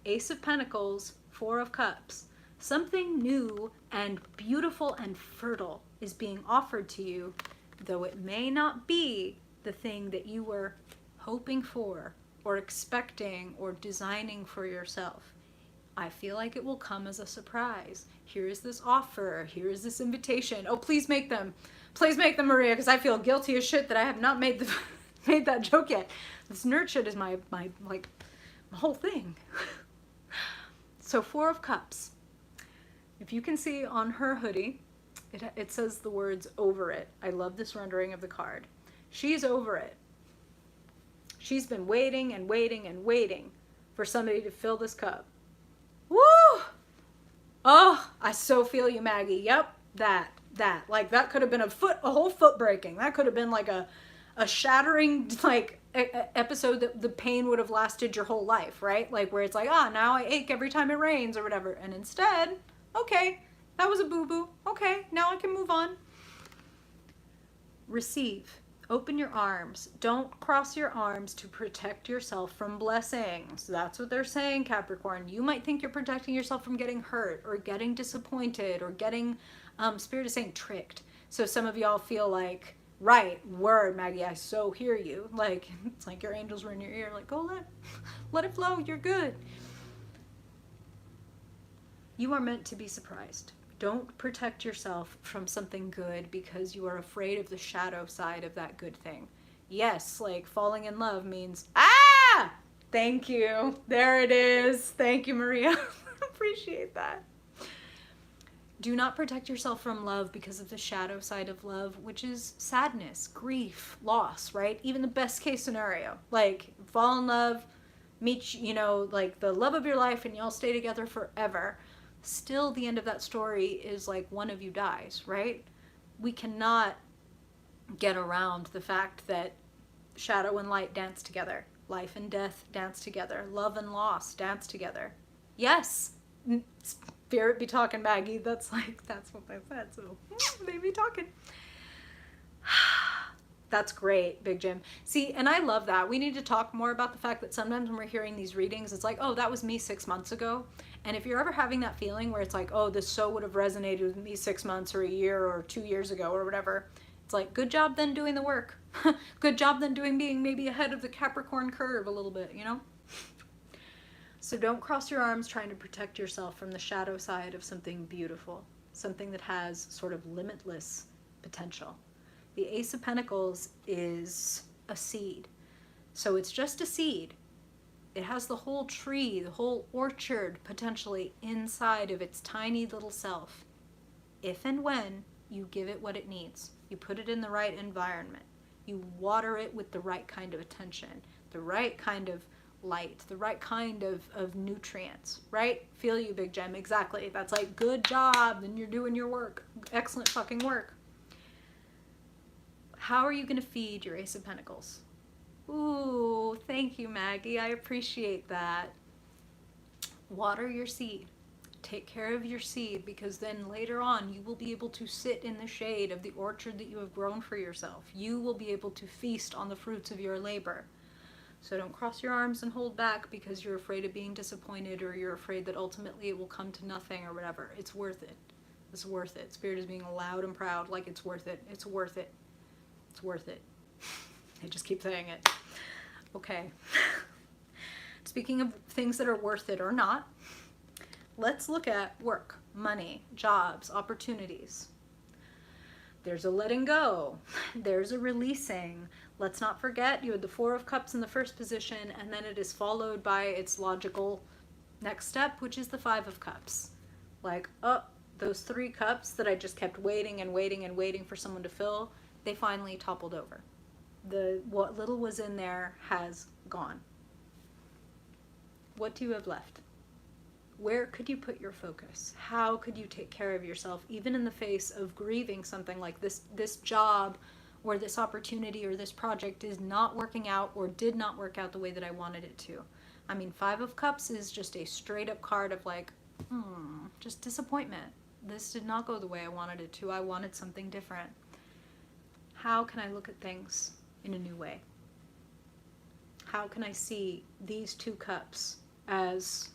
Speaker 1: Ace of Pentacles, Four of Cups. Something new and beautiful and fertile is being offered to you, though it may not be the thing that you were hoping for or expecting or designing for yourself. I feel like it will come as a surprise. Here is this offer. Here is this invitation. Oh, please make them. Please make them, Maria, because I feel guilty as shit that I have not made that joke yet. This nerd shit is my whole thing. So Four of Cups. If you can see on her hoodie, it says the words over it. I love this rendering of the card. She's over it. She's been waiting and waiting and waiting for somebody to fill this cup. Woo! Oh, I so feel you, Maggie. Yep, that. Like, that could have been a whole foot breaking. That could have been like a shattering, like, episode that the pain would have lasted your whole life, right? Like, where it's like, now I ache every time it rains or whatever. And instead, okay, that was a boo-boo. Okay, now I can move on. Receive. Open your arms. Don't cross your arms to protect yourself from blessings. That's what they're saying, Capricorn. You might think you're protecting yourself from getting hurt or getting disappointed or getting, Spirit is saying, tricked. So some of y'all feel like, right, word, Maggie, I so hear you. Like, it's like your angels were in your ear, like, go let it flow, you're good. You are meant to be surprised. Don't protect yourself from something good because you are afraid of the shadow side of that good thing. yes, like falling in love means, ah, thank you. There it is. Thank you, Maria. Appreciate that. Do not protect yourself from love because of the shadow side of love, which is sadness, grief, loss, right? Even the best case scenario. Like, fall in love, meet, you know, like the love of your life, and y'all stay together forever. Still, the end of that story is like one of you dies, right? We cannot get around the fact that shadow and light dance together. Life and death dance together. Love and loss dance together. Yes. Spirit be talking, Maggie. That's what I said. So they be talking. That's great, Big Jim. See, and I love that. We need to talk more about the fact that sometimes when we're hearing these readings, it's like, oh, that was me 6 months ago. And if you're ever having that feeling where it's like, oh, this so would have resonated with me 6 months or a year or 2 years ago or whatever, it's like, good job then doing the work. Good job then being maybe ahead of the Capricorn curve a little bit, you know? So don't cross your arms trying to protect yourself from the shadow side of something beautiful, something that has sort of limitless potential. The Ace of Pentacles is a seed. So it's just a seed. It has the whole tree, the whole orchard potentially inside of its tiny little self. If and when you give it what it needs, you put it in the right environment, you water it with the right kind of attention, the right kind of light, the right kind of nutrients, right? Feel you, Big Gem. Exactly. That's like, good job. Then you're doing your work. Excellent fucking work. How are you going to feed your Ace of Pentacles? Ooh, thank you, Maggie. I appreciate that. Water your seed. Take care of your seed, because then later on you will be able to sit in the shade of the orchard that you have grown for yourself. You will be able to feast on the fruits of your labor. So don't cross your arms and hold back because you're afraid of being disappointed, or you're afraid that ultimately it will come to nothing or whatever. It's worth it. It's worth it. Spirit is being loud and proud, like it's worth it. It's worth it. It's worth it. I just keep saying it. Okay. Speaking of things that are worth it or not, let's look at work, money, jobs, opportunities. There's a letting go. There's a releasing. Let's not forget you had the Four of Cups in the first position, and then it is followed by its logical next step, which is the Five of Cups. Like, oh, those 3 cups that I just kept waiting and waiting and waiting for someone to fill, they finally toppled over. What little was in there has gone. What do you have left? Where could you put your focus? How could you take care of yourself, even in the face of grieving something like this job or this opportunity or this project is not working out or did not work out the way that I wanted it to? I mean, Five of Cups is just a straight up card of like, just disappointment. This did not go the way I wanted it to. I wanted something different. How can I look at things in a new way? How can I see these 2 cups as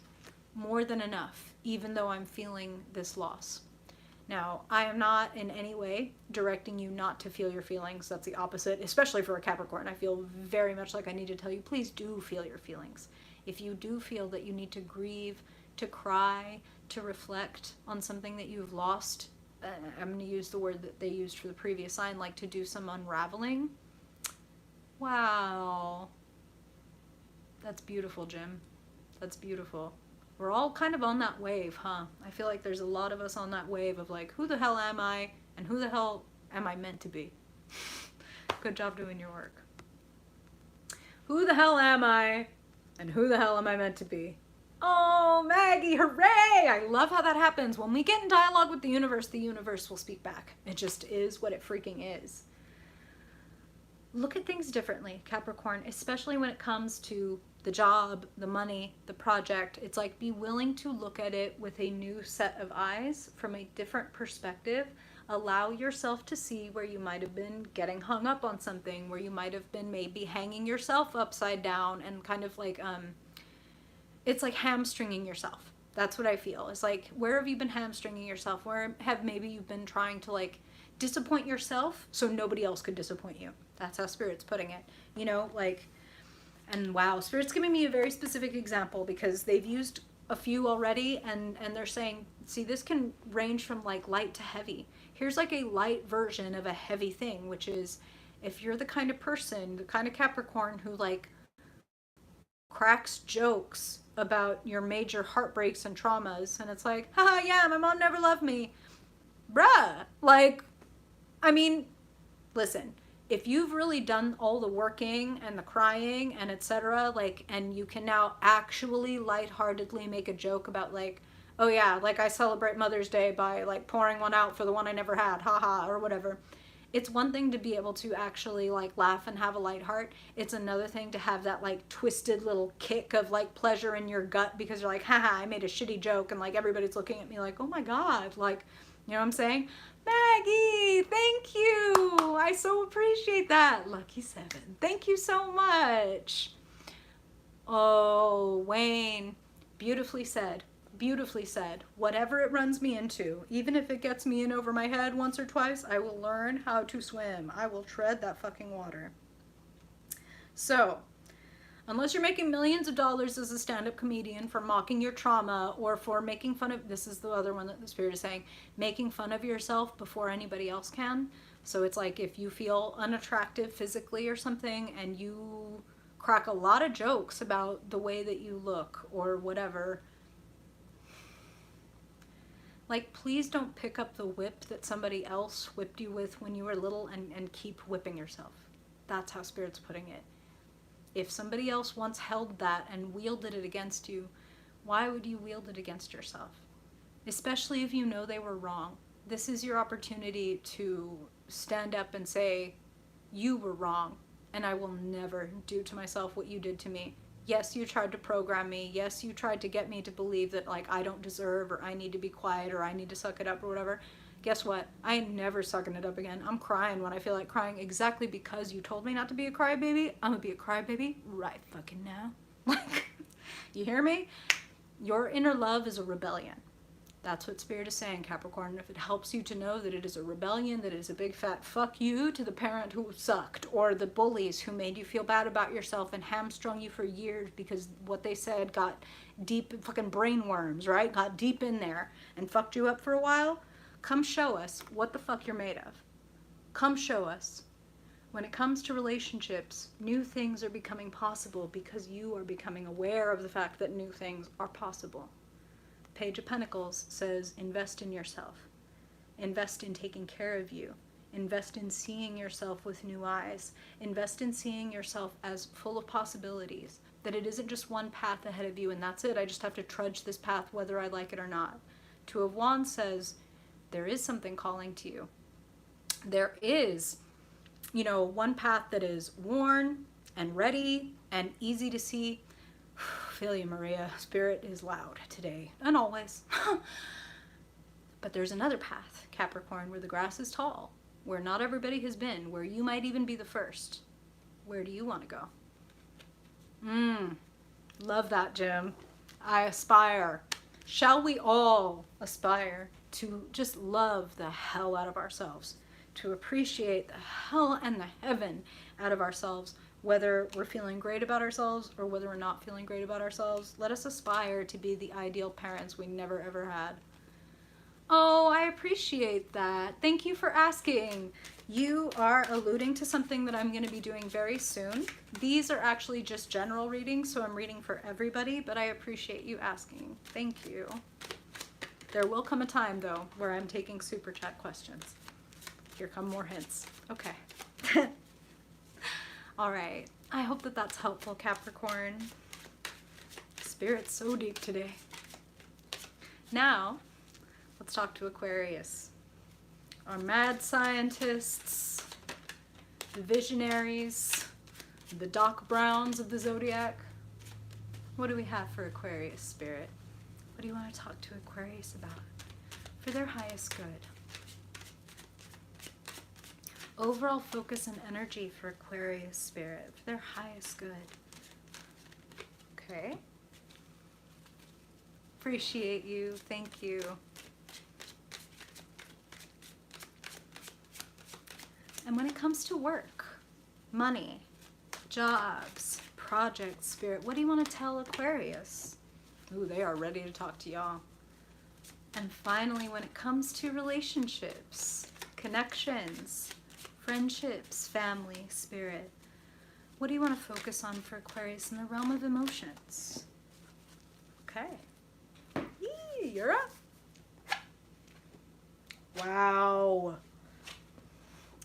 Speaker 1: more than enough, even though I'm feeling this loss? Now, I am not in any way directing you not to feel your feelings. That's the opposite, especially for a Capricorn. I feel very much like I need to tell you, please do feel your feelings. If you do feel that you need to grieve, to cry, to reflect on something that you've lost, I'm going to use the word that they used for the previous sign, like to do some unraveling. Wow. That's beautiful, Jim. That's beautiful. We're all kind of on that wave, huh? I feel like there's a lot of us on that wave of like, who the hell am I? And who the hell am I meant to be? Good job doing your work. Who the hell am I? And who the hell am I meant to be? Oh, Maggie, hooray! I love how that happens. When we get in dialogue with the universe will speak back. It just is what it freaking is. Look at things differently, Capricorn, especially when it comes to the job, the money, the project. It's like, be willing to look at it with a new set of eyes from a different perspective. Allow yourself to see where you might have been getting hung up on something, where you might have been maybe hanging yourself upside down and kind of like, it's like hamstringing yourself. That's what I feel. It's like, where have you been hamstringing yourself? Where have maybe you've been trying to like disappoint yourself so nobody else could disappoint you? That's how Spirit's putting it. You know, like, and wow, Spirit's giving me a very specific example because they've used a few already, and they're saying, see, this can range from like light to heavy. Here's like a light version of a heavy thing, which is if you're the kind of person, the kind of Capricorn who like cracks jokes about your major heartbreaks and traumas, and it's like, haha, yeah, my mom never loved me. Bruh, like, I mean, listen, if you've really done all the working and the crying and etc., like, and you can now actually lightheartedly make a joke about like, oh yeah, like I celebrate Mother's Day by like pouring one out for the one I never had, haha, or whatever. It's one thing to be able to actually like laugh and have a light heart. It's another thing to have that like twisted little kick of like pleasure in your gut because you're like, haha, I made a shitty joke and like everybody's looking at me like, oh my God, like, you know what I'm saying? Maggie, thank you. I so appreciate that. Lucky 7. Thank you so much. Oh, Wayne, beautifully said. Beautifully said. Whatever it runs me into, even if it gets me in over my head once or twice, I will learn how to swim. I will tread that fucking water. So, unless you're making millions of dollars as a stand-up comedian for mocking your trauma or for making fun of, this is the other one that the Spirit is saying, making fun of yourself before anybody else can. So it's like if you feel unattractive physically or something and you crack a lot of jokes about the way that you look or whatever, like, please don't pick up the whip that somebody else whipped you with when you were little and keep whipping yourself. That's how Spirit's putting it. If somebody else once held that and wielded it against you, why would you wield it against yourself? Especially if you know they were wrong. This is your opportunity to stand up and say, you were wrong, and I will never do to myself what you did to me. Yes, you tried to program me. Yes, you tried to get me to believe that like I don't deserve or I need to be quiet or I need to suck it up or whatever. Guess what? I ain't never sucking it up again. I'm crying when I feel like crying exactly because you told me not to be a crybaby. I'm gonna be a crybaby right fucking now. Like, you hear me? Your inner love is a rebellion. That's what Spirit is saying, Capricorn. If it helps you to know that it is a rebellion, that it is a big fat fuck you to the parent who sucked, or the bullies who made you feel bad about yourself and hamstrung you for years because what they said got deep, fucking brain worms, right? Got deep in there and fucked you up for a while. Come show us what the fuck you're made of. Come show us. When it comes to relationships, new things are becoming possible because you are becoming aware of the fact that new things are possible. Page of Pentacles says, invest in yourself. Invest in taking care of you. Invest in seeing yourself with new eyes. Invest in seeing yourself as full of possibilities. That it isn't just one path ahead of you and that's it. I just have to trudge this path whether I like it or not. Two of Wands says, there is something calling to you. There is, you know, one path that is worn and ready and easy to see. Feel you, Maria. Spirit is loud today and always. But there's another path, Capricorn, where the grass is tall, where not everybody has been, where you might even be the first. Where do you want to go? Love that, Jim. I aspire. Shall we all aspire to just love the hell out of ourselves, to appreciate the hell and the heaven out of ourselves, whether we're feeling great about ourselves or whether we're not feeling great about ourselves? Let us aspire to be the ideal parents we never ever had. Oh, I appreciate that. Thank you for asking. You are alluding to something that I'm going to be doing very soon. These are actually just general readings, so I'm reading for everybody, but I appreciate you asking. Thank you. There will come a time, though, where I'm taking super chat questions. Here come more hints. Okay. All right. I hope that that's helpful, Capricorn. Spirit's so deep today. Now, let's talk to Aquarius. Our mad scientists, the visionaries, the Doc Browns of the zodiac. What do we have for Aquarius, Spirit? What do you want to talk to Aquarius about for their highest good? Overall focus and energy for Aquarius, Spirit, for their highest good. Okay. Appreciate you. Thank you. And when it comes to work, money, jobs, projects, Spirit, what do you want to tell Aquarius? Ooh, they are ready to talk to y'all. And finally, when it comes to relationships, connections, friendships, family, spirit. What do you want to focus on for Aquarius in the realm of emotions? Okay. Yee, you're up. Wow.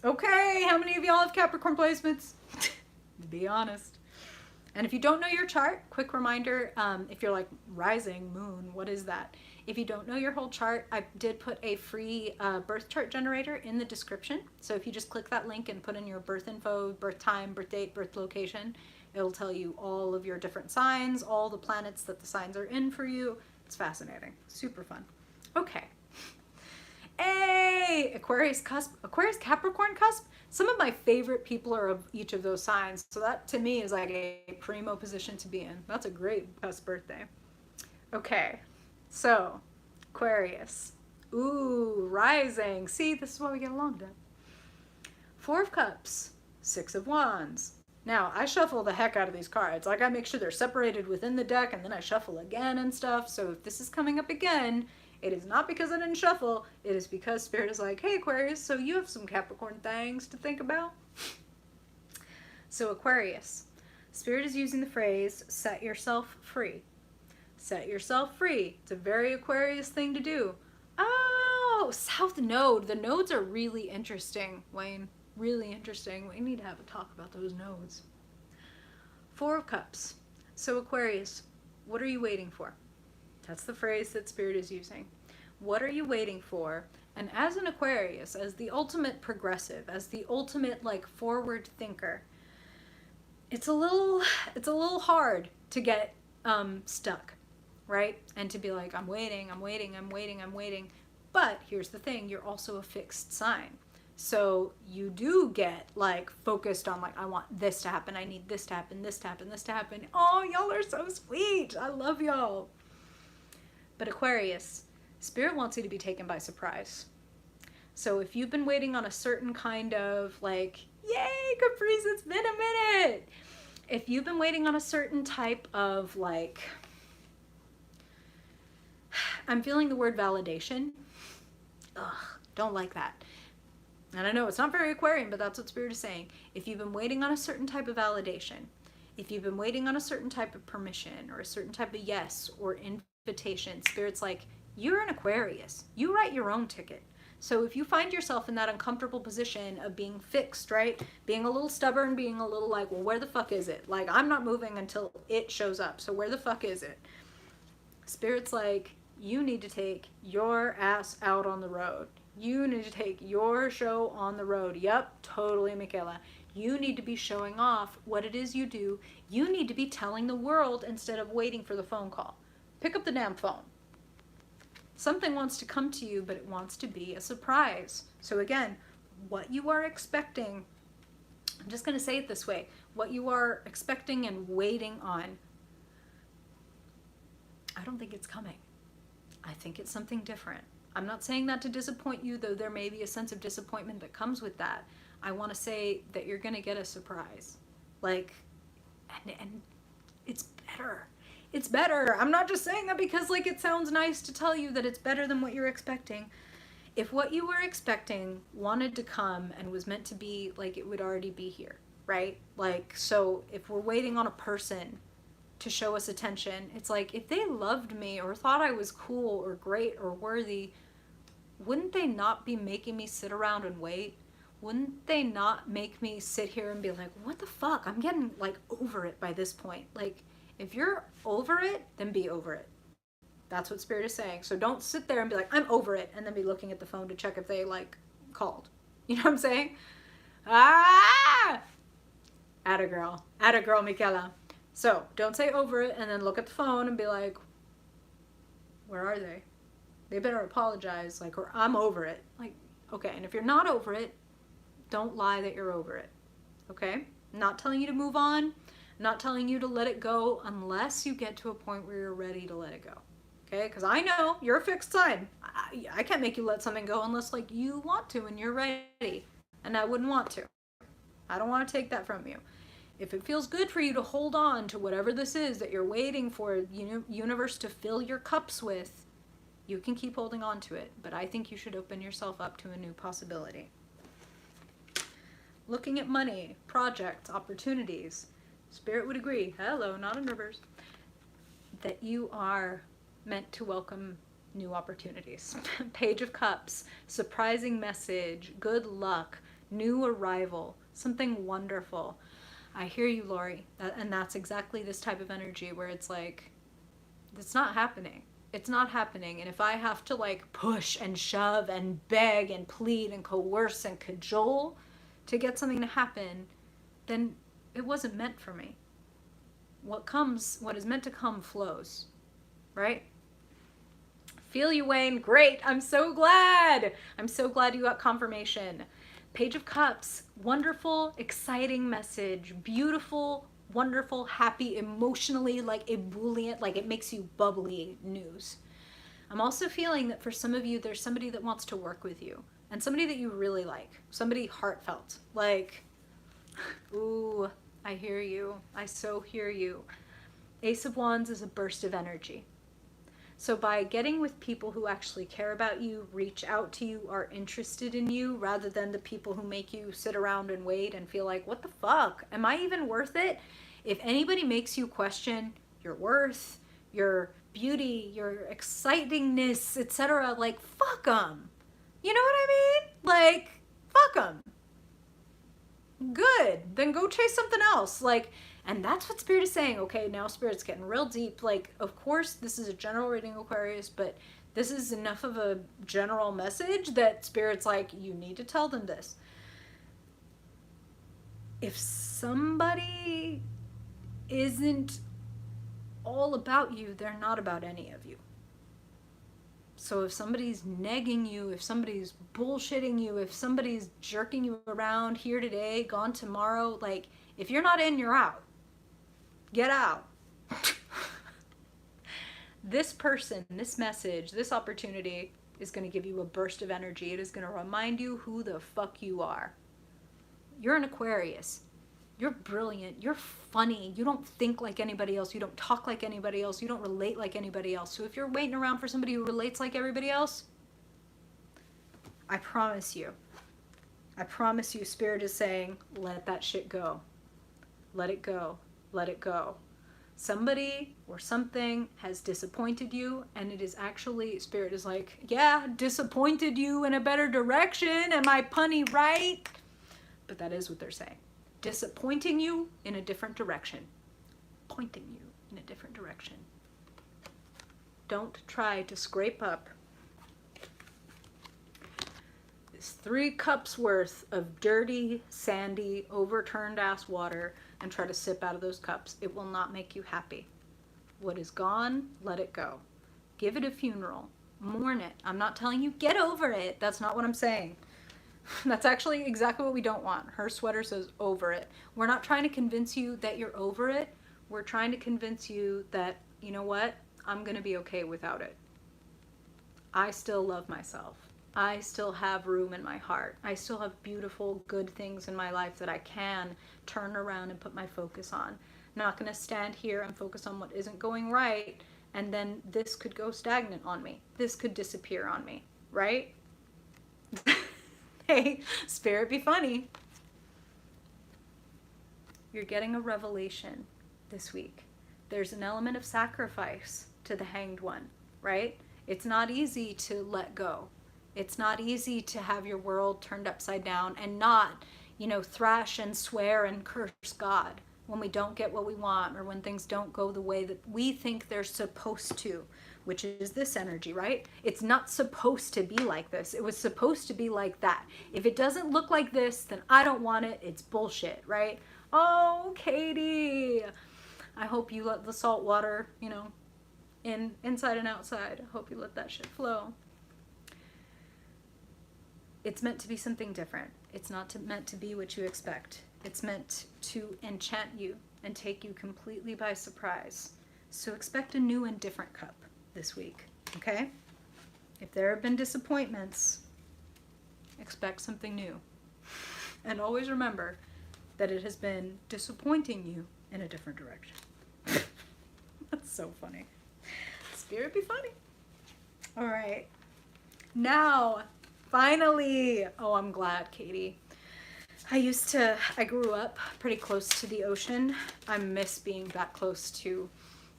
Speaker 1: Okay, how many of y'all have Capricorn placements? Be honest. And if you don't know your chart, quick reminder, if you're like rising, moon, what is that? If you don't know your whole chart, I did put a free birth chart generator in the description. So if you just click that link and put in your birth info, birth time, birth date, birth location, it'll tell you all of your different signs, all the planets that the signs are in for you. It's fascinating, super fun. Okay. Hey, Aquarius cusp, Aquarius Capricorn cusp. Some of my favorite people are of each of those signs. So that to me is like a primo position to be in. That's a great cusp birthday. Okay, so Aquarius. Ooh, rising. See, this is why we get along, Dad. 4 of Cups, 6 of Wands. Now, I shuffle the heck out of these cards. Like, I make sure they're separated within the deck, and then I shuffle again and stuff. So if this is coming up again, it is not because I didn't shuffle. It is because Spirit is like, hey, Aquarius, so you have some Capricorn things to think about. So Aquarius, Spirit is using the phrase, set yourself free. Set yourself free. It's a very Aquarius thing to do. Oh, South Node. The nodes are really interesting, Wayne. Really interesting. We need to have a talk about those nodes. 4 of Cups. So Aquarius, what are you waiting for? That's the phrase that Spirit is using. What are you waiting for? And as an Aquarius, as the ultimate progressive, as the ultimate like forward thinker, it's a little hard to get stuck, right? And to be like, I'm waiting. But here's the thing, you're also a fixed sign. So you do get like focused on like, I want this to happen. I need this to happen, this to happen, this to happen. Oh, y'all are so sweet. I love y'all. But Aquarius, Spirit wants you to be taken by surprise. So if you've been waiting on a certain kind of like, yay, Caprice, it's been a minute. If you've been waiting on a certain type of like, I'm feeling the word validation. Ugh, don't like that. And I know it's not very Aquarian, but that's what Spirit is saying. If you've been waiting on a certain type of validation, if you've been waiting on a certain type of permission or a certain type of yes or invitation, Spirit's like, you're an Aquarius. You write your own ticket. So if you find yourself in that uncomfortable position of being fixed, right? Being a little stubborn, being a little like, well, where the fuck is it? Like, I'm not moving until it shows up. So where the fuck is it? Spirit's like, you need to take your ass out on the road. You need to take your show on the road. Yep, totally, Michaela. You need to be showing off what it is you do. You need to be telling the world instead of waiting for the phone call. Pick up the damn phone. Something wants to come to you, but it wants to be a surprise. So again, what you are expecting, I'm just going to say it this way, what you are expecting and waiting on, I don't think it's coming. I think it's something different. I'm not saying that to disappoint you, though there may be a sense of disappointment that comes with that. I want to say that you're going to get a surprise. Like, and it's better. It's better. I'm not just saying that because like it sounds nice to tell you that it's better than what you're expecting. If what you were expecting wanted to come and was meant to be, like, it would already be here, right? Like, so if we're waiting on a person to show us attention, it's like, if they loved me or thought I was cool or great or worthy, wouldn't they not be making me sit around and wait? Wouldn't they not make me sit here and be like, what the fuck? I'm getting like over it by this point. Like, if you're over it, then be over it. That's what Spirit is saying. So don't sit there and be like, I'm over it, and then be looking at the phone to check if they like called. You know what I'm saying? Ah! Atta girl, Michaela. So don't say over it and then look at the phone and be like, where are they? They better apologize, like, or I'm over it. Like, okay, and if you're not over it, don't lie that you're over it, okay? I'm not telling you to move on. I'm not telling you to let it go unless you get to a point where you're ready to let it go, okay? Because I know you're a fixed sign. I can't make you let something go unless, like, you want to and you're ready, and I wouldn't want to. I don't want to take that from you. If it feels good for you to hold on to whatever this is that you're waiting for, universe to fill your cups with, you can keep holding on to it, but I think you should open yourself up to a new possibility. looking at money, projects, opportunities, Spirit would agree, hello, not in reverse, that you are meant to welcome new opportunities. Page of Cups, surprising message, good luck, new arrival, something wonderful. I hear you, Lori. And that's exactly this type of energy where it's like, it's not happening. It's not happening. And if I have to like push and shove and beg and plead and coerce and cajole to get something to happen, then it wasn't meant for me. What is meant to come flows, right? Feel you, Wayne. Great. I'm so glad. I'm so glad you got confirmation. Page of Cups, wonderful, exciting message, beautiful, wonderful, happy, emotionally like ebullient, like it makes you bubbly news. I'm also feeling that for some of you, there's somebody that wants to work with you and somebody that you really like, somebody heartfelt, like, ooh, I hear you. I so hear you. Ace of Wands is a burst of energy. So by getting with people who actually care about you, reach out to you, are interested in you, rather than the people who make you sit around and wait and feel like, what the fuck? Am I even worth it? If anybody makes you question your worth, your beauty, your excitingness, etc., like, fuck them. You know what I mean? Like, fuck them. Good. Then go chase something else. Like, and that's what Spirit is saying. Okay, now Spirit's getting real deep. Like, of course, this is a general reading, Aquarius, but this is enough of a general message that Spirit's like, you need to tell them this. If somebody isn't all about you, they're not about any of you. So if somebody's negging you, if somebody's bullshitting you, if somebody's jerking you around here today, gone tomorrow, like, if you're not in, you're out. Get out. This person, this message, this opportunity is going to give you a burst of energy. It is going to remind you who the fuck you are. You're an Aquarius. You're brilliant. You're funny. You don't think like anybody else. You don't talk like anybody else. You don't relate like anybody else. So if you're waiting around for somebody who relates like everybody else, I promise you, Spirit is saying, let that shit go. Let it go. Let it go. Somebody or something has disappointed you, and it is actually, Spirit is like, yeah, disappointed you in a better direction. Am I punny right? But that is what they're saying. Disappointing you in a different direction. Pointing you in a different direction. Don't try to scrape up this 3 cups worth of dirty, sandy, overturned ass water and try to sip out of those cups. It will not make you happy. What is gone, let it go. Give it a funeral. Mourn it. I'm not telling you get over it. That's not what I'm saying. That's actually exactly what we don't want. Her sweater says over it. We're not trying to convince you that you're over it. We're trying to convince you that, you know what? I'm going to be okay without it. I still love myself. I still have room in my heart. I still have beautiful, good things in my life that I can turn around and put my focus on. I'm not going to stand here and focus on what isn't going right, and then this could go stagnant on me. This could disappear on me, right? Hey, Spirit be funny. You're getting a revelation this week. There's an element of sacrifice to the Hanged One, right? It's not easy to let go. It's not easy to have your world turned upside down and not, thrash and swear and curse God when we don't get what we want or when things don't go the way that we think they're supposed to, which is this energy, right? It's not supposed to be like this. It was supposed to be like that. If it doesn't look like this, then I don't want it. It's bullshit, right? Oh, Katie, I hope you let the salt water, inside and outside. I hope you let that shit flow. It's meant to be something different. It's not meant to be what you expect. It's meant to enchant you and take you completely by surprise. So expect a new and different cup this week, okay? If there have been disappointments, expect something new. And always remember that it has been disappointing you in a different direction. That's so funny. Spirit be funny. All right. Now, finally, oh, I'm glad, Katie. I grew up pretty close to the ocean. I miss being that close to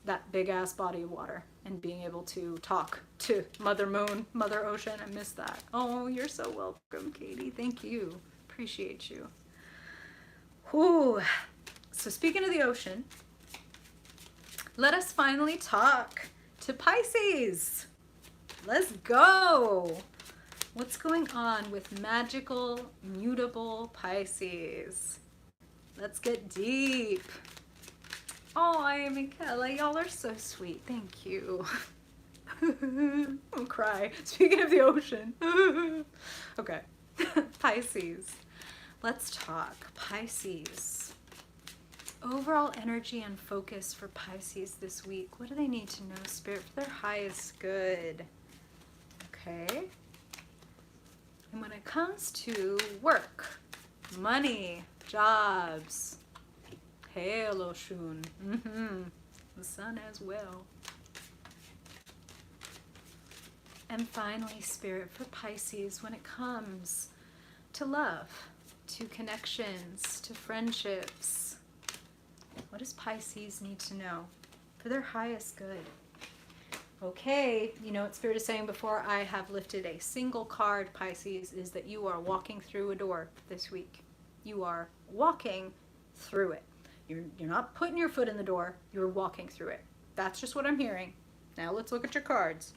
Speaker 1: that big ass body of water and being able to talk to Mother Moon, Mother Ocean. I miss that. Oh, you're so welcome, Katie. Thank you. Appreciate you. Whew. So speaking of the ocean, let us finally talk to Pisces. Let's go. What's going on with magical, mutable Pisces? Let's get deep. Oh, I am Michaela. Y'all are so sweet. Thank you. I'll cry. Speaking of the ocean. Okay. Pisces. Let's talk. Pisces. Overall energy and focus for Pisces this week. What do they need to know, Spirit, for their highest good? Okay. And when it comes to work, money, jobs, hello, Shun. The sun as well. And finally, Spirit, for Pisces, when it comes to love, to connections, to friendships, what does Pisces need to know for their highest good? Okay, you know what Spirit is saying before I have lifted a single card, Pisces, is that you are walking through a door this week. You are walking through it. You're not putting your foot in the door, you're walking through it. That's just what I'm hearing. Now let's look at your cards.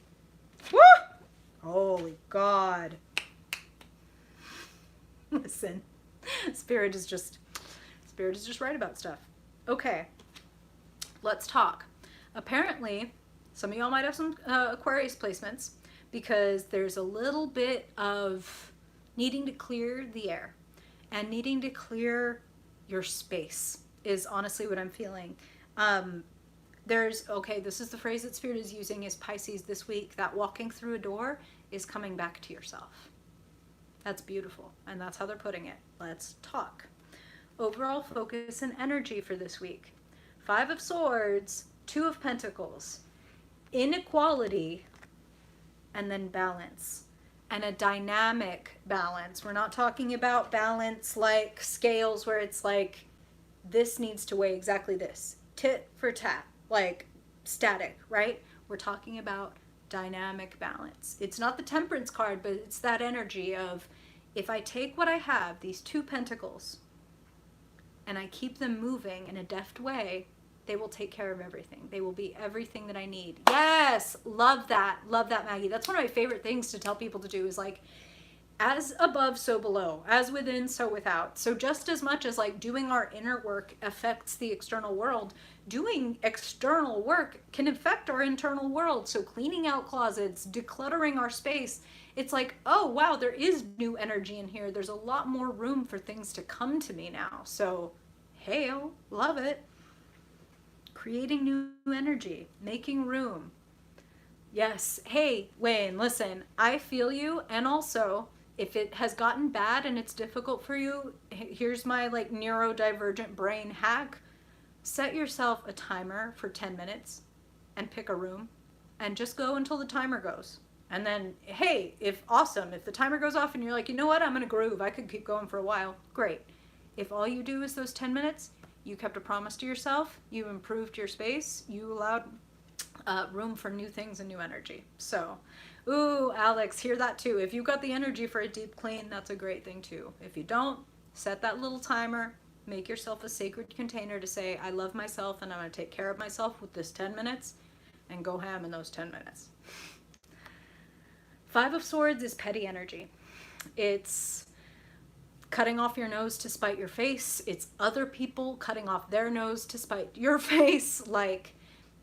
Speaker 1: Woo! Holy God. Listen, Spirit is just right about stuff. Okay, let's talk. Apparently, some of y'all might have some Aquarius placements because there's a little bit of needing to clear the air and needing to clear your space is honestly what I'm feeling. This is the phrase that Spirit is using is Pisces this week, that walking through a door is coming back to yourself. That's beautiful, and that's how they're putting it. Let's talk. Overall focus and energy for this week. 5 of Swords, 2 of Pentacles, inequality, and then balance. And a dynamic balance. We're not talking about balance like scales where it's like this needs to weigh exactly this. Tit for tat, like static, right? We're talking about dynamic balance. It's not the Temperance card, but it's that energy of if I take what I have, these 2 pentacles, and I keep them moving in a deft way, they will take care of everything. They will be everything that I need. Yes, love that. Love that, Maggie. That's one of my favorite things to tell people to do is like, as above, so below, as within, so without. So just as much as like doing our inner work affects the external world, doing external work can affect our internal world. So cleaning out closets, decluttering our space, it's like, oh wow, there is new energy in here. There's a lot more room for things to come to me now. So, hey-o, love it. Creating new energy, making room. Yes, hey, Wayne, listen, I feel you, and also, if it has gotten bad and it's difficult for you, here's my like neurodivergent brain hack. Set yourself a timer for 10 minutes and pick a room and just go until the timer goes. And then, hey, if the timer goes off and you're like, you know what, I'm gonna groove, I could keep going for a while, great. If all you do is those 10 minutes, you kept a promise to yourself, you improved your space, you allowed room for new things and new energy. So, ooh, Alex, hear that too. If you've got the energy for a deep clean, that's a great thing too. If you don't, set that little timer, make yourself a sacred container to say, I love myself and I'm gonna take care of myself with this 10 minutes and go ham in those 10 minutes. 5 of Swords is petty energy. It's cutting off your nose to spite your face. It's other people cutting off their nose to spite your face, like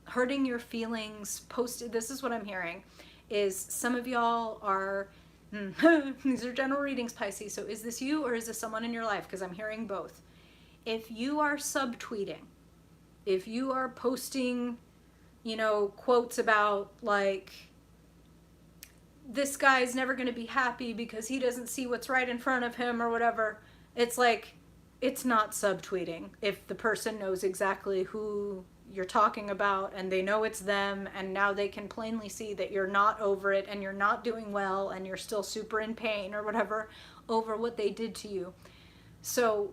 Speaker 1: hurting your feelings. This is what I'm hearing, is some of y'all are, these are general readings, Pisces, so is this you or is this someone in your life? Because I'm hearing both. If you are subtweeting, if you are posting, you know, quotes about like, this guy's never going to be happy because he doesn't see what's right in front of him or whatever, it's like, it's not subtweeting. If the person knows exactly who you're talking about and they know it's them and now they can plainly see that you're not over it and you're not doing well and you're still super in pain or whatever over what they did to you. So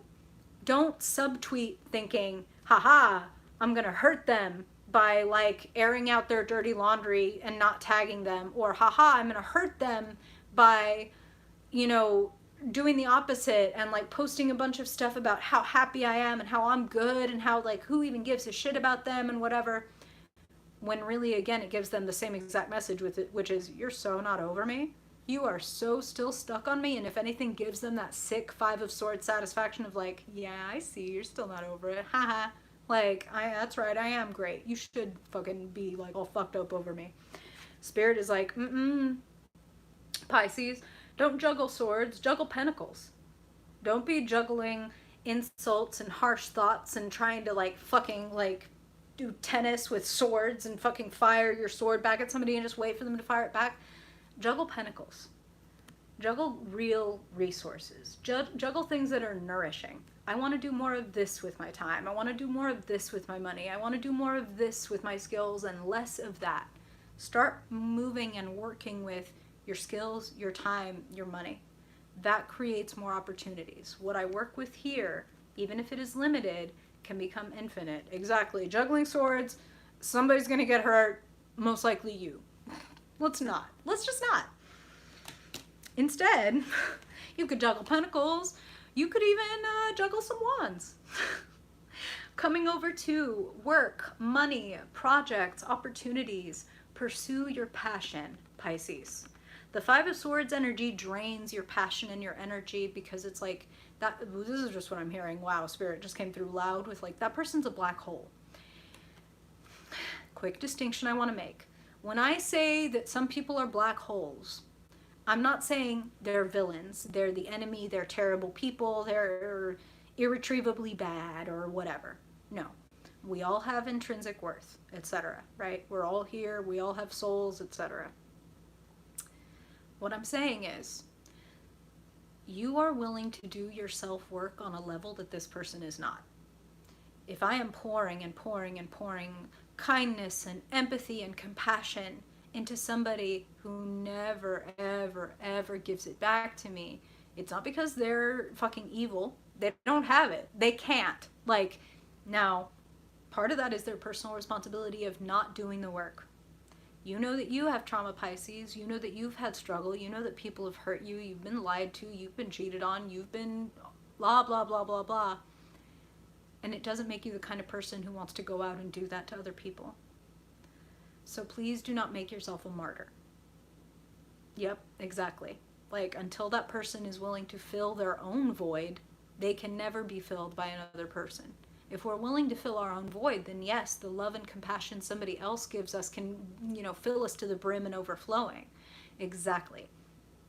Speaker 1: don't subtweet thinking, haha, I'm gonna hurt them by like airing out their dirty laundry and not tagging them, or haha, I'm gonna hurt them by, you know, doing the opposite and like posting a bunch of stuff about how happy I am and how I'm good and how like who even gives a shit about them and whatever. When really, again, it gives them the same exact message with it, which is, you're so not over me. You are so still stuck on me. And if anything gives them that sick Five of Swords satisfaction of like, yeah, I see, you're still not over it. Haha. Like, that's right, I am great. You should fucking be like all fucked up over me. Spirit is like, Pisces, don't juggle swords, juggle pentacles. Don't be juggling insults and harsh thoughts and trying to like fucking like do tennis with swords and fucking fire your sword back at somebody and just wait for them to fire it back. Juggle pentacles. Juggle real resources. Juggle things that are nourishing. I want to do more of this with my time. I want to do more of this with my money. I want to do more of this with my skills and less of that. Start moving and working with your skills, your time, your money. That creates more opportunities. What I work with here, even if it is limited, can become infinite. Exactly. Juggling swords, somebody's going to get hurt, most likely you. Let's not. Let's just not. Instead, you could juggle pentacles. You could even juggle some wands. Coming over to work, money, projects, opportunities. Pursue your passion, Pisces. The Five of Swords energy drains your passion and your energy because it's like, that. This is just what I'm hearing. Wow, Spirit just came through loud with like, that person's a black hole. Quick distinction I want to make. When I say that some people are black holes, I'm not saying they're villains, they're the enemy, they're terrible people, they're irretrievably bad or whatever. No. We all have intrinsic worth, etc., right? We're all here, we all have souls, etc. What I'm saying is, you are willing to do your self-work on a level that this person is not. If I am pouring and pouring and pouring kindness and empathy and compassion into somebody who never, ever, ever gives it back to me, it's not because they're fucking evil. They don't have it. They can't. Like, now, part of that is their personal responsibility of not doing the work. You know that you have trauma, Pisces. You know that you've had struggle. You know that people have hurt you. You've been lied to. You've been cheated on. You've been blah, blah, blah, blah, blah. And it doesn't make you the kind of person who wants to go out and do that to other people. So please do not make yourself a martyr. Yep, exactly. Like, until that person is willing to fill their own void, they can never be filled by another person. If we're willing to fill our own void, then yes, the love and compassion somebody else gives us can, you know, fill us to the brim and overflowing. Exactly.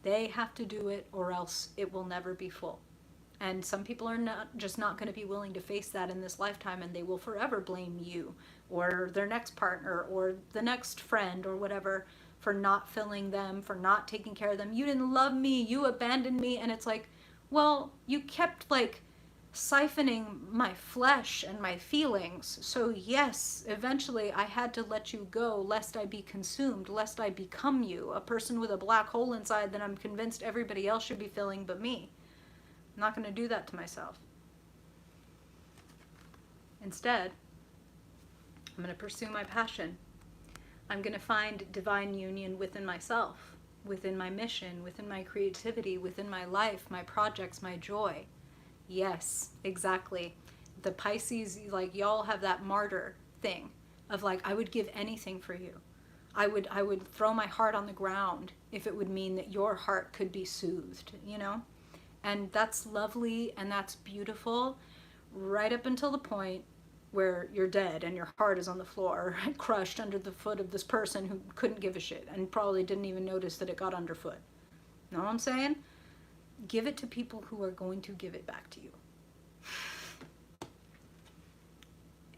Speaker 1: They have to do it or else it will never be full. And some people are just not going to be willing to face that in this lifetime, and they will forever blame you or their next partner or the next friend or whatever for not filling them, for not taking care of them. You didn't love me, you abandoned me. And it's like, well, you kept like siphoning my flesh and my feelings. So yes, eventually I had to let you go lest I be consumed, lest I become you, a person with a black hole inside that I'm convinced everybody else should be filling but me. I'm not going to do that to myself. Instead, I'm going to pursue my passion. I'm going to find divine union within myself, within my mission, within my creativity, within my life, my projects, my joy. Yes, exactly. The Pisces, like, y'all have that martyr thing of like, I would give anything for you. I would throw my heart on the ground if it would mean that your heart could be soothed, you know? And that's lovely and that's beautiful right up until the point where you're dead and your heart is on the floor, crushed under the foot of this person who couldn't give a shit and probably didn't even notice that it got underfoot. Know what I'm saying? Give it to people who are going to give it back to you.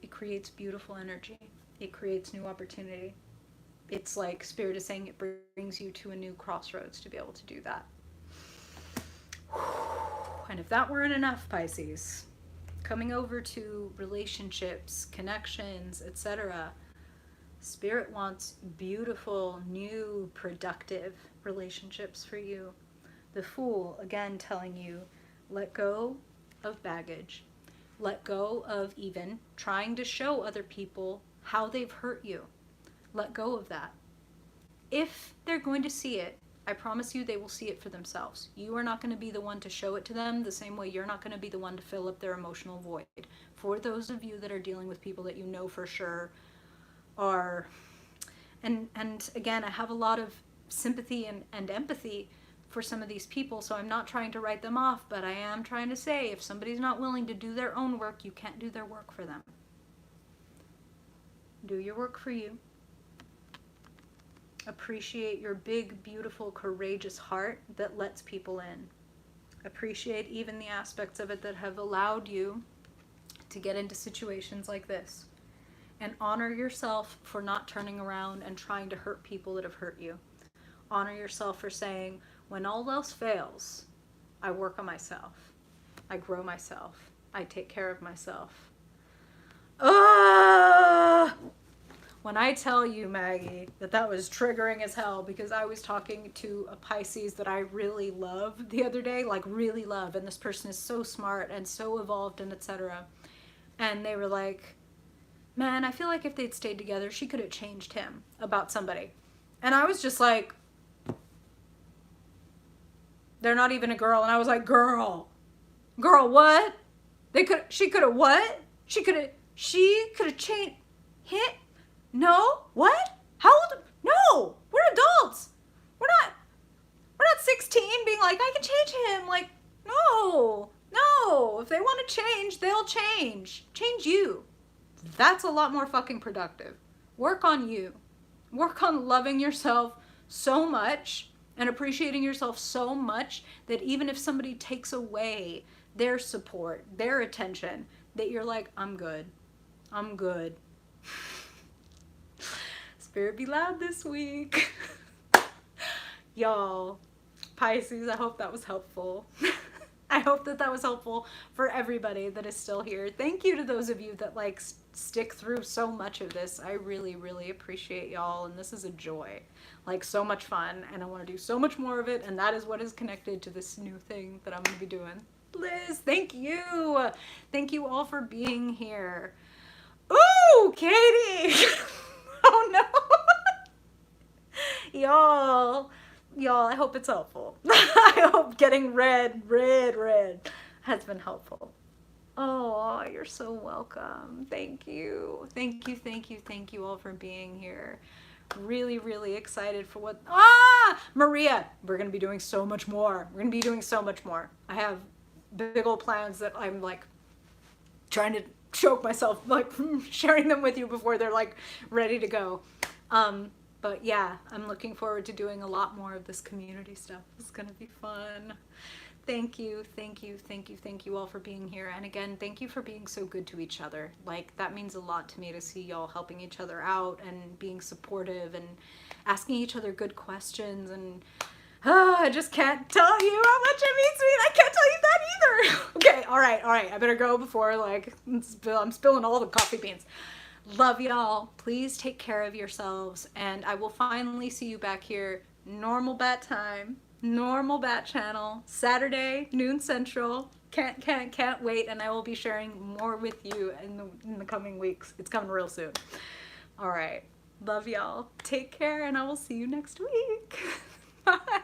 Speaker 1: It creates beautiful energy. It creates new opportunity. It's like Spirit is saying it brings you to a new crossroads to be able to do that. And if that weren't enough, Pisces, coming over to relationships, connections, etc., Spirit wants beautiful, new, productive relationships for you. The Fool, again, telling you, let go of baggage. Let go of even trying to show other people how they've hurt you. Let go of that. If they're going to see it, I promise you they will see it for themselves. You are not going to be the one to show it to them the same way you're not going to be the one to fill up their emotional void. For those of you that are dealing with people that you know for sure are, and again, I have a lot of sympathy and empathy for some of these people, so I'm not trying to write them off, but I am trying to say if somebody's not willing to do their own work, you can't do their work for them. Do your work for you. Appreciate your big, beautiful, courageous heart that lets people in. Appreciate even the aspects of it that have allowed you to get into situations like this. And honor yourself for not turning around and trying to hurt people that have hurt you. Honor yourself for saying, when all else fails, I work on myself. I grow myself. I take care of myself. When I tell you, Maggie, that was triggering as hell, because I was talking to a Pisces that I really love the other day, like really love, and this person is so smart and so evolved and etc. And they were like, man, I feel like if they'd stayed together, she could have changed him about somebody. And I was just like, they're not even a girl. And I was like, girl, what? She could have what? She could have changed him. No? What? How old? No, we're adults. We're not 16 being like, I can change him. Like, no. If they want to change, they'll change. Change you. That's a lot more fucking productive. Work on you. Work on loving yourself so much and appreciating yourself so much that even if somebody takes away their support, their attention, that you're like, I'm good. I'm good. Spirit be loud this week. Y'all, Pisces, I hope that was helpful. I hope that was helpful for everybody that is still here. Thank you to those of you that like stick through so much of this. I really, really appreciate y'all, and this is a joy. Like, so much fun, and I want to do so much more of it, and that is what is connected to this new thing that I'm going to be doing. Liz, thank you. Thank you all for being here. Ooh, Katie. Oh no. Y'all, I hope it's helpful. I hope getting red has been helpful. Oh, you're so welcome. Thank you all for being here. Really, really excited for what, Maria, we're going to be doing so much more. I have big old plans that I'm like trying to choke myself, like sharing them with you before they're like ready to go. But yeah, I'm looking forward to doing a lot more of this community stuff. It's going to be fun. Thank you all for being here. And again, thank you for being so good to each other. Like, that means a lot to me to see y'all helping each other out and being supportive and asking each other good questions. And I just can't tell you how much it means to me. I can't tell you that either. Okay, all right. I better go before like I'm spilling all the coffee beans. Love y'all. Please take care of yourselves, and I will finally see you back here, normal bat time, normal bat channel, Saturday, noon central. Can't wait, and I will be sharing more with you in the coming weeks. It's coming real soon. All right. Love y'all. Take care, and I will see you next week. Bye.